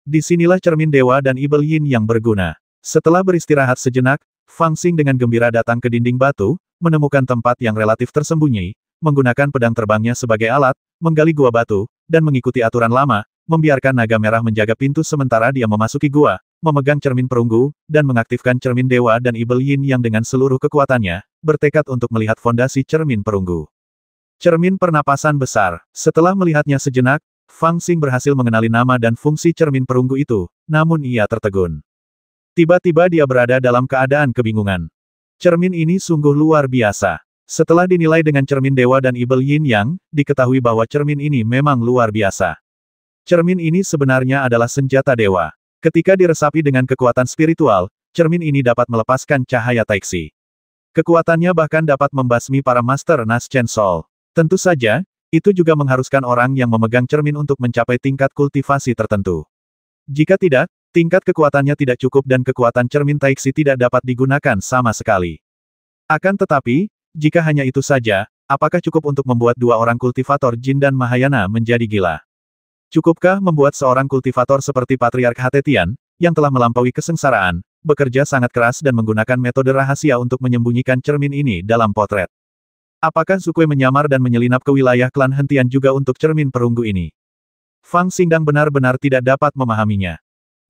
Disinilah cermin dewa dan Ibel Yin yang berguna. Setelah beristirahat sejenak, Fang Xing dengan gembira datang ke dinding batu, menemukan tempat yang relatif tersembunyi, menggunakan pedang terbangnya sebagai alat, menggali gua batu, dan mengikuti aturan lama, membiarkan naga merah menjaga pintu sementara dia memasuki gua, memegang cermin perunggu, dan mengaktifkan cermin dewa dan Ibel Yin yang dengan seluruh kekuatannya, bertekad untuk melihat fondasi cermin perunggu. Cermin pernapasan besar. Setelah melihatnya sejenak, Fang Xing berhasil mengenali nama dan fungsi cermin perunggu itu, namun ia tertegun. Tiba-tiba dia berada dalam keadaan kebingungan. Cermin ini sungguh luar biasa. Setelah dinilai dengan cermin dewa dan Ibel Yin Yang, diketahui bahwa cermin ini memang luar biasa. Cermin ini sebenarnya adalah senjata dewa. Ketika diresapi dengan kekuatan spiritual, cermin ini dapat melepaskan cahaya Taixi. Kekuatannya bahkan dapat membasmi para Master Nas Chen Sol. Tentu saja, itu juga mengharuskan orang yang memegang cermin untuk mencapai tingkat kultivasi tertentu. Jika tidak, tingkat kekuatannya tidak cukup dan kekuatan cermin Taixi tidak dapat digunakan sama sekali. Akan tetapi, jika hanya itu saja, apakah cukup untuk membuat dua orang kultivator Jin dan Mahayana menjadi gila? Cukupkah membuat seorang kultivator seperti Patriark Hatetian, yang telah melampaui kesengsaraan, bekerja sangat keras dan menggunakan metode rahasia untuk menyembunyikan cermin ini dalam potret? Apakah Sukue menyamar dan menyelinap ke wilayah klan hentian juga untuk cermin perunggu ini? Fang Xingdang benar-benar tidak dapat memahaminya.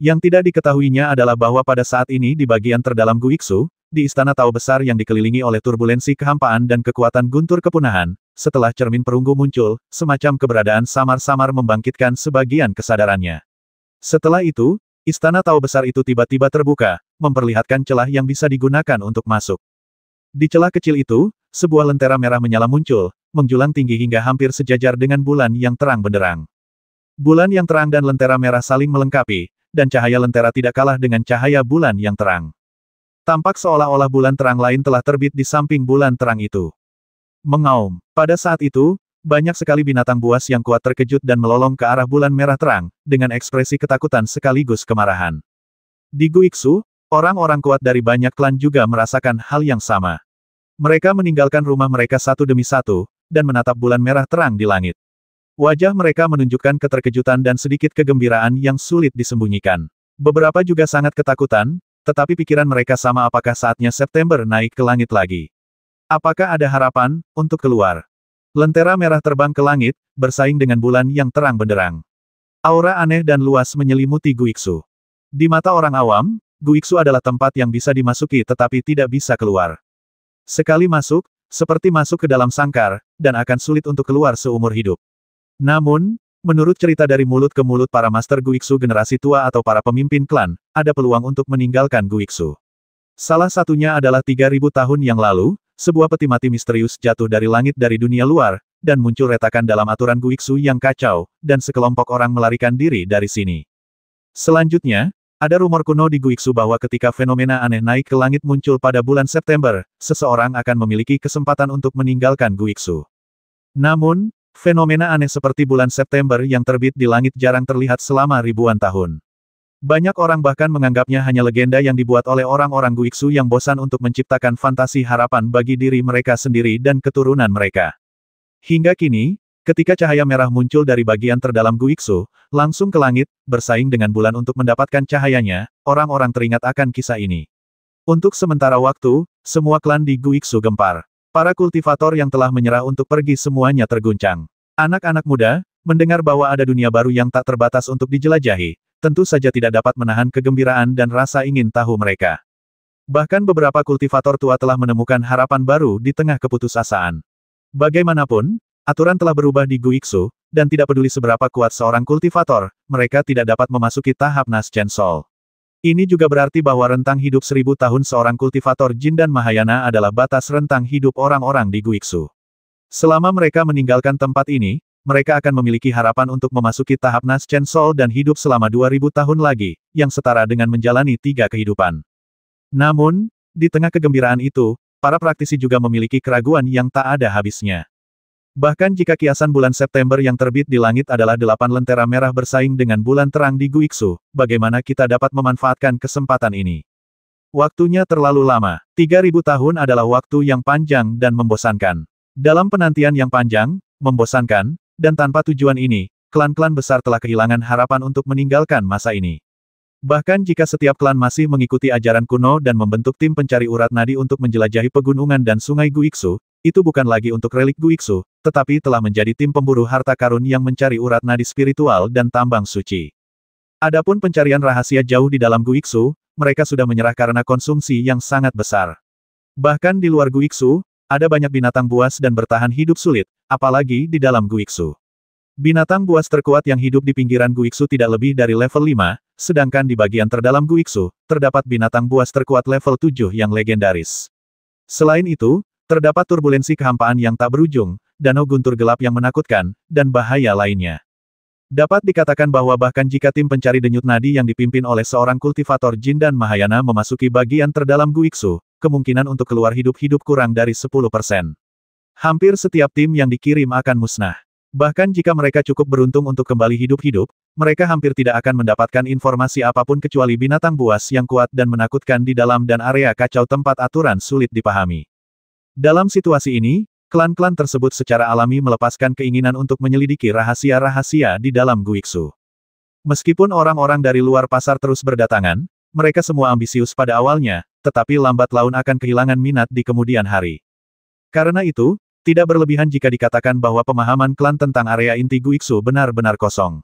Yang tidak diketahuinya adalah bahwa pada saat ini di bagian terdalam Guiksu, di istana Tao besar yang dikelilingi oleh turbulensi kehampaan dan kekuatan guntur kepunahan, setelah cermin perunggu muncul, semacam keberadaan samar-samar membangkitkan sebagian kesadarannya. Setelah itu, istana Tao besar itu tiba-tiba terbuka, memperlihatkan celah yang bisa digunakan untuk masuk. Di celah kecil itu, sebuah lentera merah menyala muncul, menjulang tinggi hingga hampir sejajar dengan bulan yang terang benderang. Bulan yang terang dan lentera merah saling melengkapi, dan cahaya lentera tidak kalah dengan cahaya bulan yang terang. Tampak seolah-olah bulan terang lain telah terbit di samping bulan terang itu. Mengaum. Pada saat itu, banyak sekali binatang buas yang kuat terkejut dan melolong ke arah bulan merah terang, dengan ekspresi ketakutan sekaligus kemarahan. Di Guiksu, orang-orang kuat dari banyak klan juga merasakan hal yang sama. Mereka meninggalkan rumah mereka satu demi satu, dan menatap bulan merah terang di langit. Wajah mereka menunjukkan keterkejutan dan sedikit kegembiraan yang sulit disembunyikan. Beberapa juga sangat ketakutan, tetapi pikiran mereka sama apakah saatnya September naik ke langit lagi. Apakah ada harapan untuk keluar? Lentera merah terbang ke langit, bersaing dengan bulan yang terang benderang. Aura aneh dan luas menyelimuti Guiksu. Di mata orang awam, Guiksu adalah tempat yang bisa dimasuki tetapi tidak bisa keluar. Sekali masuk, seperti masuk ke dalam sangkar, dan akan sulit untuk keluar seumur hidup. Namun, menurut cerita dari mulut ke mulut para Master Guiksu generasi tua atau para pemimpin klan, ada peluang untuk meninggalkan Guiksu. Salah satunya adalah 3000 tahun yang lalu, sebuah peti mati misterius jatuh dari langit dari dunia luar, dan muncul retakan dalam aturan Guiksu yang kacau, dan sekelompok orang melarikan diri dari sini. Selanjutnya, ada rumor kuno di Guiksu bahwa ketika fenomena aneh naik ke langit muncul pada bulan September, seseorang akan memiliki kesempatan untuk meninggalkan Guiksu. Namun, fenomena aneh seperti bulan September yang terbit di langit jarang terlihat selama ribuan tahun. Banyak orang bahkan menganggapnya hanya legenda yang dibuat oleh orang-orang Guiksu yang bosan untuk menciptakan fantasi harapan bagi diri mereka sendiri dan keturunan mereka. Hingga kini, ketika cahaya merah muncul dari bagian terdalam Guiksu, langsung ke langit, bersaing dengan bulan untuk mendapatkan cahayanya, orang-orang teringat akan kisah ini. Untuk sementara waktu, semua klan di Guiksu gempar. Para kultivator yang telah menyerah untuk pergi semuanya terguncang. Anak-anak muda, mendengar bahwa ada dunia baru yang tak terbatas untuk dijelajahi, tentu saja tidak dapat menahan kegembiraan dan rasa ingin tahu mereka. Bahkan beberapa kultivator tua telah menemukan harapan baru di tengah keputusasaan. Bagaimanapun, aturan telah berubah di Guiksu, dan tidak peduli seberapa kuat seorang kultivator, mereka tidak dapat memasuki tahap Nas Chen Sol. Ini juga berarti bahwa rentang hidup 1000 tahun seorang kultivator Jin dan Mahayana adalah batas rentang hidup orang-orang di Guiksu. Selama mereka meninggalkan tempat ini, mereka akan memiliki harapan untuk memasuki tahap Nas Chen Sol dan hidup selama 2000 tahun lagi, yang setara dengan menjalani 3 kehidupan. Namun, di tengah kegembiraan itu, para praktisi juga memiliki keraguan yang tak ada habisnya. Bahkan jika kiasan bulan September yang terbit di langit adalah 8 lentera merah bersaing dengan bulan terang di Guiksu, bagaimana kita dapat memanfaatkan kesempatan ini? Waktunya terlalu lama. 3000 tahun adalah waktu yang panjang dan membosankan. Dalam penantian yang panjang, membosankan, dan tanpa tujuan ini, klan-klan besar telah kehilangan harapan untuk meninggalkan masa ini. Bahkan jika setiap klan masih mengikuti ajaran kuno dan membentuk tim pencari urat nadi untuk menjelajahi pegunungan dan sungai Guiksu, itu bukan lagi untuk relik Guiksu, tetapi telah menjadi tim pemburu harta karun yang mencari urat nadi spiritual dan tambang suci. Adapun pencarian rahasia jauh di dalam Guiksu, mereka sudah menyerah karena konsumsi yang sangat besar. Bahkan di luar Guiksu, ada banyak binatang buas dan bertahan hidup sulit, apalagi di dalam Guiksu. Binatang buas terkuat yang hidup di pinggiran Guiksu tidak lebih dari level 5, sedangkan di bagian terdalam Guiksu, terdapat binatang buas terkuat level 7 yang legendaris. Selain itu, terdapat turbulensi kehampaan yang tak berujung, danau guntur gelap yang menakutkan, dan bahaya lainnya. Dapat dikatakan bahwa bahkan jika tim pencari denyut nadi yang dipimpin oleh seorang kultivator Jin dan Mahayana memasuki bagian terdalam Guiksu, kemungkinan untuk keluar hidup-hidup kurang dari 10%. Hampir setiap tim yang dikirim akan musnah. Bahkan jika mereka cukup beruntung untuk kembali hidup-hidup, mereka hampir tidak akan mendapatkan informasi apapun kecuali binatang buas yang kuat dan menakutkan di dalam dan area kacau tempat aturan sulit dipahami. Dalam situasi ini, klan-klan tersebut secara alami melepaskan keinginan untuk menyelidiki rahasia-rahasia di dalam Guiksu. Meskipun orang-orang dari luar pasar terus berdatangan, mereka semua ambisius pada awalnya, tetapi lambat laun akan kehilangan minat di kemudian hari. Karena itu, tidak berlebihan jika dikatakan bahwa pemahaman klan tentang area inti Guiksu benar-benar kosong.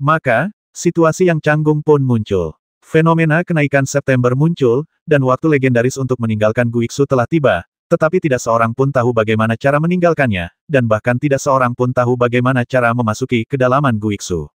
Maka, situasi yang canggung pun muncul. Fenomena kenaikan September muncul, dan waktu legendaris untuk meninggalkan Guiksu telah tiba, tetapi tidak seorang pun tahu bagaimana cara meninggalkannya, dan bahkan tidak seorang pun tahu bagaimana cara memasuki kedalaman Guiksu.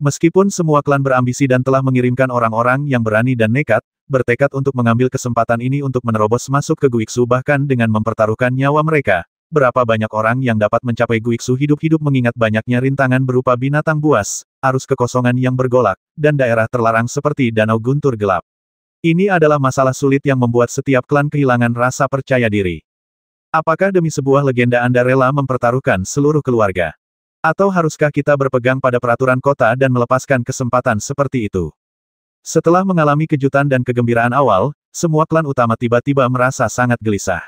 Meskipun semua klan berambisi dan telah mengirimkan orang-orang yang berani dan nekat, bertekad untuk mengambil kesempatan ini untuk menerobos masuk ke Guiksu bahkan dengan mempertaruhkan nyawa mereka, berapa banyak orang yang dapat mencapai Guiksu hidup-hidup mengingat banyaknya rintangan berupa binatang buas, arus kekosongan yang bergolak, dan daerah terlarang seperti Danau Guntur Gelap. Ini adalah masalah sulit yang membuat setiap klan kehilangan rasa percaya diri. Apakah demi sebuah legenda Anda rela mempertaruhkan seluruh keluarga? Atau haruskah kita berpegang pada peraturan kota dan melepaskan kesempatan seperti itu? Setelah mengalami kejutan dan kegembiraan awal, semua klan utama tiba-tiba merasa sangat gelisah.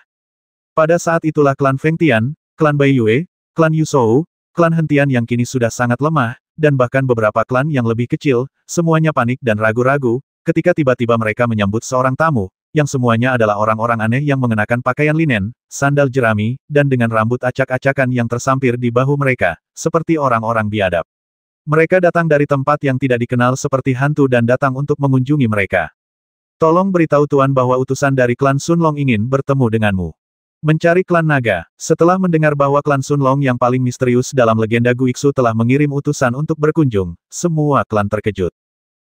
Pada saat itulah klan Feng Tian, klan Bai Yue, klan Yuzhou, klan Hentian yang kini sudah sangat lemah, dan bahkan beberapa klan yang lebih kecil, semuanya panik dan ragu-ragu, ketika tiba-tiba mereka menyambut seorang tamu, yang semuanya adalah orang-orang aneh yang mengenakan pakaian linen, sandal jerami, dan dengan rambut acak-acakan yang tersampir di bahu mereka, seperti orang-orang biadab. Mereka datang dari tempat yang tidak dikenal seperti hantu dan datang untuk mengunjungi mereka. Tolong beritahu Tuan bahwa utusan dari klan Sunlong ingin bertemu denganmu. Mencari klan naga. Setelah mendengar bahwa klan Sunlong yang paling misterius dalam legenda Guiksu telah mengirim utusan untuk berkunjung, semua klan terkejut.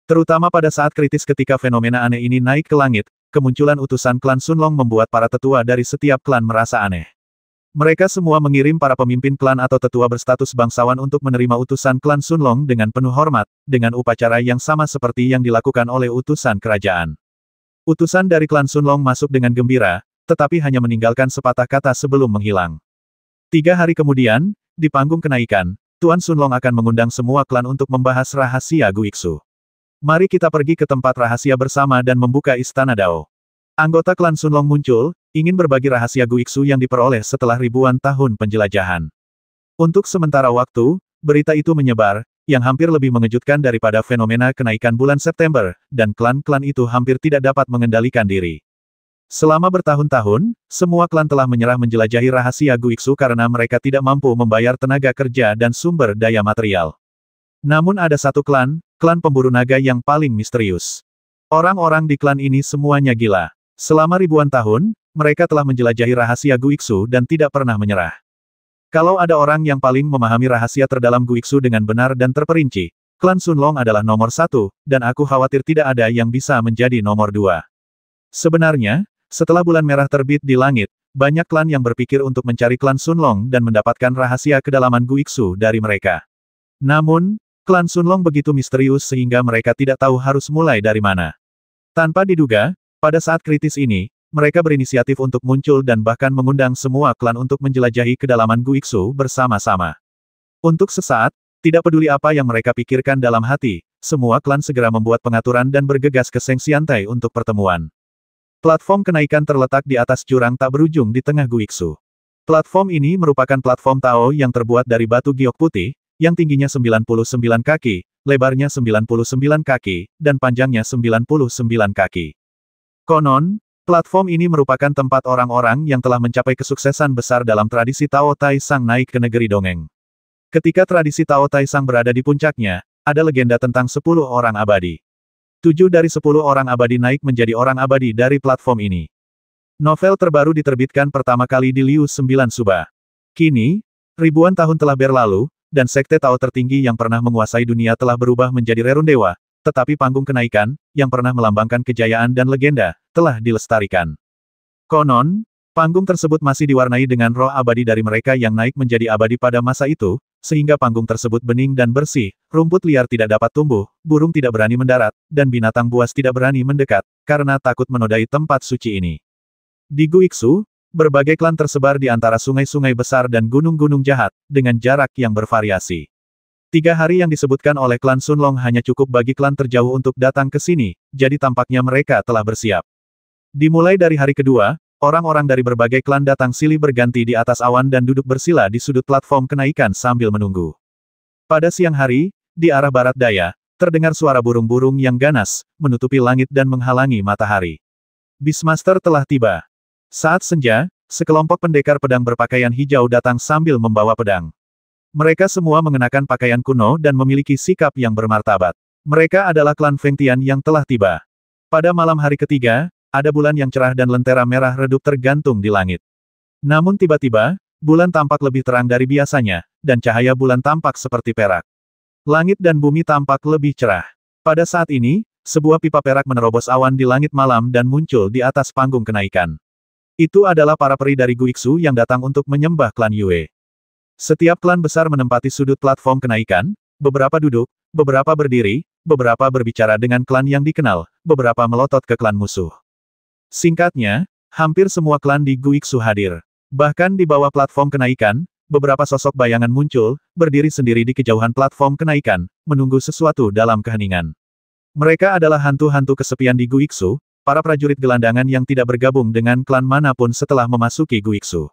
Terutama pada saat kritis ketika fenomena aneh ini naik ke langit, kemunculan utusan klan Sunlong membuat para tetua dari setiap klan merasa aneh. Mereka semua mengirim para pemimpin klan atau tetua berstatus bangsawan untuk menerima utusan klan Sunlong dengan penuh hormat, dengan upacara yang sama seperti yang dilakukan oleh utusan kerajaan. Utusan dari klan Sunlong masuk dengan gembira, tetapi hanya meninggalkan sepatah kata sebelum menghilang. 3 hari kemudian, di panggung kenaikan, Tuan Sunlong akan mengundang semua klan untuk membahas rahasia Guiksu. Mari kita pergi ke tempat rahasia bersama dan membuka Istana Dao. Anggota klan Sunlong muncul, ingin berbagi rahasia Guiksu yang diperoleh setelah ribuan tahun penjelajahan. Untuk sementara waktu, berita itu menyebar, yang hampir lebih mengejutkan daripada fenomena kenaikan bulan September, dan klan-klan itu hampir tidak dapat mengendalikan diri. Selama bertahun-tahun, semua klan telah menyerah menjelajahi rahasia Guiksu karena mereka tidak mampu membayar tenaga kerja dan sumber daya material. Namun ada satu klan, klan pemburu naga yang paling misterius. Orang-orang di klan ini semuanya gila. Selama ribuan tahun, mereka telah menjelajahi rahasia Guiksu dan tidak pernah menyerah. Kalau ada orang yang paling memahami rahasia terdalam Guiksu dengan benar dan terperinci, klan Sunlong adalah nomor 1, dan aku khawatir tidak ada yang bisa menjadi nomor 2. Sebenarnya, setelah bulan merah terbit di langit, banyak klan yang berpikir untuk mencari klan Sunlong dan mendapatkan rahasia kedalaman Guiksu dari mereka. Namun, klan Sunlong begitu misterius sehingga mereka tidak tahu harus mulai dari mana. Tanpa diduga, pada saat kritis ini, mereka berinisiatif untuk muncul dan bahkan mengundang semua klan untuk menjelajahi kedalaman Guiksu bersama-sama. Untuk sesaat, tidak peduli apa yang mereka pikirkan dalam hati, semua klan segera membuat pengaturan dan bergegas ke Sengxiantai untuk pertemuan. Platform kenaikan terletak di atas jurang tak berujung di tengah Guiksu. Platform ini merupakan platform Tao yang terbuat dari batu giok putih, yang tingginya 99 kaki, lebarnya 99 kaki, dan panjangnya 99 kaki. Konon, platform ini merupakan tempat orang-orang yang telah mencapai kesuksesan besar dalam tradisi Tao Tai Sang naik ke negeri dongeng. Ketika tradisi Tao Tai Sang berada di puncaknya, ada legenda tentang 10 orang abadi. 7 dari 10 orang abadi naik menjadi orang abadi dari platform ini. Novel terbaru diterbitkan pertama kali di Liu 9 Suba. Kini, ribuan tahun telah berlalu, dan sekte Tao tertinggi yang pernah menguasai dunia telah berubah menjadi rerun dewa, tetapi panggung kenaikan, yang pernah melambangkan kejayaan dan legenda, telah dilestarikan. Konon, panggung tersebut masih diwarnai dengan roh abadi dari mereka yang naik menjadi abadi pada masa itu, sehingga panggung tersebut bening dan bersih, rumput liar tidak dapat tumbuh, burung tidak berani mendarat, dan binatang buas tidak berani mendekat, karena takut menodai tempat suci ini. Di Guiksu, berbagai klan tersebar di antara sungai-sungai besar dan gunung-gunung jahat, dengan jarak yang bervariasi. 3 hari yang disebutkan oleh klan Sunlong hanya cukup bagi klan terjauh untuk datang ke sini, jadi tampaknya mereka telah bersiap. Dimulai dari hari kedua, orang-orang dari berbagai klan datang silih berganti di atas awan dan duduk bersila di sudut platform kenaikan sambil menunggu. Pada siang hari, di arah barat daya, terdengar suara burung-burung yang ganas, menutupi langit dan menghalangi matahari. Beastmaster telah tiba. Saat senja, sekelompok pendekar pedang berpakaian hijau datang sambil membawa pedang. Mereka semua mengenakan pakaian kuno dan memiliki sikap yang bermartabat. Mereka adalah klan Feng Tian yang telah tiba. Pada malam hari ketiga, ada bulan yang cerah dan lentera merah redup tergantung di langit. Namun tiba-tiba, bulan tampak lebih terang dari biasanya, dan cahaya bulan tampak seperti perak. Langit dan bumi tampak lebih cerah. Pada saat ini, sebuah pipa perak menerobos awan di langit malam dan muncul di atas panggung kenaikan. Itu adalah para peri dari Guiksu yang datang untuk menyembah klan Yue. Setiap klan besar menempati sudut platform kenaikan, beberapa duduk, beberapa berdiri, beberapa berbicara dengan klan yang dikenal, beberapa melotot ke klan musuh. Singkatnya, hampir semua klan di Guiksu hadir. Bahkan di bawah platform kenaikan, beberapa sosok bayangan muncul, berdiri sendiri di kejauhan platform kenaikan, menunggu sesuatu dalam keheningan. Mereka adalah hantu-hantu kesepian di Guiksu, para prajurit gelandangan yang tidak bergabung dengan klan manapun setelah memasuki Guiksu.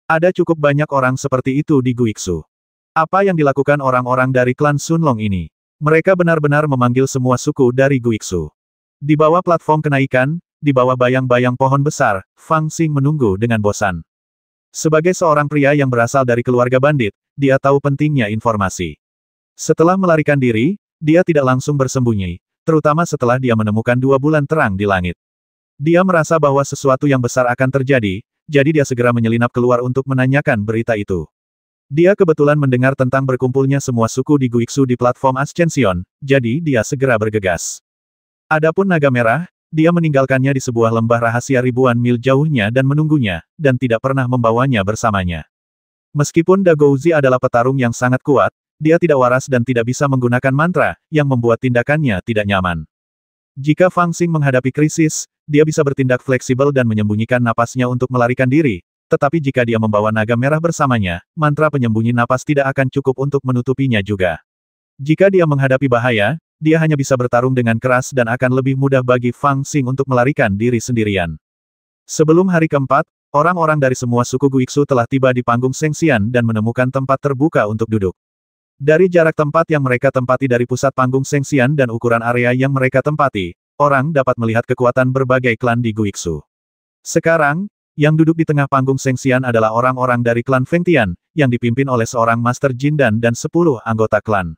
Ada cukup banyak orang seperti itu di Guiksu. Apa yang dilakukan orang-orang dari klan Sunlong ini? Mereka benar-benar memanggil semua suku dari Guiksu. Di bawah platform kenaikan, di bawah bayang-bayang pohon besar, Fang Xing menunggu dengan bosan. Sebagai seorang pria yang berasal dari keluarga bandit, dia tahu pentingnya informasi. Setelah melarikan diri, dia tidak langsung bersembunyi, terutama setelah dia menemukan 2 bulan terang di langit. Dia merasa bahwa sesuatu yang besar akan terjadi, jadi dia segera menyelinap keluar untuk menanyakan berita itu. Dia kebetulan mendengar tentang berkumpulnya semua suku di Guiksu di platform Ascension, jadi dia segera bergegas. Adapun naga merah, dia meninggalkannya di sebuah lembah rahasia ribuan mil jauhnya dan menunggunya, dan tidak pernah membawanya bersamanya. Meskipun Dagouzi adalah petarung yang sangat kuat, dia tidak waras dan tidak bisa menggunakan mantra, yang membuat tindakannya tidak nyaman. Jika Fang Xing menghadapi krisis, dia bisa bertindak fleksibel dan menyembunyikan napasnya untuk melarikan diri, tetapi jika dia membawa naga merah bersamanya, mantra penyembunyi napas tidak akan cukup untuk menutupinya juga. Jika dia menghadapi bahaya, dia hanya bisa bertarung dengan keras dan akan lebih mudah bagi Fang Xing untuk melarikan diri sendirian. Sebelum hari keempat, orang-orang dari semua suku Guiksu telah tiba di panggung Sengxian dan menemukan tempat terbuka untuk duduk. Dari jarak tempat yang mereka tempati dari pusat panggung Sengxian dan ukuran area yang mereka tempati, orang dapat melihat kekuatan berbagai klan di Guiksu. Sekarang, yang duduk di tengah panggung Sengxian adalah orang-orang dari klan Feng Tian, yang dipimpin oleh seorang Master Jindan dan 10 anggota klan.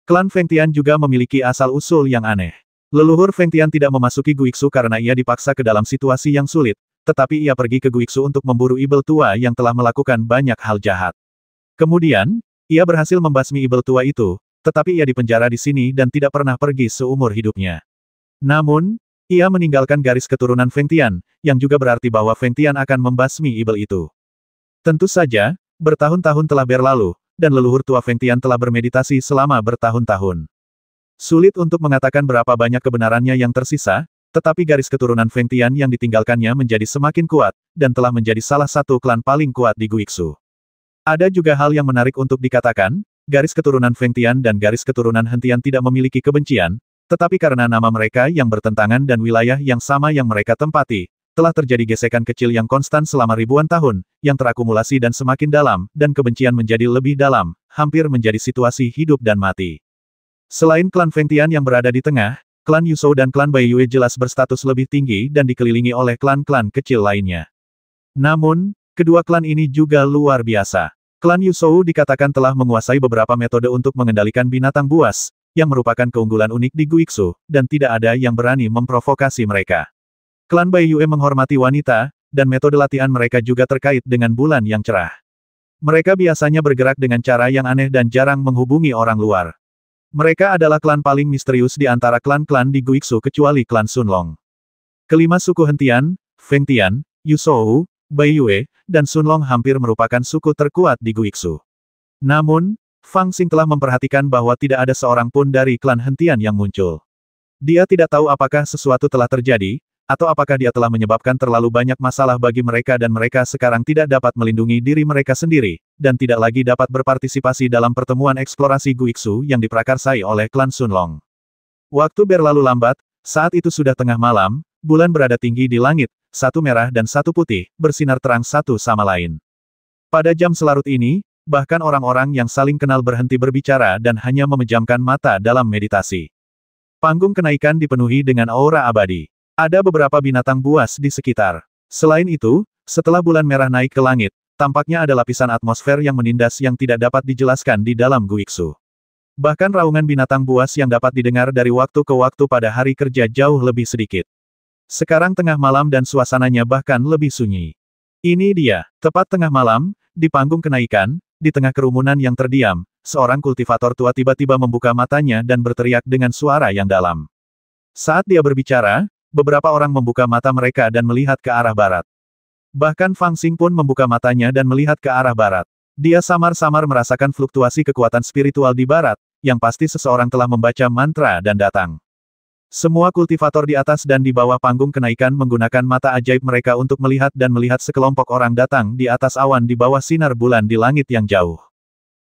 Klan Feng Tian juga memiliki asal-usul yang aneh. Leluhur Feng Tian tidak memasuki Guiksu karena ia dipaksa ke dalam situasi yang sulit, tetapi ia pergi ke Guiksu untuk memburu ibel tua yang telah melakukan banyak hal jahat. Kemudian, ia berhasil membasmi ibel tua itu, tetapi ia dipenjara di sini dan tidak pernah pergi seumur hidupnya. Namun, ia meninggalkan garis keturunan Feng Tian, yang juga berarti bahwa Feng Tian akan membasmi ibel itu. Tentu saja, bertahun-tahun telah berlalu, dan leluhur tua Feng Tian telah bermeditasi selama bertahun-tahun. Sulit untuk mengatakan berapa banyak kebenarannya yang tersisa, tetapi garis keturunan Feng Tian yang ditinggalkannya menjadi semakin kuat, dan telah menjadi salah satu klan paling kuat di Guiksu. Ada juga hal yang menarik untuk dikatakan, garis keturunan Feng Tian dan garis keturunan Hentian tidak memiliki kebencian, tetapi karena nama mereka yang bertentangan dan wilayah yang sama yang mereka tempati, telah terjadi gesekan kecil yang konstan selama ribuan tahun, yang terakumulasi dan semakin dalam, dan kebencian menjadi lebih dalam, hampir menjadi situasi hidup dan mati. Selain klan Feng Tian yang berada di tengah, klan Yuzhou dan klan Bai Yue jelas berstatus lebih tinggi dan dikelilingi oleh klan-klan kecil lainnya. Namun, kedua klan ini juga luar biasa. Klan Yuzhou dikatakan telah menguasai beberapa metode untuk mengendalikan binatang buas, yang merupakan keunggulan unik di Guixu, dan tidak ada yang berani memprovokasi mereka. Klan Bai Yue menghormati wanita, dan metode latihan mereka juga terkait dengan bulan yang cerah. Mereka biasanya bergerak dengan cara yang aneh dan jarang menghubungi orang luar. Mereka adalah klan paling misterius di antara klan-klan di Guixu kecuali klan Sunlong. Kelima suku Hentian, Feng Tian, Yuzhou, Bai Yue, dan Sunlong hampir merupakan suku terkuat di Guixu. Namun, Fang Xing telah memperhatikan bahwa tidak ada seorang pun dari klan Hentian yang muncul. Dia tidak tahu apakah sesuatu telah terjadi, atau apakah dia telah menyebabkan terlalu banyak masalah bagi mereka dan mereka sekarang tidak dapat melindungi diri mereka sendiri, dan tidak lagi dapat berpartisipasi dalam pertemuan eksplorasi Guixu yang diprakarsai oleh klan Sunlong. Waktu berlalu lambat, saat itu sudah tengah malam, bulan berada tinggi di langit, satu merah dan satu putih, bersinar terang satu sama lain. Pada jam selarut ini, bahkan orang-orang yang saling kenal berhenti berbicara dan hanya memejamkan mata dalam meditasi. Panggung kenaikan dipenuhi dengan aura abadi. Ada beberapa binatang buas di sekitar. Selain itu, setelah bulan merah naik ke langit, tampaknya ada lapisan atmosfer yang menindas yang tidak dapat dijelaskan di dalam Guixu. Bahkan raungan binatang buas yang dapat didengar dari waktu ke waktu pada hari kerja jauh lebih sedikit. Sekarang tengah malam dan suasananya bahkan lebih sunyi. Ini dia, tepat tengah malam, di panggung kenaikan, di tengah kerumunan yang terdiam, seorang kultivator tua tiba-tiba membuka matanya dan berteriak dengan suara yang dalam. Saat dia berbicara, beberapa orang membuka mata mereka dan melihat ke arah barat. Bahkan Fang Xing pun membuka matanya dan melihat ke arah barat. Dia samar-samar merasakan fluktuasi kekuatan spiritual di barat, yang pasti seseorang telah membaca mantra dan datang. Semua kultivator di atas dan di bawah panggung kenaikan menggunakan mata ajaib mereka untuk melihat dan melihat sekelompok orang datang di atas awan di bawah sinar bulan di langit yang jauh.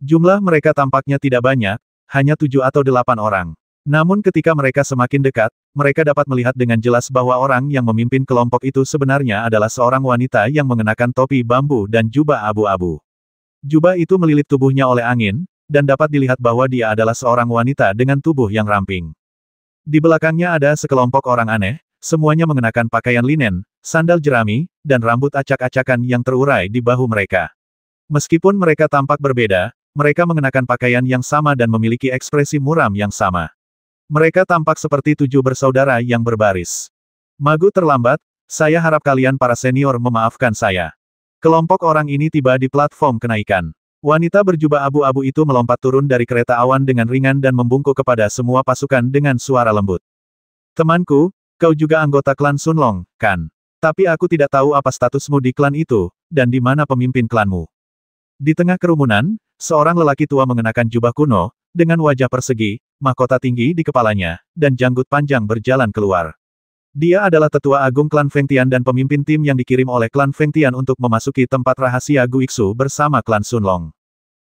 Jumlah mereka tampaknya tidak banyak, hanya 7 atau 8 orang. Namun ketika mereka semakin dekat, mereka dapat melihat dengan jelas bahwa orang yang memimpin kelompok itu sebenarnya adalah seorang wanita yang mengenakan topi bambu dan jubah abu-abu. Jubah itu melilit tubuhnya oleh angin, dan dapat dilihat bahwa dia adalah seorang wanita dengan tubuh yang ramping. Di belakangnya ada sekelompok orang aneh, semuanya mengenakan pakaian linen, sandal jerami, dan rambut acak-acakan yang terurai di bahu mereka. Meskipun mereka tampak berbeda, mereka mengenakan pakaian yang sama dan memiliki ekspresi muram yang sama. Mereka tampak seperti 7 bersaudara yang berbaris. Magu terlambat, saya harap kalian para senior memaafkan saya. Kelompok orang ini tiba di platform kenaikan. Wanita berjubah abu-abu itu melompat turun dari kereta awan dengan ringan dan membungkuk kepada semua pasukan dengan suara lembut. Temanku, kau juga anggota klan Sunlong, kan? Tapi aku tidak tahu apa statusmu di klan itu, dan di mana pemimpin klanmu. Di tengah kerumunan, seorang lelaki tua mengenakan jubah kuno, dengan wajah persegi, mahkota tinggi di kepalanya, dan janggut panjang berjalan keluar. Dia adalah tetua agung klan Feng Tian dan pemimpin tim yang dikirim oleh klan Feng Tian untuk memasuki tempat rahasia Guixu bersama klan Sunlong.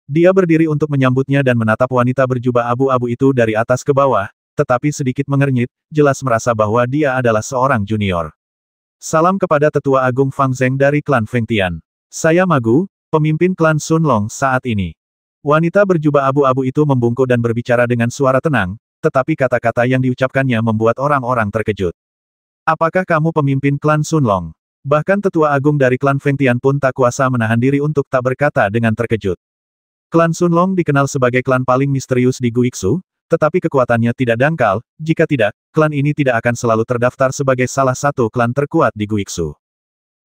Dia berdiri untuk menyambutnya dan menatap wanita berjubah abu-abu itu dari atas ke bawah, tetapi sedikit mengernyit, jelas merasa bahwa dia adalah seorang junior. Salam kepada tetua agung Fang Zheng dari klan Feng Tian. Saya Magu, pemimpin klan Sunlong saat ini. Wanita berjubah abu-abu itu membungkuk dan berbicara dengan suara tenang, tetapi kata-kata yang diucapkannya membuat orang-orang terkejut. Apakah kamu pemimpin klan Sunlong? Bahkan tetua agung dari klan Feng Tian pun tak kuasa menahan diri untuk tak berkata dengan terkejut. Klan Sunlong dikenal sebagai klan paling misterius di Guixu, tetapi kekuatannya tidak dangkal, jika tidak, klan ini tidak akan selalu terdaftar sebagai salah satu klan terkuat di Guixu.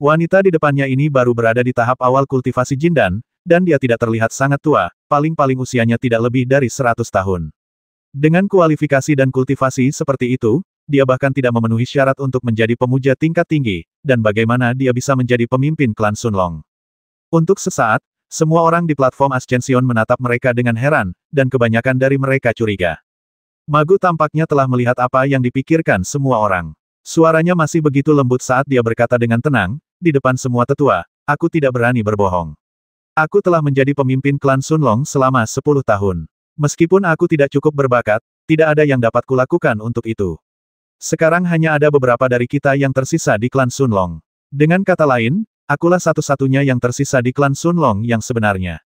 Wanita di depannya ini baru berada di tahap awal kultivasi Jindan, dan dia tidak terlihat sangat tua, paling-paling usianya tidak lebih dari 100 tahun. Dengan kualifikasi dan kultivasi seperti itu, dia bahkan tidak memenuhi syarat untuk menjadi pemuja tingkat tinggi, dan bagaimana dia bisa menjadi pemimpin klan Sunlong. Untuk sesaat, semua orang di platform Ascension menatap mereka dengan heran, dan kebanyakan dari mereka curiga. Magu tampaknya telah melihat apa yang dipikirkan semua orang. Suaranya masih begitu lembut saat dia berkata dengan tenang, di depan semua tetua, aku tidak berani berbohong. Aku telah menjadi pemimpin klan Sunlong selama 10 tahun. Meskipun aku tidak cukup berbakat, tidak ada yang dapat kulakukan untuk itu. Sekarang hanya ada beberapa dari kita yang tersisa di klan Sunlong. Dengan kata lain, akulah satu-satunya yang tersisa di klan Sunlong yang sebenarnya.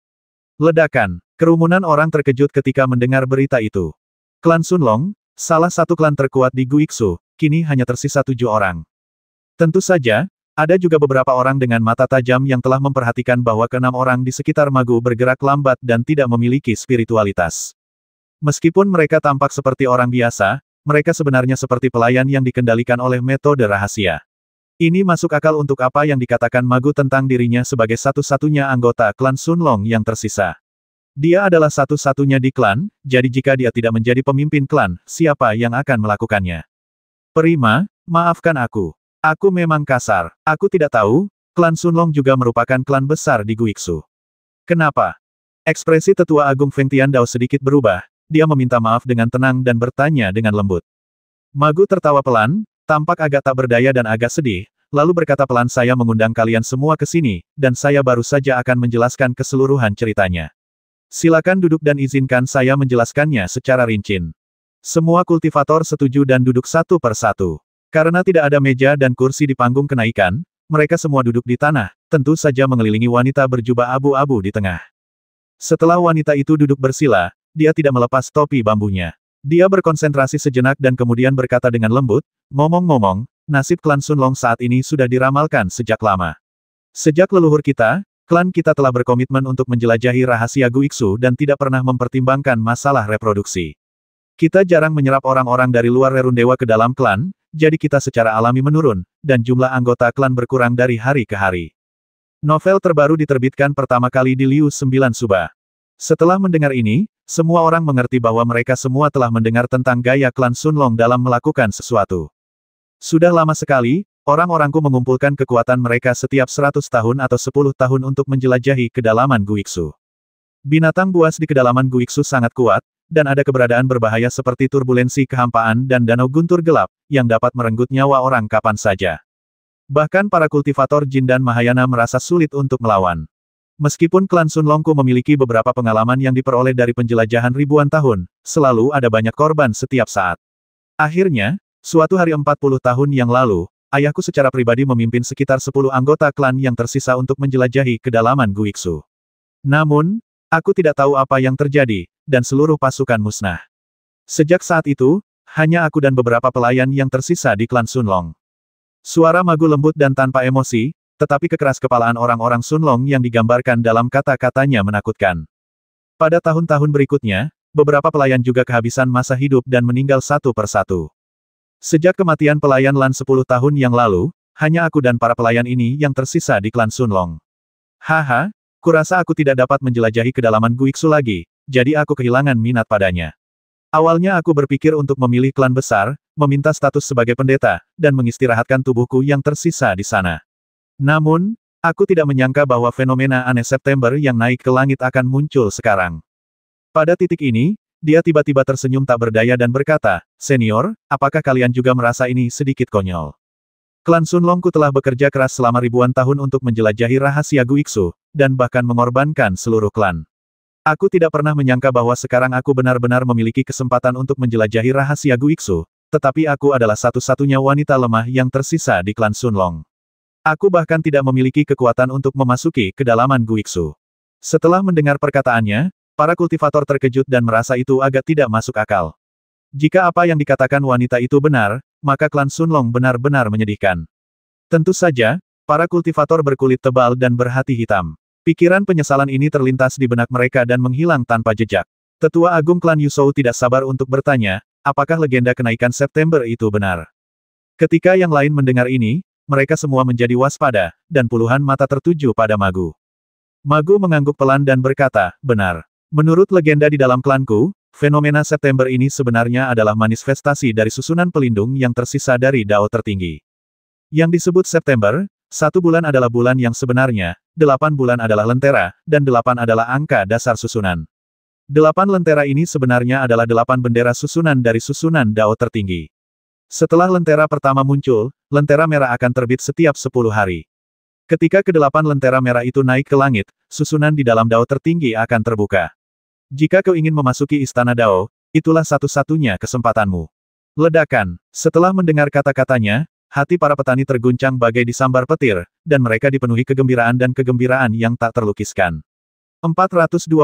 Ledakan. Kerumunan orang terkejut ketika mendengar berita itu. Klan Sunlong, salah satu klan terkuat di Guiksu, kini hanya tersisa 7 orang. Tentu saja, ada juga beberapa orang dengan mata tajam yang telah memperhatikan bahwa ke-6 orang di sekitar Magu bergerak lambat dan tidak memiliki spiritualitas. Meskipun mereka tampak seperti orang biasa, mereka sebenarnya seperti pelayan yang dikendalikan oleh metode rahasia. Ini masuk akal untuk apa yang dikatakan Magu tentang dirinya sebagai satu-satunya anggota klan Sunlong yang tersisa. Dia adalah satu-satunya di klan, jadi jika dia tidak menjadi pemimpin klan, siapa yang akan melakukannya? Prima, maafkan aku. Aku memang kasar. Aku tidak tahu, klan Sunlong juga merupakan klan besar di Guiksu. Kenapa? Ekspresi Tetua Agung Feng Tiandao sedikit berubah, dia meminta maaf dengan tenang dan bertanya dengan lembut. Magu tertawa pelan, tampak agak tak berdaya dan agak sedih, lalu berkata pelan, saya mengundang kalian semua ke sini, dan saya baru saja akan menjelaskan keseluruhan ceritanya. Silakan duduk dan izinkan saya menjelaskannya secara rinci. Semua kultivator setuju dan duduk satu per satu. Karena tidak ada meja dan kursi di panggung kenaikan, mereka semua duduk di tanah, tentu saja mengelilingi wanita berjubah abu-abu di tengah. Setelah wanita itu duduk bersila, dia tidak melepas topi bambunya. Dia berkonsentrasi sejenak dan kemudian berkata dengan lembut, ngomong-ngomong, nasib klan Sunlong saat ini sudah diramalkan sejak lama. Sejak leluhur kita, klan kita telah berkomitmen untuk menjelajahi rahasia Guiksu dan tidak pernah mempertimbangkan masalah reproduksi. Kita jarang menyerap orang-orang dari luar Rerundewa ke dalam klan, jadi kita secara alami menurun, dan jumlah anggota klan berkurang dari hari ke hari. Novel terbaru diterbitkan pertama kali di Liu 9 Suba. Setelah mendengar ini, semua orang mengerti bahwa mereka semua telah mendengar tentang gaya klan Sunlong dalam melakukan sesuatu. Sudah lama sekali, orang-orangku mengumpulkan kekuatan mereka setiap 100 tahun atau 10 tahun untuk menjelajahi kedalaman Guiksu. Binatang buas di kedalaman Guiksu sangat kuat, dan ada keberadaan berbahaya seperti turbulensi kehampaan dan danau guntur gelap, yang dapat merenggut nyawa orang kapan saja. Bahkan para kultivator Jin dan Mahayana merasa sulit untuk melawan. Meskipun klan Sunlongku memiliki beberapa pengalaman yang diperoleh dari penjelajahan ribuan tahun, selalu ada banyak korban setiap saat. Akhirnya, suatu hari 40 tahun yang lalu, ayahku secara pribadi memimpin sekitar 10 anggota klan yang tersisa untuk menjelajahi kedalaman Guiksu. Namun, aku tidak tahu apa yang terjadi, dan seluruh pasukan musnah. Sejak saat itu, hanya aku dan beberapa pelayan yang tersisa di klan Sunlong. Suara Magu lembut dan tanpa emosi, tetapi kekeras-kepalaan orang-orang Sunlong yang digambarkan dalam kata-katanya menakutkan. Pada tahun-tahun berikutnya, beberapa pelayan juga kehabisan masa hidup dan meninggal satu persatu. Sejak kematian pelayan Lan 10 tahun yang lalu, hanya aku dan para pelayan ini yang tersisa di klan Sunlong. Haha, kurasa aku tidak dapat menjelajahi kedalaman Guiksu lagi, jadi aku kehilangan minat padanya. Awalnya aku berpikir untuk memilih klan besar, meminta status sebagai pendeta, dan mengistirahatkan tubuhku yang tersisa di sana. Namun, aku tidak menyangka bahwa fenomena aneh September yang naik ke langit akan muncul sekarang. Pada titik ini, dia tiba-tiba tersenyum tak berdaya dan berkata, "Senior, apakah kalian juga merasa ini sedikit konyol? Klan Sunlongku telah bekerja keras selama ribuan tahun untuk menjelajahi rahasia Guiksu, dan bahkan mengorbankan seluruh klan. Aku tidak pernah menyangka bahwa sekarang aku benar-benar memiliki kesempatan untuk menjelajahi rahasia Guiksu, tetapi aku adalah satu-satunya wanita lemah yang tersisa di klan Sunlong. Aku bahkan tidak memiliki kekuatan untuk memasuki kedalaman Guiksu." Setelah mendengar perkataannya, para kultivator terkejut dan merasa itu agak tidak masuk akal. Jika apa yang dikatakan wanita itu benar, maka klan Sunlong benar-benar menyedihkan. Tentu saja, para kultivator berkulit tebal dan berhati hitam. Pikiran penyesalan ini terlintas di benak mereka dan menghilang tanpa jejak. Tetua Agung klan Yusou tidak sabar untuk bertanya, apakah legenda kenaikan September itu benar? Ketika yang lain mendengar ini, mereka semua menjadi waspada, dan puluhan mata tertuju pada Magu. Magu mengangguk pelan dan berkata, benar. Menurut legenda di dalam klanku, fenomena September ini sebenarnya adalah manifestasi dari susunan pelindung yang tersisa dari Dao tertinggi. Yang disebut September, 1 bulan adalah bulan yang sebenarnya, 8 bulan adalah lentera, dan 8 adalah angka dasar susunan. 8 lentera ini sebenarnya adalah 8 bendera susunan dari susunan Dao tertinggi. Setelah lentera pertama muncul, lentera merah akan terbit setiap 10 hari. Ketika ke-8 lentera merah itu naik ke langit, susunan di dalam Dao tertinggi akan terbuka. Jika kau ingin memasuki Istana Dao, itulah satu-satunya kesempatanmu. Ledakan. Setelah mendengar kata-katanya, hati para petani terguncang bagai disambar petir, dan mereka dipenuhi kegembiraan dan kegembiraan yang tak terlukiskan. 420.